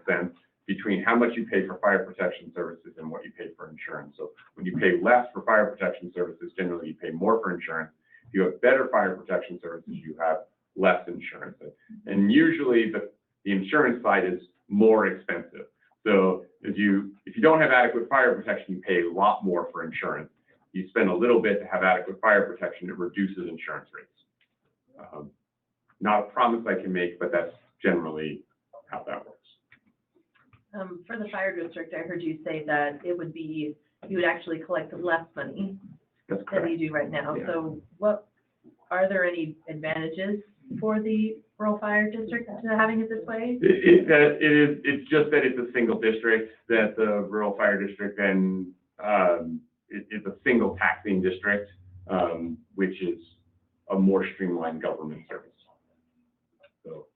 sense, between how much you pay for fire protection services and what you pay for insurance. So when you pay less for fire protection services, generally you pay more for insurance. If you have better fire protection services, you have less insurance. And usually the insurance side is more expensive. So if you don't have adequate fire protection, you pay a lot more for insurance. You spend a little bit to have adequate fire protection, it reduces insurance rates. Not a promise I can make, but that's generally how that works. For the fire district, I heard you say that it would be, you would actually collect less money That's than correct. you do right now. Yeah. So are there any advantages for the rural fire district to having it this way? It's just that it's a single district, that the rural fire district, and it's a single taxing district, which is a more streamlined government service. So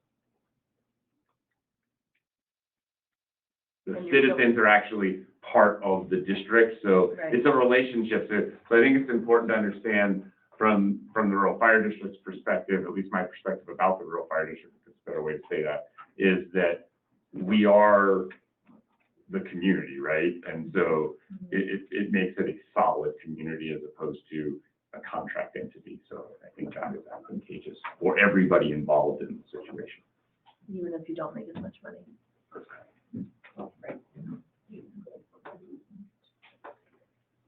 the citizens are actually part of the district, so it's a relationship. So I think it's important to understand from the rural fire district's perspective, at least my perspective about the rural fire district, it's a better way to say that, is that we are the community, right? And so it makes it a solid community as opposed to a contract entity. So I think that is advantageous for everybody involved in the situation. Even if you don't make as much money.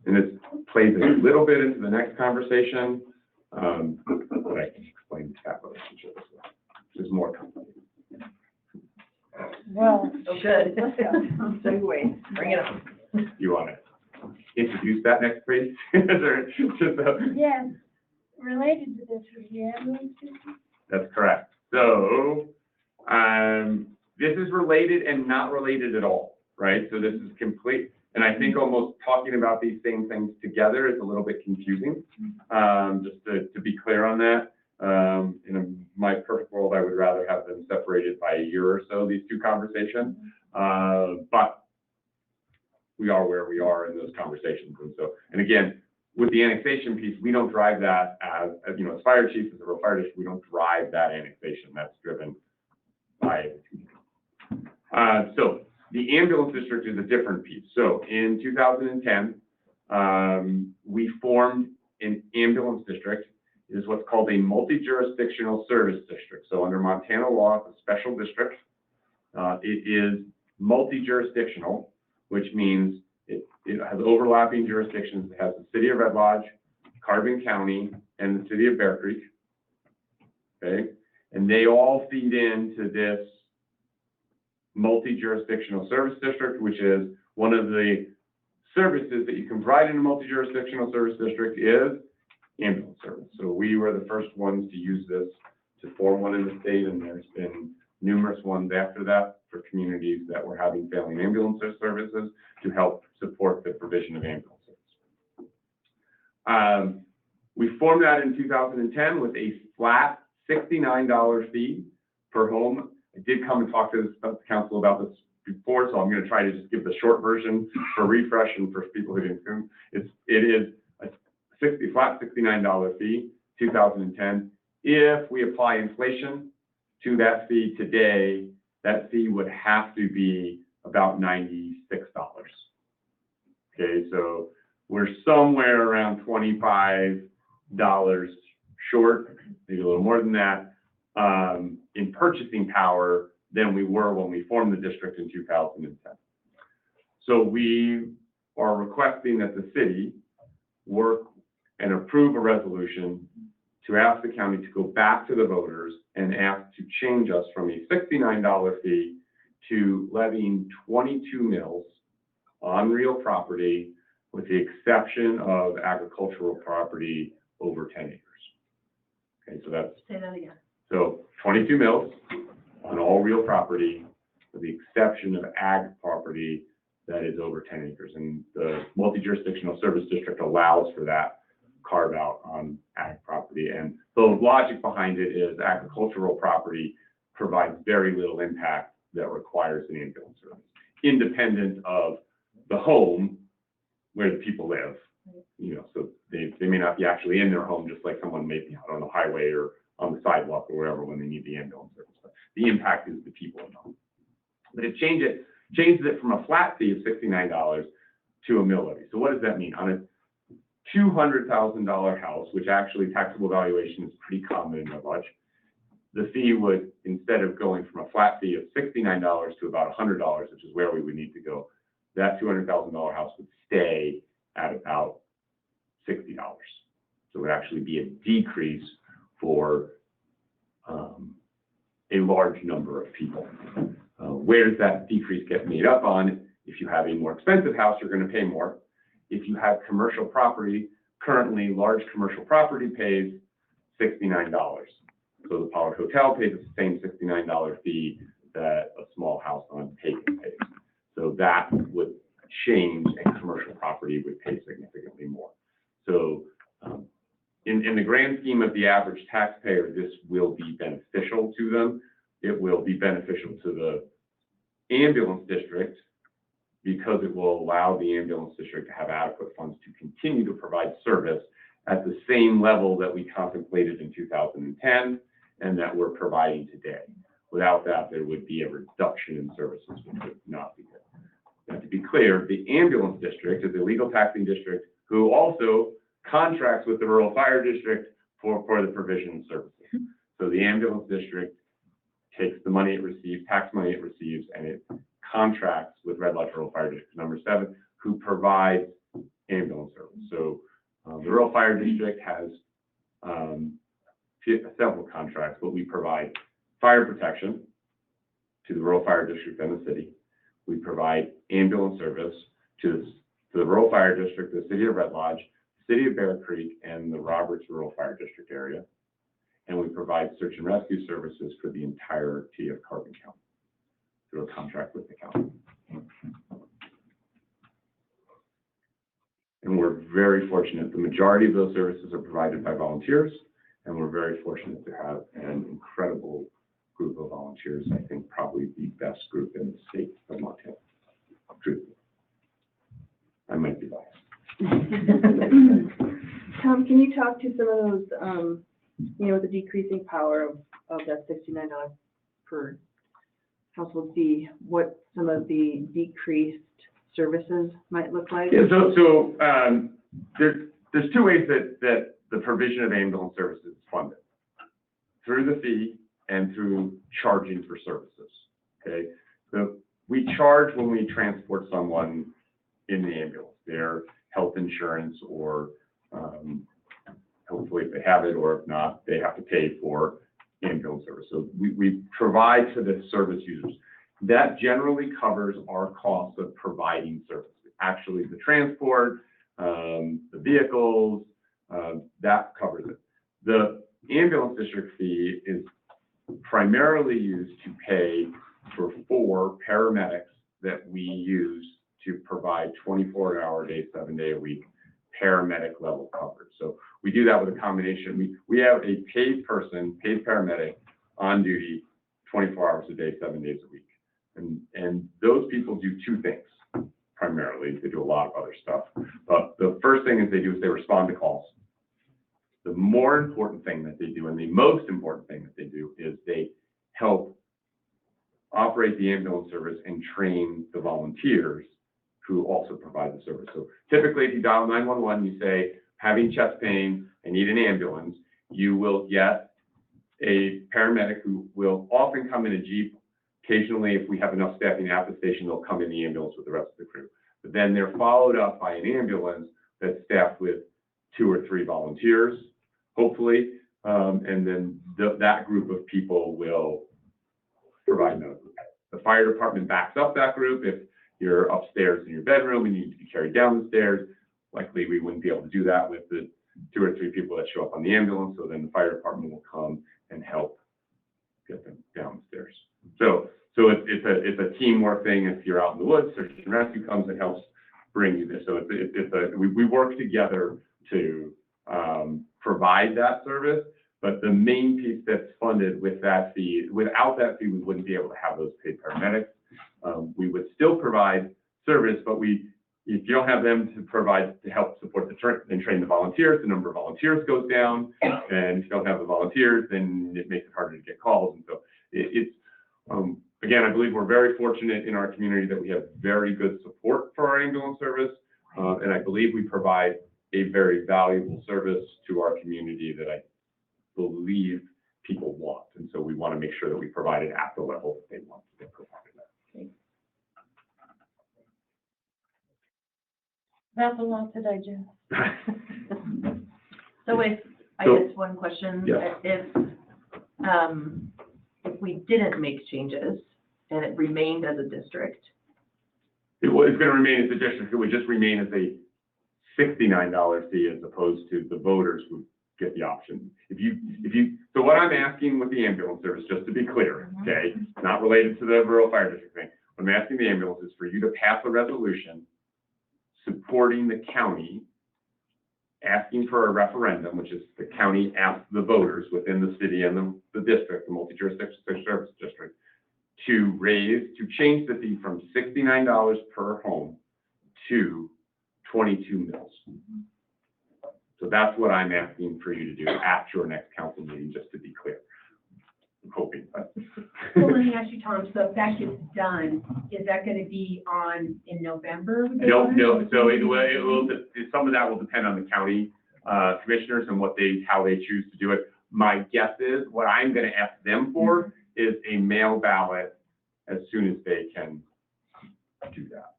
And this plays a little bit into the next conversation, but I can explain that relationship as well. There's more complicated. Well, Good. Segue. Bring it on. You want to introduce that next, please? yes, related to this, was the ambulance system? That's correct. So this is related and not related at all, right? So this is complete. And I think almost talking about these same things together is a little bit confusing. Just to be clear on that, in my perfect world, I would rather have them separated by a year or so, these two conversations. But we are where we are in those conversations. And so, and again, with the annexation piece, we don't drive that as as fire chiefs, as a rural fire district, we don't drive that annexation. That's driven by so the ambulance district is a different piece. So in 2010, we formed an ambulance district. It is what's called a multi-jurisdictional service district. So under Montana law, it's a special district. It is multi-jurisdictional, which means it has overlapping jurisdictions. It has the city of Red Lodge, Carbon County, and the city of Bear Creek. Okay, and they all feed into this multi-jurisdictional service district, which is one of the services that you can provide in a multi-jurisdictional service district is ambulance service. So we were the first ones to use this to form one in the state, and there's been numerous ones after that for communities that were having failing ambulance services to help support the provision of ambulance service. We formed that in 2010 with a flat $69 fee per home. I did come and talk to the council about this before, so I'm going to try to just give the short version for refresh and for people who didn't come. It is a flat $69 fee, 2010. If we apply inflation to that fee today, that fee would have to be about $96. Okay, so we're somewhere around $25 short, maybe a little more than that, in purchasing power than we were when we formed the district in 2010. So we are requesting that the city work and approve a resolution to ask the county to go back to the voters and ask to change us from a $69 fee to levying 22 mills on real property, with the exception of agricultural property over 10 acres. Okay, so that's, Say that again. so 22 mills on all real property, with the exception of ag property that is over 10 acres. And the multi-jurisdictional service district allows for that carve out on ag property. And the logic behind it is agricultural property provides very little impact that requires an ambulance service, independent of the home where the people live. So they may not be actually in their home, just like someone may be out on the highway or on the sidewalk or wherever when they need the ambulance service. But the impact is the people in the home. But it changes it from a flat fee of $69 to a mill levy. So what does that mean? On a $200,000 house, which actually taxable valuation is pretty common in Red Lodge, the fee would, instead of going from a flat fee of $69 to about $100, which is where we would need to go, that $200,000 house would stay at about $60. So it would actually be a decrease for a large number of people. Where does that decrease get made up on? If you have a more expensive house, you're going to pay more. If you have commercial property, currently large commercial property pays $69. So the Pollard Hotel pays the same $69 fee that a small house on Hagen pays. So that would change, and commercial property would pay significantly more. So in the grand scheme of the average taxpayer, this will be beneficial to them. It will be beneficial to the ambulance district because it will allow the ambulance district to have adequate funds to continue to provide service at the same level that we contemplated in 2010 and that we're providing today. Without that, there would be a reduction in services, which would not be good. Now, to be clear, the ambulance district is a legal taxing district who also contracts with the rural fire district for the provision of services. So the ambulance district takes the money it receives, tax money it receives, and it contracts with Red Lodge Rural Fire District number 7, who provides ambulance service. So the rural fire district has several contracts, but we provide fire protection to the rural fire district and the city. We provide ambulance service to the rural fire district, the city of Red Lodge, city of Bear Creek, and the Roberts Rural Fire District area. And we provide search and rescue services for the entirety of Carbon County through a contract with the county. very fortunate. The majority of those services are provided by volunteers, and we're very fortunate to have an incredible group of volunteers. I think probably the best group in the state of Montana. Truthfully. I might be biased. Tom, can you talk to some of those, with the decreasing power of that $69 per household fee, what some of the decreased services might look like? Yeah, there's two ways that the provision of ambulance services is funded. Through the fee and through charging for services, okay? So we charge when we transport someone in the ambulance, their health insurance, or hopefully if they have it, or if not, they have to pay for ambulance service. So we provide to the service users. That generally covers our costs of providing services. Actually, the transport, the vehicles, that covers it. The ambulance district fee is primarily used to pay for 4 paramedics that we use to provide 24-hour day, 7-day-a-week paramedic level coverage. So we do that with a combination. We have a paid person, paid paramedic on duty 24 hours a day, 7 days a week. And those people do 2 things primarily. They do a lot of other stuff. But the first thing is they respond to calls. The more important thing that they do, and the most important thing that they do, is they help operate the ambulance service and train the volunteers who also provide the service. So typically, if you dial 911, you say, having chest pain, I need an ambulance, you will get a paramedic who will often come in a Jeep. Occasionally, if we have enough staffing at the station, they'll come in the ambulance with the rest of the crew. But then they're followed up by an ambulance that's staffed with 2 or 3 volunteers, hopefully, and then that group of people will provide medical care. The fire department backs up that group. If you're upstairs in your bedroom and you need to be carried down the stairs, likely we wouldn't be able to do that with the 2 or 3 people that show up on the ambulance. So then the fire department will come and help get them downstairs. So it's a teamwork thing. If you're out in the woods, search and rescue comes and helps bring you this. So we work together to provide that service. But the main piece that's funded with that fee, without that fee, we wouldn't be able to have those paid paramedics. We would still provide service, but if you don't have them to help support and train the volunteers, the number of volunteers goes down. And if you don't have the volunteers, then it makes it harder to get calls. And so again, I believe we're very fortunate in our community that we have very good support for our ambulance service. And I believe we provide a very valuable service to our community that I believe people want. And so we want to make sure that we provide it at the level that they want to get provided at. That's a lot to digest. So I guess one question, yes. If we didn't make changes and it remained as a district? It's going to remain as a district. It would just remain as a $69 fee as opposed to the voters would get the option. So what I'm asking with the ambulance service, just to be clear, okay, not related to the rural fire district thing, what I'm asking the ambulance is for you to pass a resolution supporting the county, asking for a referendum, which is the county asks the voters within the city and the district, the multi-jurisdiction service district, to change the fee from $69 per home to 22 mills. So that's what I'm asking for you to do at your next council meeting, just to be clear. I'm hoping. Well, let me ask you, Tom, so if that gets done, is that going to be in November? No. So some of that will depend on the county commissioners and how they choose to do it. My guess is what I'm going to ask them for is a mail ballot as soon as they can do that.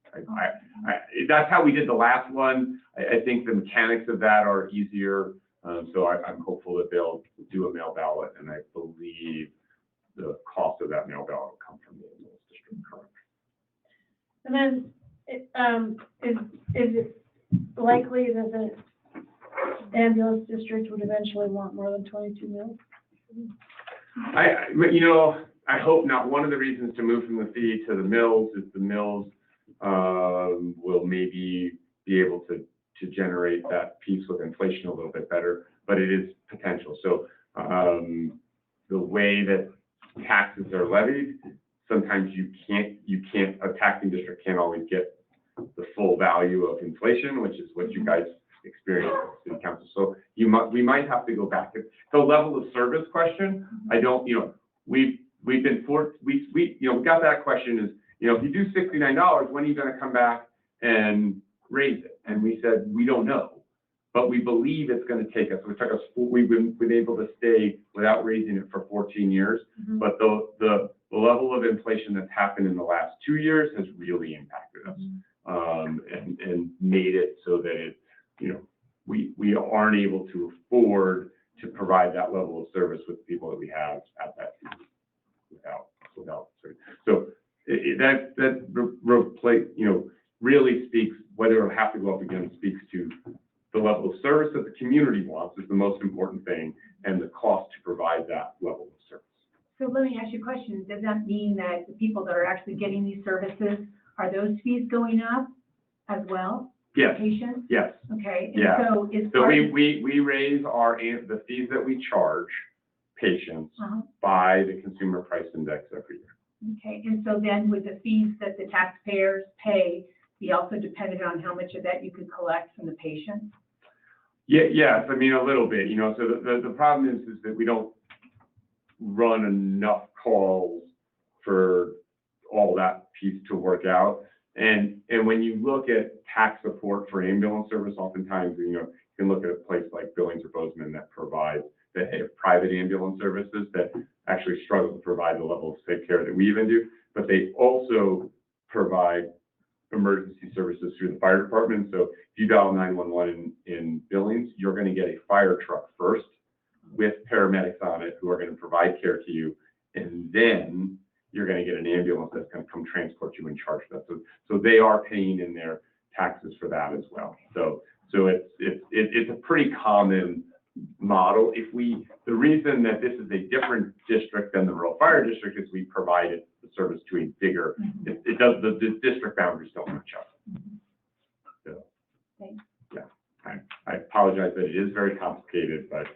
That's how we did the last one. I think the mechanics of that are easier. So I'm hopeful that they'll do a mail ballot, and I believe the cost of that mail ballot will come from the ambulance district. And then, is it likely that the ambulance district would eventually want more than 22 mils? I hope not. One of the reasons to move from the fee to the mills is the mills will maybe be able to to generate that piece with inflation a little bit better, but it is potential. So the way that taxes are levied, sometimes you can't, a taxing district can't always get the full value of inflation, which is what you guys experience at city council. So we might have to go back. The level of service question, I don't, we got that question is, if you do $69, when are you going to come back and raise it? And we said, we don't know, but we believe it's going to take us, we've been able to stay without raising it for 14 years. But the level of inflation that's happened in the last 2 years has really impacted us, and made it so that we aren't able to afford to provide that level of service with the people that we have at that seat without service. So really speaks, whether it'll have to go up again, speaks to the level of service that the community wants is the most important thing, and the cost to provide that level of service. So let me ask you a question. Does that mean that the people that are actually getting these services, are those fees going up as well? Yes. Patients? Yes. Okay. And Yeah. so is So part we raise the fees that we charge patients by the consumer price index every year. Okay, and so then would the fees that the taxpayers pay be also dependent on how much of that you could collect from the patients? Yeah, yes, I mean, a little bit, so the problem is that we don't run enough calls for all that piece to work out. And when you look at tax support for ambulance service, oftentimes, you can look at a place like Billings or Bozeman that have private ambulance services that actually struggle to provide the level of safe care that we even do, but they also provide emergency services through the fire department. So if you dial 911 in Billings, you're going to get a fire truck first with paramedics on it who are going to provide care to you, and then you're going to get an ambulance that's going to come transport you and charge that. So they are paying in their taxes for that as well. So it's a pretty common model. The reason that this is a different district than the rural fire district is we provided the service to a bigger, the district boundaries don't match up. So, yeah, I apologize that it is very complicated, but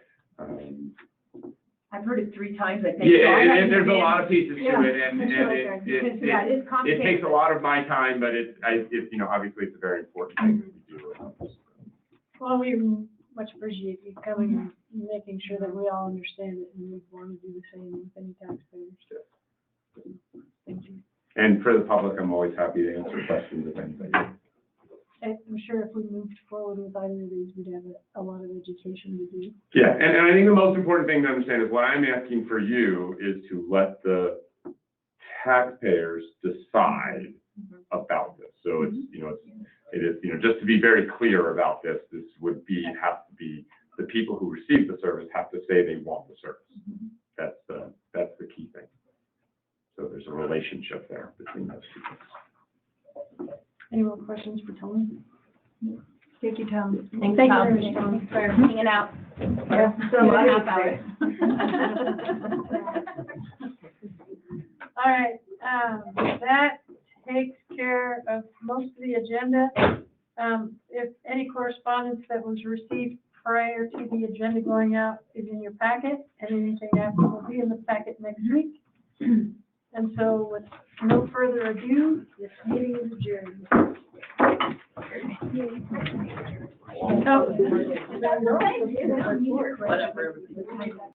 I've heard it 3 times, I think. yeah, and there's a lot of pieces to it, and it's complicated. it takes a lot of my time, but obviously it's a very important thing that we do. Well, we much appreciate you coming and making sure that we all understand it, and we want to do the same with any taxpayers. Thank you. And for the public, I'm always happy to answer questions if anybody. I'm sure if we moved forward with either of these, we'd have a lot of education to do. Yeah, and I think the most important thing to understand is what I'm asking for you is to let the taxpayers decide about this. So it is, just to be very clear about this, this would have to be the people who receive the service have to say they want the service. That's the key thing. So there's a relationship there between those two things. Any more questions for Tony? Thank you, Tom. Thank you very much, Tom. for hanging out. Yeah, So a half hour. All right, that takes care of most of the agenda. If any correspondence that was received prior to the agenda going out is in your packet, and anything after will be in the packet next week. And so with no further ado, this meeting is adjourned. Oh. Whatever.